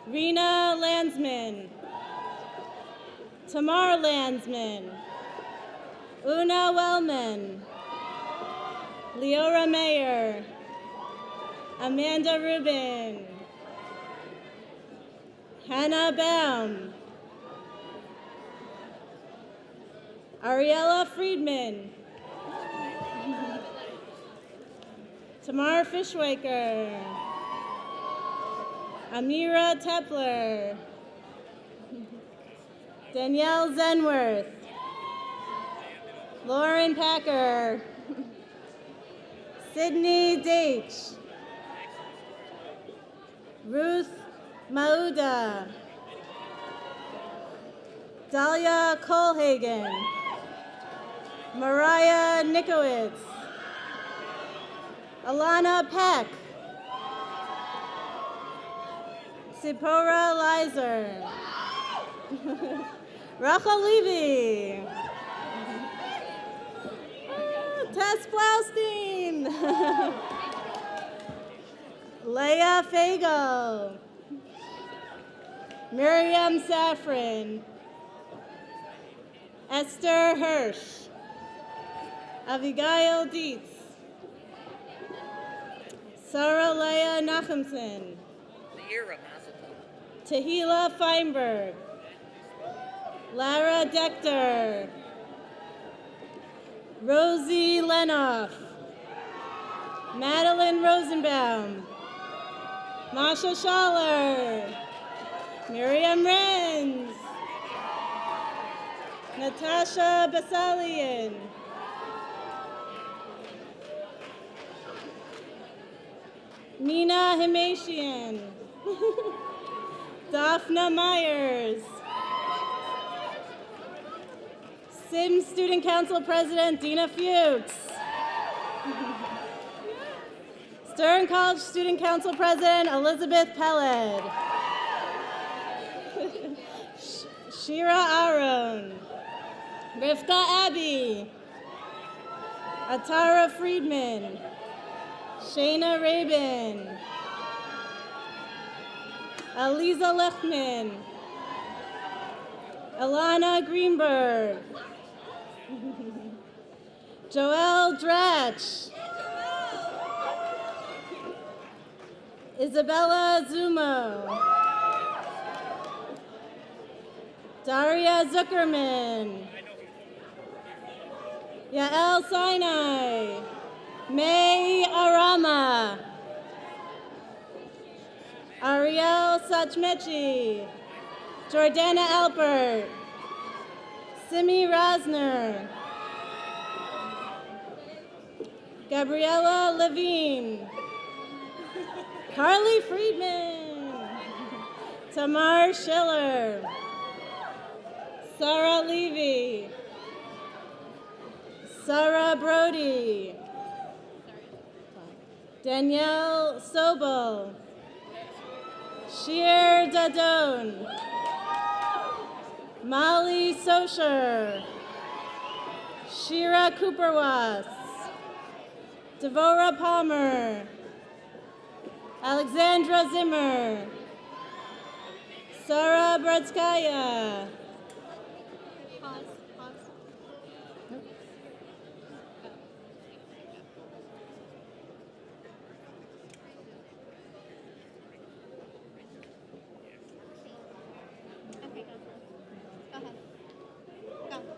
Rena Landsman, Tamar Landsman, Una Wellman, Leora Mayer, Amanda Rubin, Hannah Baum, Ariella Friedman, Tamar Fishwaker, Amira Tepler, Danielle Zenworth, Lauren Packer, Sydney Deitch, Ruth Mauda, Dahlia Kohlhagen, Mariah Nikowitz, Alana Peck, Sipora Lizer, Rachel Levy, Tess Blaustein, Leah Fago, Miriam Safran, Esther Hirsch, Abigail Dietz, Sarah Leah Nachemson, Tahila Feinberg, Lara Dechter, Rosie Lenoff, Madeline Rosenbaum, Masha Schaller, Miriam Renz, Natasha Basalian, Nina Himatian, Daphna Myers, Sims Student Council President Dina Fuchs, Stern College Student Council President Elizabeth Peled, Shira Aaron, Rivka Abbey, Atara Friedman, Shayna Rabin, Aliza Lechman, Alana Greenberg, Joelle Dratch, Isabella Zumo, Daria Zuckerman, Yael Sinai, May Arama, Ariel Sachmechi, Jordana Alpert, Simi Rosner, Gabriella Levine, Carly Friedman, Tamar Schiller, Sarah Levy, Sarah Brody, Danielle Sobel, Shir Dadone, Molly Socher, Shira Cooperwas, Devora Palmer, Alexandra Zimmer, Sarah Bratskaya.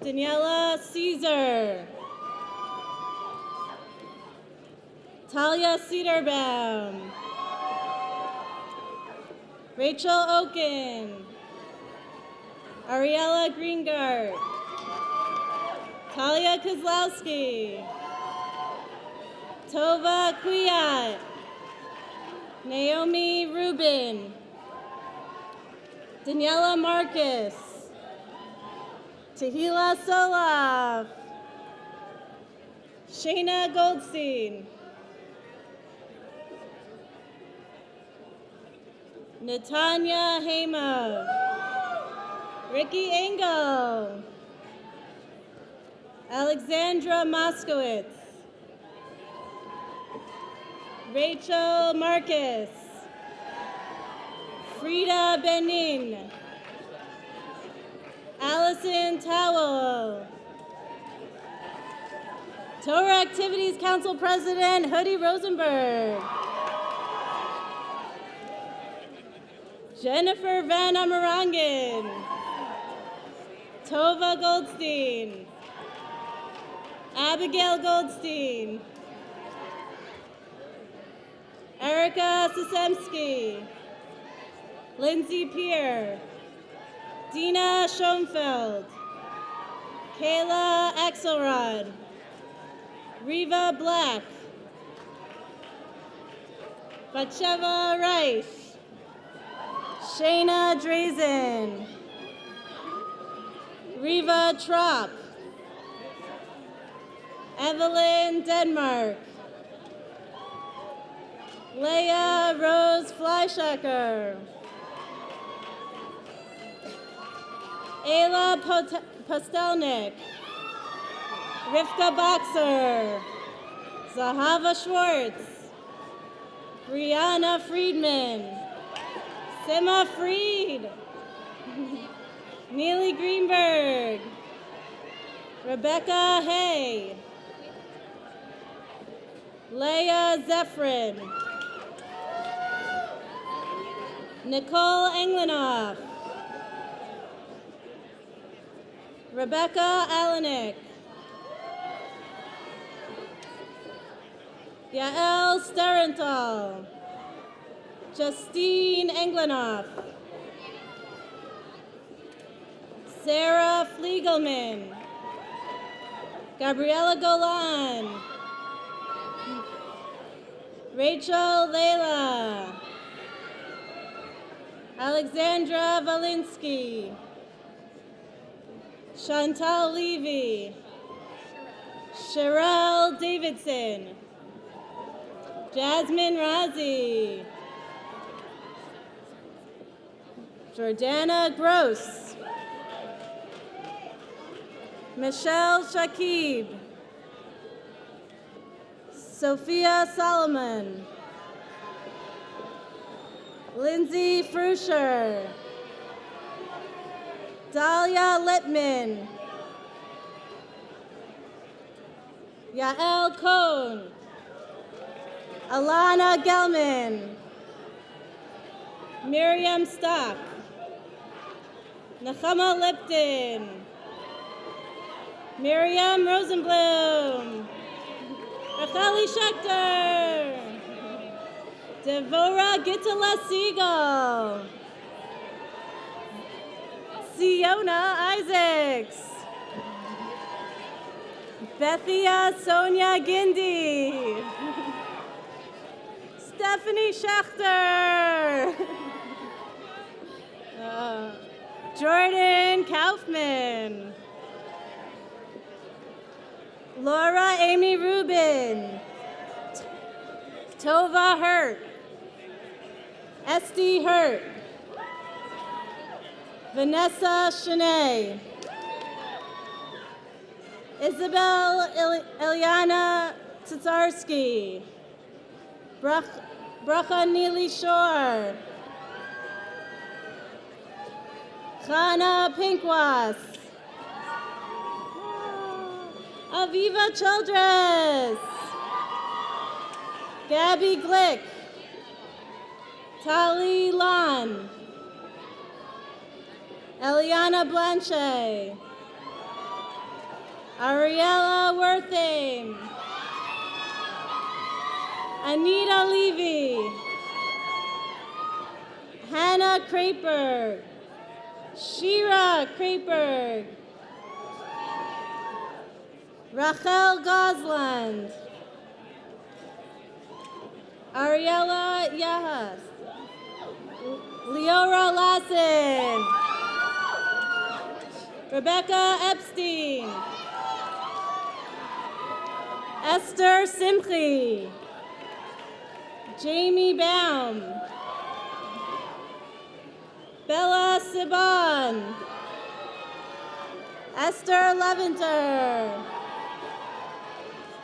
Daniela Caesar. Talia Cedarbaum. Rachel Oken. Ariella Greengart. Talia Kozlowski. Tova Kuyat. Naomi Rubin. Daniela Marcus. Tahila Solov. Shayna Goldstein. Natanya Hamo. Ricky Engel. Alexandra Moskowitz. Rachel Marcus. Frida Benin. Allison Towell. Torah Activities Council President Hody Rosenberg. Jennifer Van Amerangen. Tova Goldstein. Abigail Goldstein. Erica Sisemski. Lindsay Peer. Dina Schoenfeld. Kayla Axelrod. Riva Black. Batsheva Rice. Shayna Drazen. Riva Trop. Evelyn Denmark. Leah Rose Fleischacker. Ayla Postelnik. Rivka Boxer. Zahava Schwartz. Brianna Friedman. Sima Fried. Neely Greenberg. Rebecca Hay. Leah Zeffrin. Nicole Englenoff. Rebecca Alenick. Yael Sterenthal. Justine Englenoff. Sarah Fliegelman. Gabriella Golan. Rachel Layla. Alexandra Valinsky. Chantal Levy. Sherelle Davidson. Jasmine Razi. Jordana Gross. Michelle Shakib. Sophia Solomon. Lindsay Frusher. Dahlia Lippman. Yael Cohn. Alana Gelman. Miriam Stock. Nechama Lipton. Miriam Rosenblum. Racheli Schechter. Devorah Gittela Siegel. Siona Isaacs. Bethia Sonia Gindi. Stephanie Schechter. Jordan Kaufman. Laura Amy Rubin. Tova Hurt. Esty Hurt. Vanessa Shanae. Isabel Ilyana Tatarsky. Bracha Neely Shore. Chana Pinkwas. Aviva Childress. Gabby Glick. Tali Lan. Eliana Blanchet. Ariella Worthing. Anita Levy. Hannah Kraperg. Shira Kraperg. Rachel Gosland. Ariella Yahas. Leora Lassen. Rebecca Epstein. Esther Simchi. Jamie Baum. Bella Siban. Esther Leventer.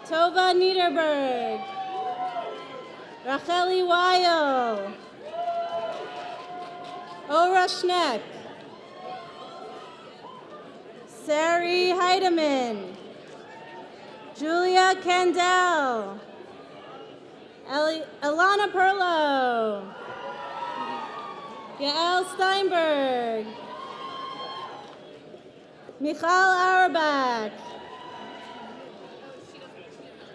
Tova Niederberg. Racheli Weil. Ora Schneck. Sari Heidemann. Julia Candell. Elana Perlo. Yael Steinberg. Michal Auerbach.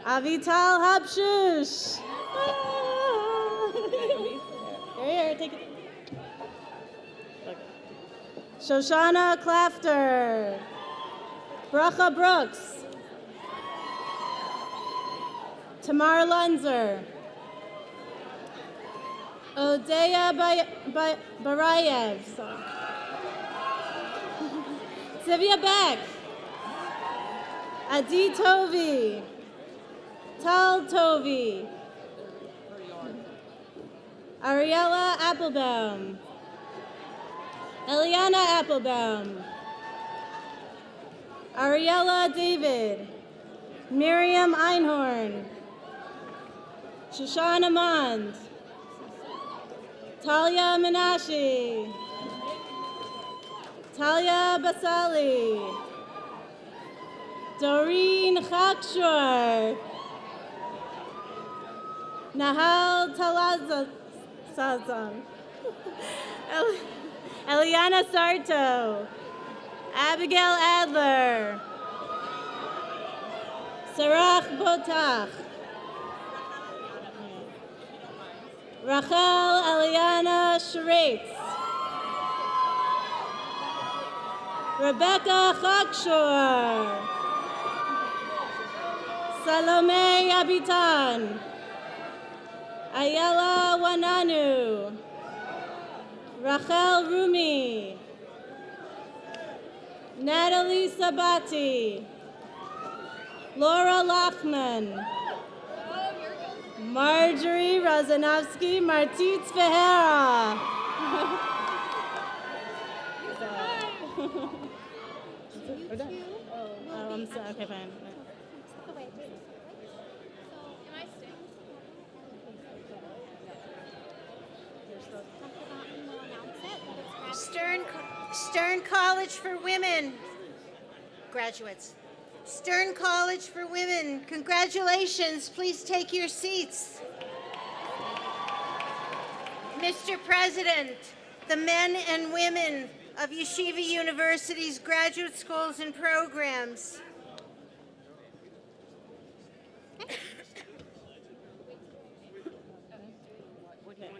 Avital Habshush. Here, take it. Shoshana Clafter. Bracha Brooks. Tamar Lunzer. Odeya Barayev. Sivya Beck. Adi Tovi. Tal Tovi. Ariella Applebaum. Eliana Applebaum. Ariella David. Miriam Einhorn. Shoshana Mond. Talia Menashe. Talia Basali. Doreen Chakshor. Nahal Talazazan. Eliana Sarto. Abigail Adler. Sarach Botach. Rachel Eliana Sharetz. Rebecca Chakshor. Salome Abitan. Ayala Wananu. Rachel Rumi. Natalie Sabati. Laura Lachman. Marjorie Rozanovsky Martitz Vehera. Oh, I'm sorry. Okay, fine. Stern College for Women graduates. Stern College for Women, congratulations. Please take your seats. Mr. President, the men and women of Yeshiva University's graduate schools and programs.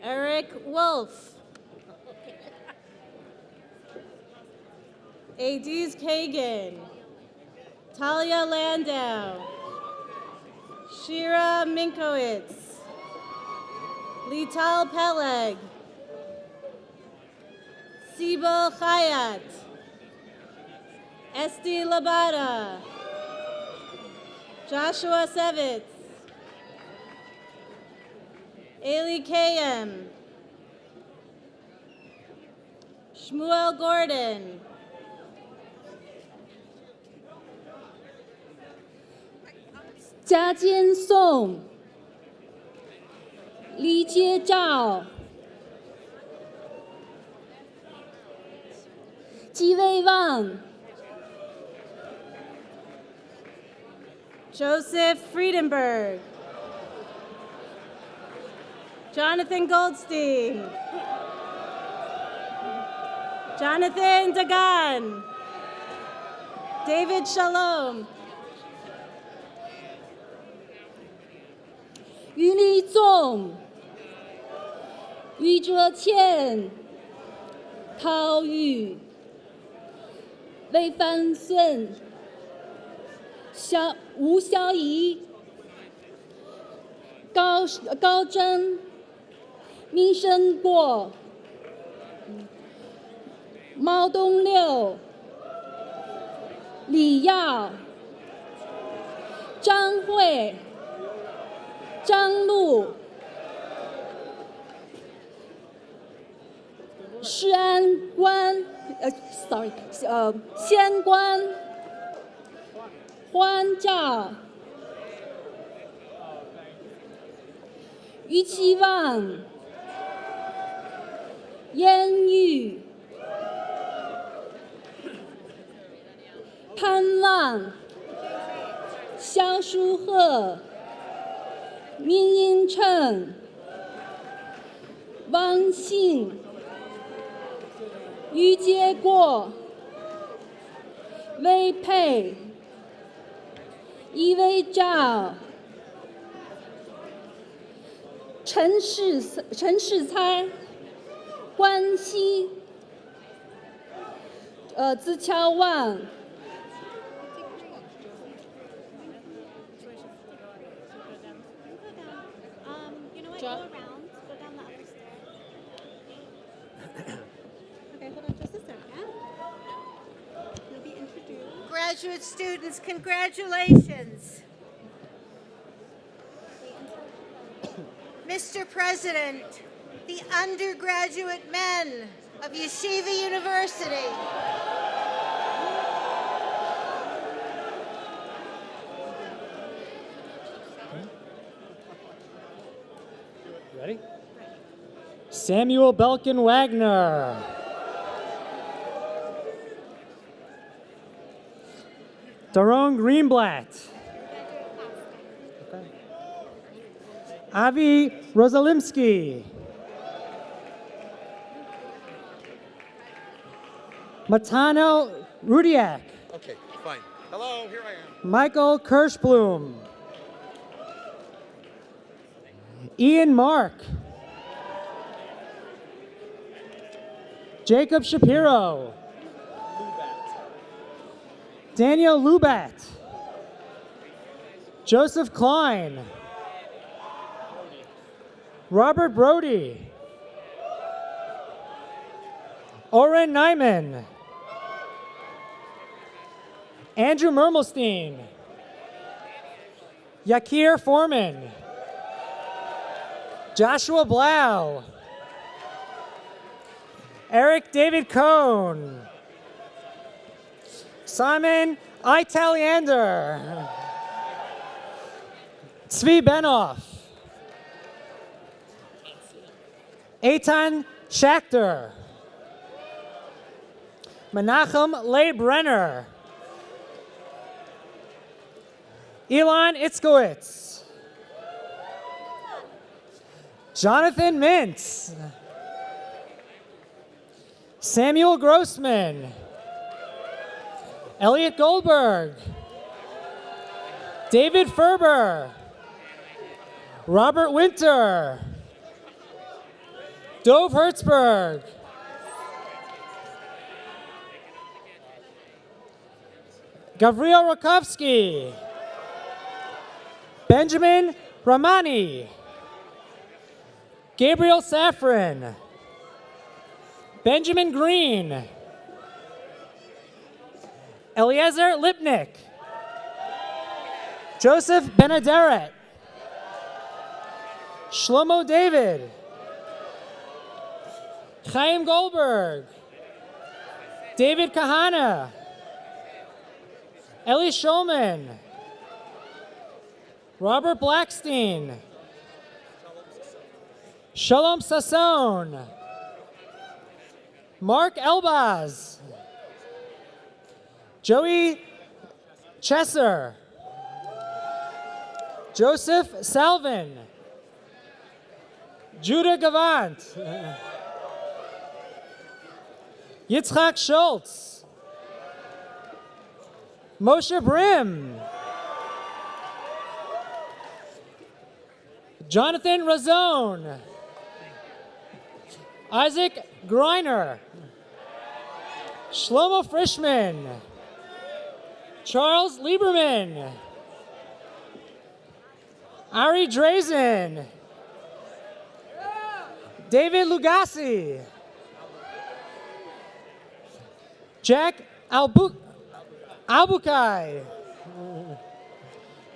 Eric Wolf. Adiz Kagan. Talia Landau. Shira Minkowitz. Lital Peleg. Sibel Chayat. Esti Labata. Joshua Sevitz. Eli Kayem. Shmuel Gordon. Jiajian Song. Li Jie Zhao. 基卫旺 Joseph Friedenberg, Jonathan Goldstein, Jonathan Dagan, David Shalom, 于立仲、于哲倩、陶宇、魏帆顺、吴潇怡、高真、民生过、毛东六、李耀、张慧、张璐、施安官仙官、欢照、于期望、燕玉、潘望、肖书鹤、明英称、王信、于杰过、魏佩、伊维照、陈世才、关西、自乔旺、Graduate students, congratulations. Mr. President, the undergraduate men of Yeshiva University. Ready? Samuel Belkin Wagner. Daron Greenblatt. Okay. Avi Rosalimsky. Matano Rudiak. Okay, fine. Hello, here I am. Michael Kirschblum. Ian Mark. Jacob Shapiro. Daniel Lubat. Joseph Klein. Robert Brody. Oren Nyman. Andrew Mermelstein. Yakir Foreman. Joshua Blau. Eric David Cohn. Simon Italiander. Tzvi Benoff. Eitan Schachter. Menachem Leibrenner. Elon Itzkowitz. Jonathan Mintz. Samuel Grossman. Elliot Goldberg. David Ferber. Robert Winter. Dove Hertzberg. Gavriel Rakovsky. Benjamin Ramani. Gabriel Safran. Benjamin Green. Eliezer Lipnick. Joseph Benederet. Shlomo David. Chaim Goldberg. David Kahana. Eli Shulman. Robert Blackstein. Shalom Sasson. Mark Elbaz. Joey Chesser. Joseph Salvin. Judah Gavant. Yitzchak Schultz. Moshe Brim. Jonathan Razone. Isaac Greiner. Shlomo Frischman. Charles Lieberman. Ari Drazen. David Lugasi. Jack Albukai.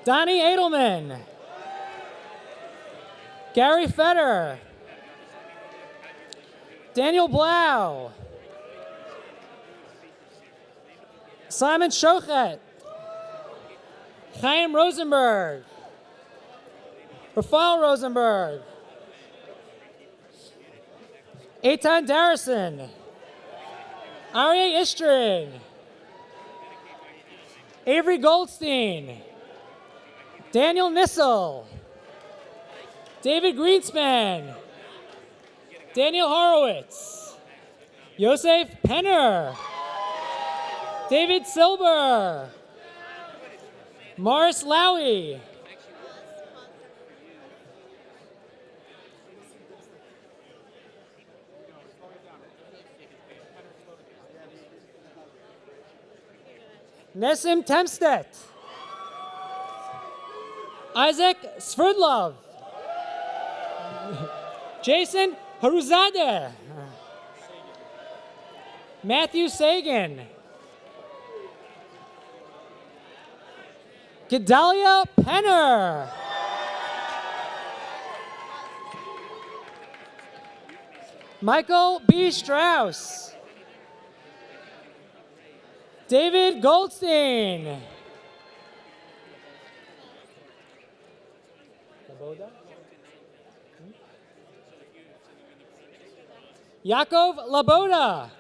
Donnie Edelman. Gary Fetter. Daniel Blau. Simon Shochet. Chaim Rosenberg. Rafael Rosenberg. Eitan Darrison. Aryeh Istrin. Avery Goldstein. Daniel Nissel. David Greenspan. Daniel Horowitz. Yosef Penner. David Silber. Morris Lowy. Nessim Temstedt. Isaac Sverdlov. Jason Haruzadeh. Matthew Sagan. Gedalia Penner. Michael B. Strauss. David Goldstein. Yaakov Laboda.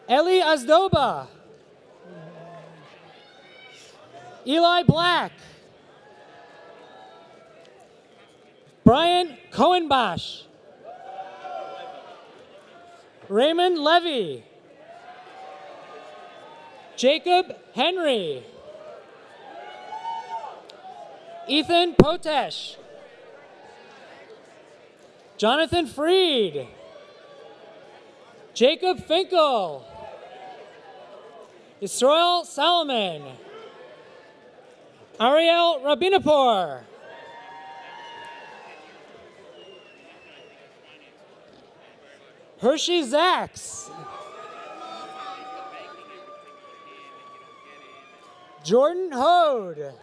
Eli Azdoba. Eli Black. Brian Cohenbosch. Raymond Levy. Jacob Henry. Ethan Potesh. Jonathan Freed. Jacob Finkel. Israel Solomon. Ariel Rabinapur. Hershey Zaks. Jordan Hode.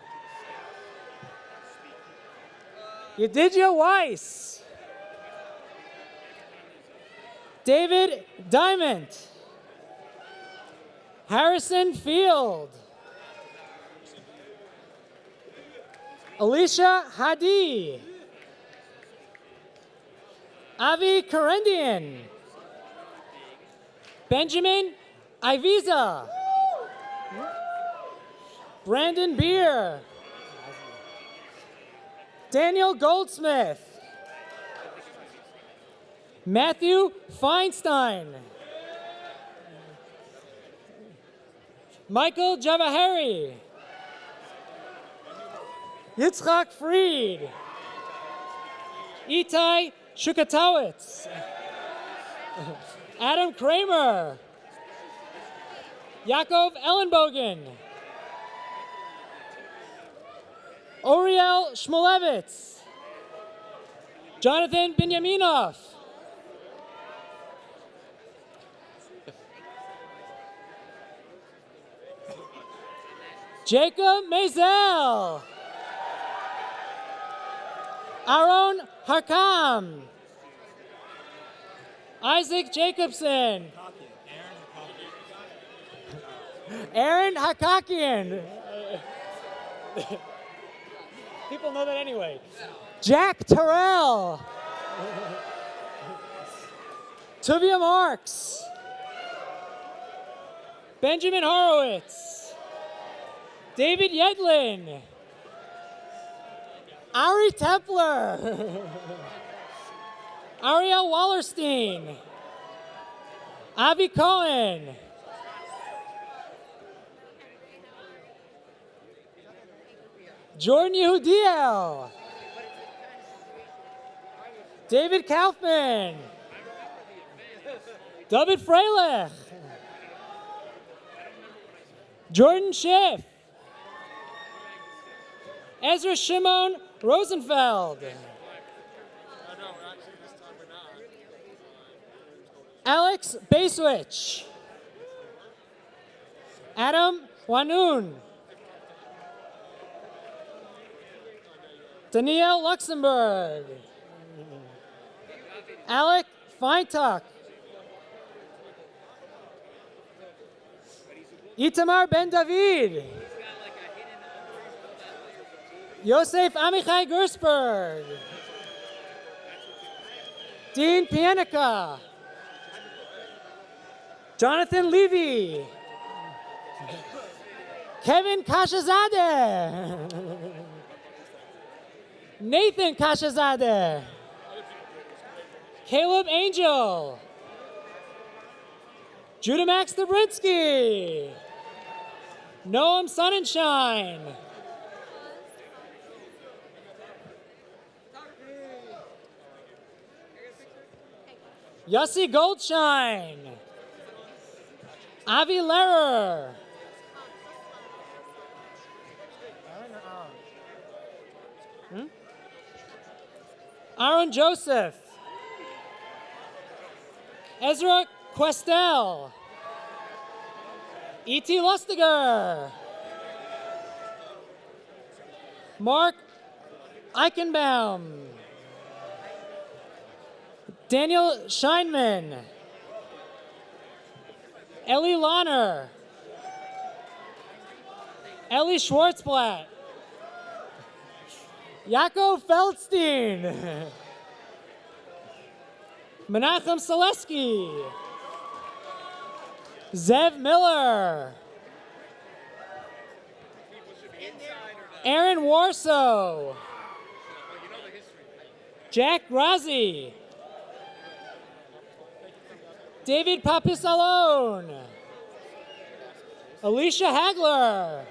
Yedidia Weiss. David Diamond. Harrison Field. Alicia Hadi. Avi Karendian. Benjamin Iviza. Brandon Beer. Daniel Goldsmith. Matthew Feinstein. Michael Javahari. Yitzchak Fried. Itai Shukatowitz. Adam Kramer. Yaakov Ellenbogen. Oriel Shmulevitz. Jonathan Binyaminov. Jacob Mazel. Aaron Harkam. Isaac Jacobson. Aaron Hakakian. People know that anyway. Jack Terrell. Tuvia Marks. Benjamin Horowitz, David Yedlin, Ari Templer, Ariel Wallerstein, Avi Cohen, Jordan Yehudiel, David Kaufman, David Freilich, Jordan Schiff, Ezra Shimon Rosenfeld, Alex Basewich, Adam Wanoon, Danielle Luxembourg, Alec Feintuck, Itamar Ben David, Yosef Amichai Gersberg, Dean Pianica, Jonathan Levy, Kevin Kashazadeh, Nathan Kashazadeh, Caleb Angel, Judah Max Dobrinsky, Noam Sonnenschein, Yossi Goldshine, Avi Lehrer, Aaron Joseph, Ezra Questel, E.T. Lustiger, Mark Eichenbaum, Daniel Scheinman, Ellie Lahner, Ellie Schwartzblatt, Yaakov Feldstein, Menachem Selesky, Zev Miller, Aaron Warso, Jack Grazi, David Papisalone, Alicia Hagler,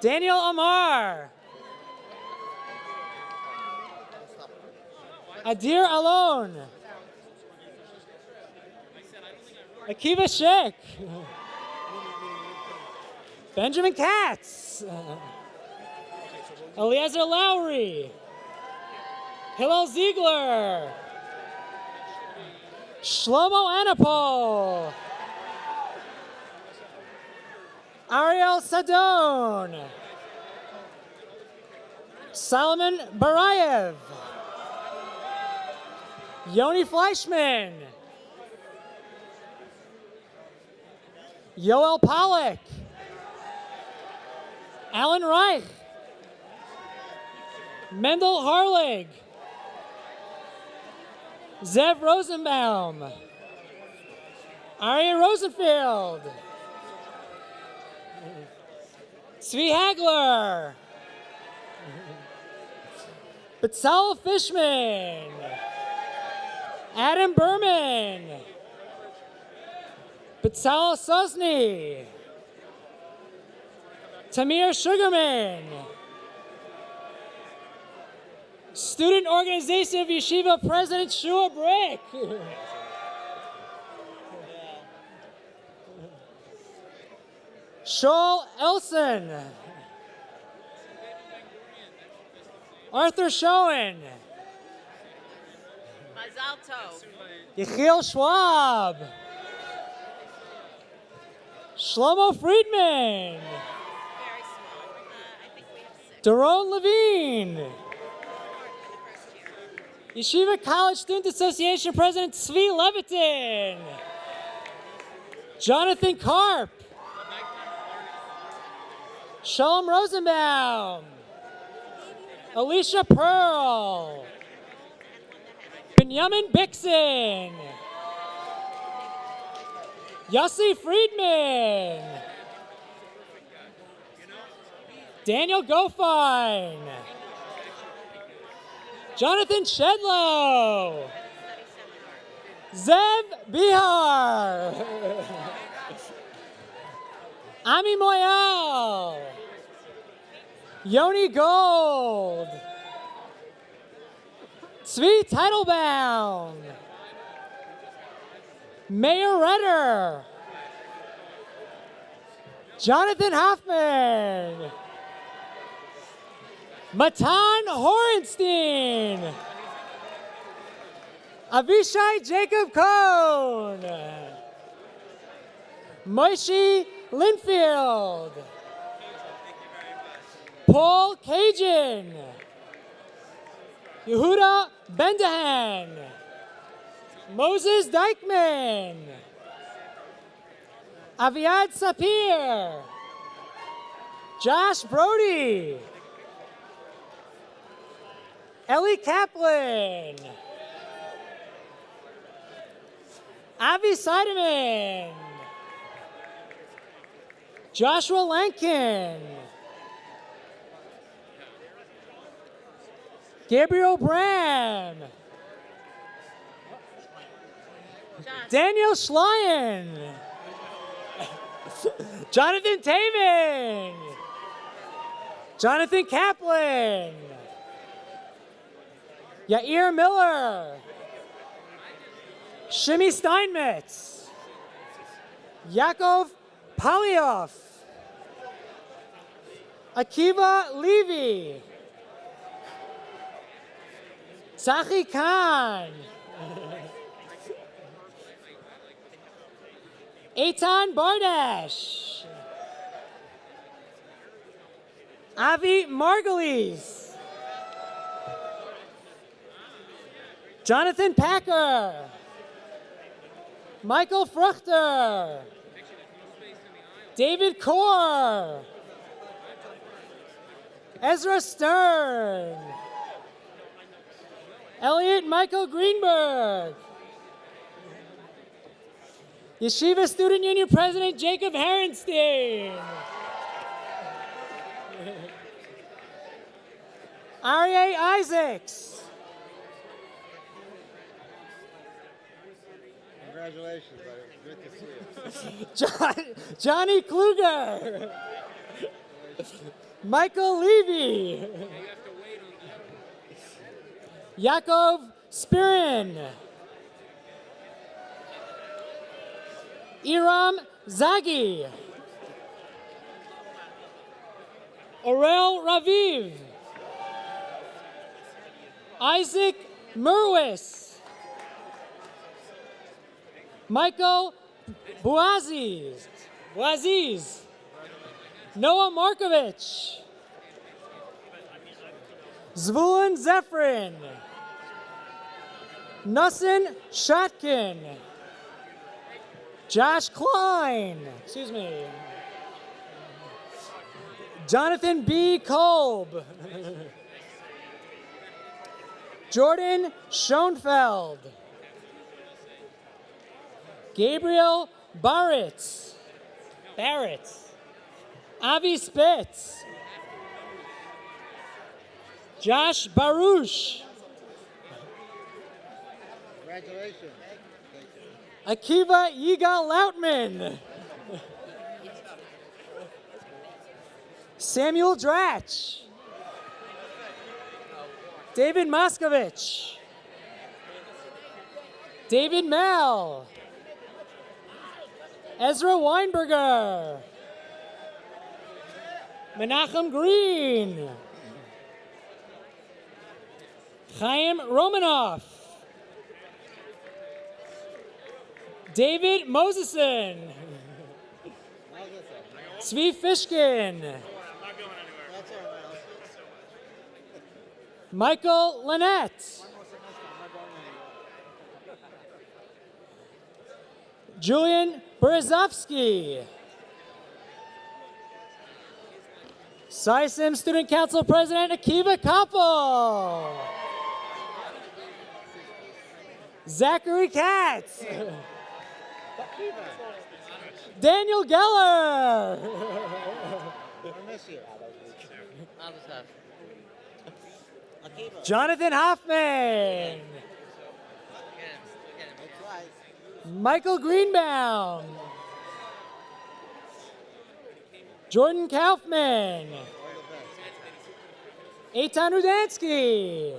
Daniel Amar, Adir Alon, Akiva Sheikh, Benjamin Katz, Eliezer Lowry, Hillel Ziegler, Shlomo Anapol, Ariel Sadon, Solomon Barayev, Yoni Fleischman, Yoel Pollack, Alan Reich, Mendel Harlig, Zev Rosenbaum, Aria Rosenfield, Tzvi Hagler, Betzalel Fishman, Adam Berman, Betzalel Sosny, Tamir Sugarman, Student Organization of Yeshiva President Shua Brick, Shaul Elson, Arthur Schoen, Mazal Tov. Yechiel Schwab, Shlomo Friedman, Daron Levine, Yeshiva College Student Association President Tzvi Levitin, Jonathan Karp, Shalom Rosenbaum, Alicia Pearl. Benjamin Bixen. Yossi Friedman. Daniel Gofine. Jonathan Shedlow. Zev Bihar. Ami Moyal. Yoni Gold. Tzvi Teitelbaum. Mayor Redder. Jonathan Hoffman. Matan Horenstein. Avishai Jacob Cohn. Moshe Linfield. Paul Cajun. Yehuda Bendahan. Moses Dykman. Aviad Sapir. Josh Brody. Ellie Kaplan. Avi Seidemann. Joshua Lankin. Gabriel Bram. Daniel Schleien. Jonathan Taven. Jonathan Kaplan. Yair Miller. Shimi Steinmetz. Yaakov Palioff. Akiva Levy. Sachi Khan. Eitan Bardash. Avi Margulies. Jonathan Packer. Michael Fruchter. David Kaur. Ezra Stern. Elliot Michael Greenberg. Yeshiva Student Union President Jacob Herenstein. Aryeh Isaacs. Congratulations, buddy. Good to see you. Johnny Kluger. Michael Levy. Yaakov Spirin. Iram Zagi. Orel Raviv. Isaac Merwis. Michael Buaziz. Noah Markovich. Zvulun Zephyrin. Nussin Shotkin. Josh Klein. Excuse me. Jonathan B. Kolb. Jordan Schoenfeld. Gabriel Barrett. Avi Spitz. Josh Baruch. Congratulations. Akiva Yigal Lautman. Samuel Dratch. David Moskovich. David Mel. Ezra Weinberger. Menachem Green. Chaim Romanoff. David Moseson. Tzvi Fishkin. Michael Lynette. Julian Berezovsky. SciSim Student Council President Akiva Koppel. Zachary Katz. Daniel Geller. Jonathan Hoffman. Michael Greenbaum. Jordan Kaufman. Eitan Rudansky.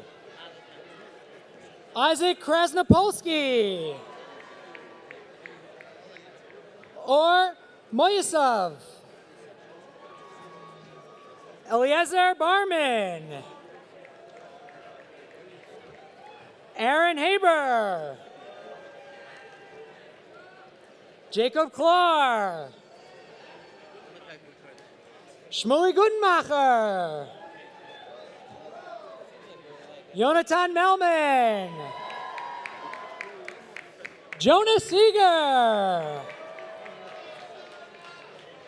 Isaac Krasnopolsky. Or Moyasov. Eliezer Barman. Aaron Haber. Jacob Klar. Shmuley Gudenmacher. Jonathan Melman. Jonas Seeger.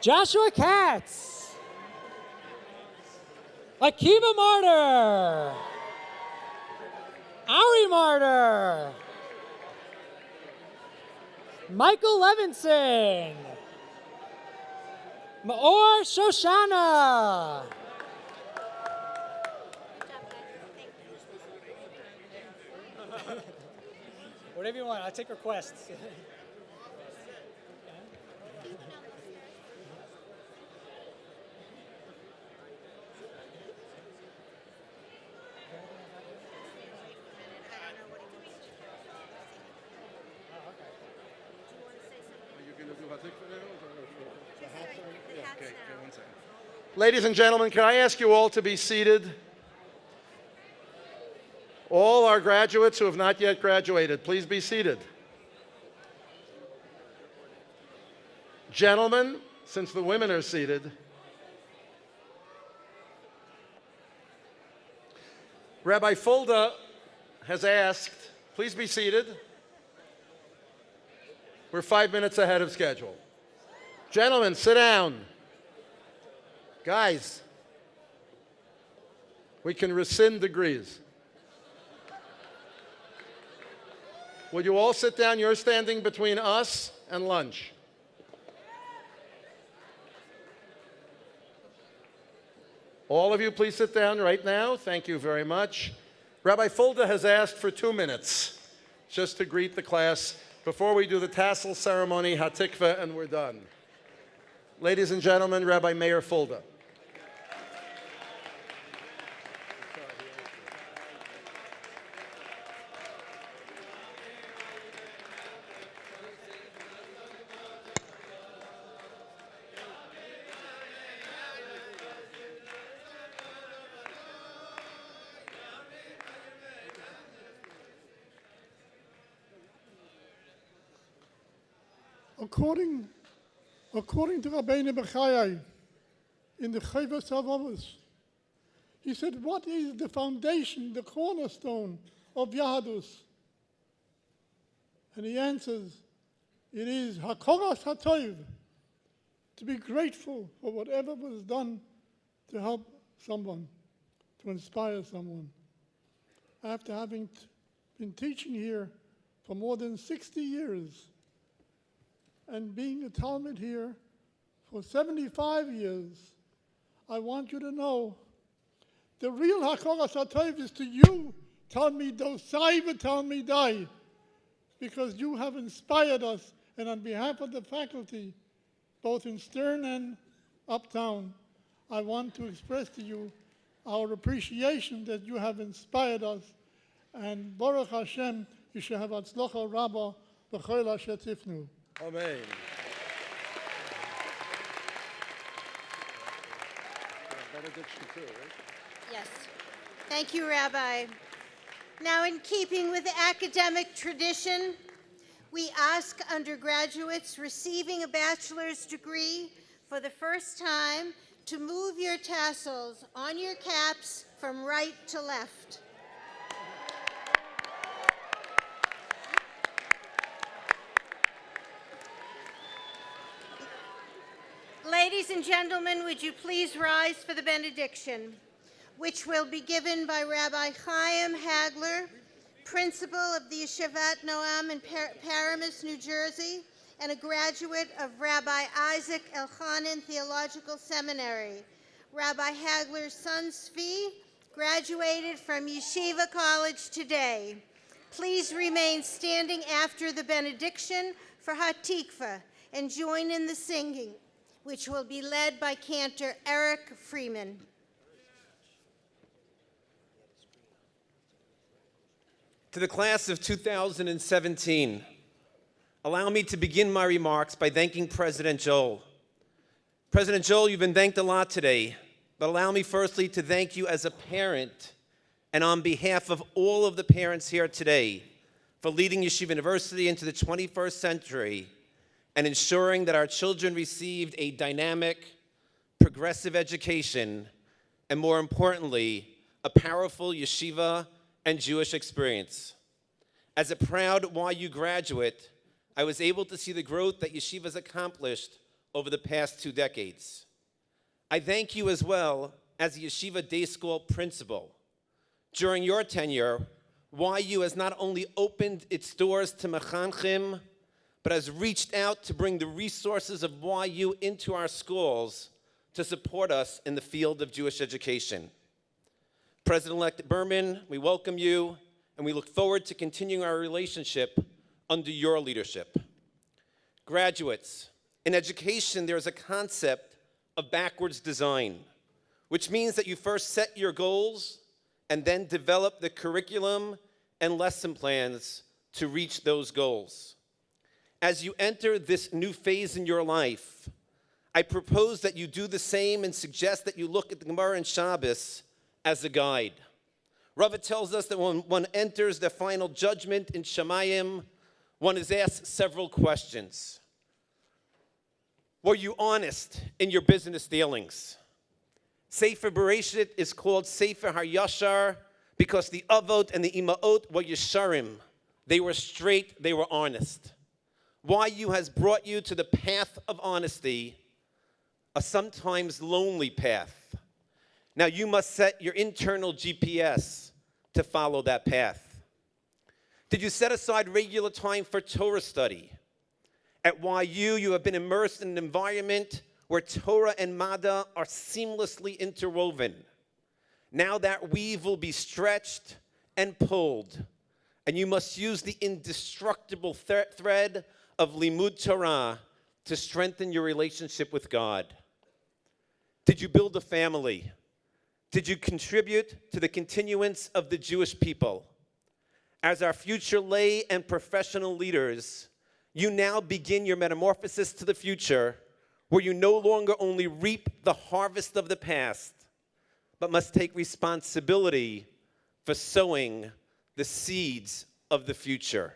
Joshua Katz. Akiva Martyr. Ari Martyr. Michael Levinson. Maor Shoshana. Whatever you want, I'll take requests. Ladies and gentlemen, can I ask you all to be seated? All our graduates who have not yet graduated, please be seated. Gentlemen, since the women are seated, Rabbi Fulda has asked, please be seated. We're 5 minutes ahead of schedule. Gentlemen, sit down. Guys, we can rescind degrees. Will you all sit down? You're standing between us and lunch. All of you, please sit down right now. Thank you very much. Rabbi Fulda has asked for 2 minutes just to greet the class before we do the tassel ceremony, hatikva, and we're done. Ladies and gentlemen, Rabbi Meir Fulda. According to Rabbeinu Bechayai, in the Chovos HaLevavos, he said, what is the foundation, the cornerstone of Yahadus? And he answers, it is Hakoras HaTov, to be grateful for whatever was done to help someone, to inspire someone. After having been teaching here for more than 60 years, and being a Talmud here for 75 years, I want you to know the real Hakoras HaTov is to you, Talmidosai v'Talmidai, because you have inspired us, and on behalf of the faculty, both in Stern and Uptown, I want to express to you our appreciation that you have inspired us, and Baruch Hashem, you should have Hatzlacha Rabbah b'chol asher tifnu. Amen. Benediction too, right? Yes. Thank you, Rabbi. Now, in keeping with academic tradition, we ask undergraduates receiving a bachelor's degree for the first time to move your tassels on your caps from right to left. Ladies and gentlemen, would you please rise for the benediction, which will be given by Rabbi Chaim Hagler, principal of the Yeshivat Noam in Paramus, New Jersey, and a graduate of Rabbi Isaac Elchanan Theological Seminary. Rabbi Hagler's son, Zvi, graduated from Yeshiva College today. Please remain standing after the benediction for Hatikva and join in the singing, which will be led by cantor Eric Freeman. To the class of 2017, allow me to begin my remarks by thanking President Joel. President Joel, you've been thanked a lot today, but allow me firstly to thank you as a parent and on behalf of all of the parents here today for leading Yeshiva University into the 21st century and ensuring that our children received a dynamic, progressive education, and more importantly, a powerful yeshiva and Jewish experience. As a proud YU graduate, I was able to see the growth that yeshiva has accomplished over the past 2 decades. I thank you as well as a yeshiva day school principal. During your tenure, YU has not only opened its doors to mechanchim, but has reached out to bring the resources of YU into our schools to support us in the field of Jewish education. President-elect Berman, we welcome you, and we look forward to continuing our relationship under your leadership. Graduates, in education, there is a concept of backwards design, which means that you first set your goals and then develop the curriculum and lesson plans to reach those goals. As you enter this new phase in your life, I propose that you do the same and suggest that you look at the Gemara and Shabbos as a guide. Rava tells us that when one enters the final judgment in Shamayim, one is asked several questions. Were you honest in your business dealings? Sefer Bereshit is called Sefer HaYashar because the Avot and the Imaot were Yesharim. They were straight, they were honest. YU has brought you to the path of honesty, a sometimes lonely path. Now you must set your internal GPS to follow that path. Did you set aside regular time for Torah study? At YU, you have been immersed in an environment where Torah and Mada are seamlessly interwoven. Now that weave will be stretched and pulled, and you must use the indestructible thread of Limud Torah to strengthen your relationship with God. Did you build a family? Did you contribute to the continuance of the Jewish people? As our future lay and professional leaders, you now begin your metamorphosis to the future, where you no longer only reap the harvest of the past, but must take responsibility for sowing the seeds of the future.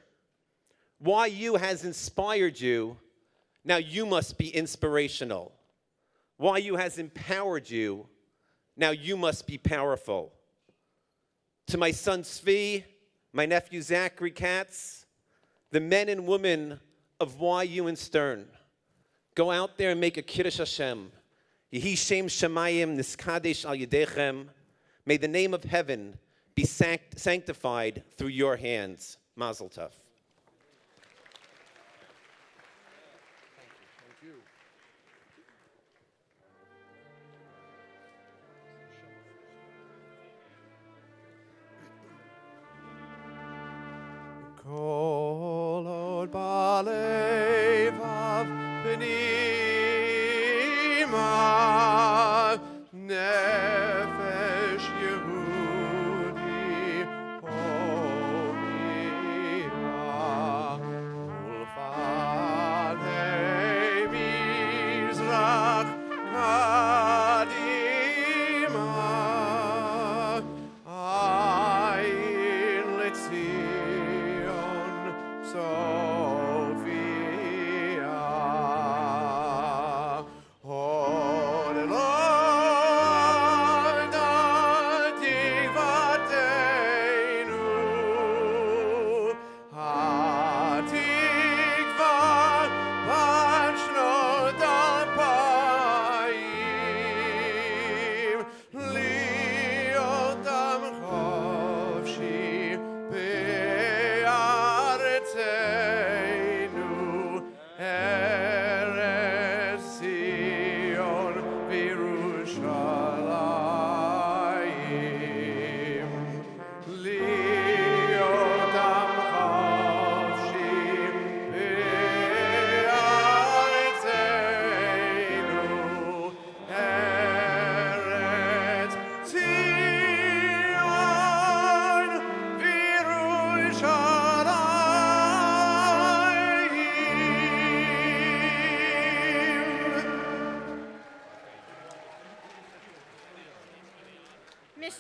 YU has inspired you, now you must be inspirational. YU has empowered you, now you must be powerful. To my son Zvi, my nephew Zachary Katz, the men and women of YU and Stern, go out there and make a Kiddush Hashem. Yehi Shem Shemayim Niskadesh Al Yedechem. May the name of heaven be sanctified through your hands. Mazel Tov. Kol od balevav pnima nefesh Yehudi homiha ulfanei mizrach kadima ayin letzion Sophia, Hod Elad Tivatenu, Hatikva Pashnot Alpayim.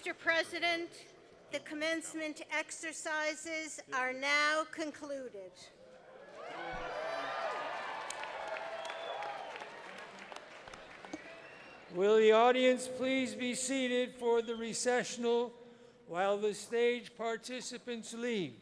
Mr. President, the commencement exercises are now concluded. Will the audience please be seated for the recessional while the stage participants leave?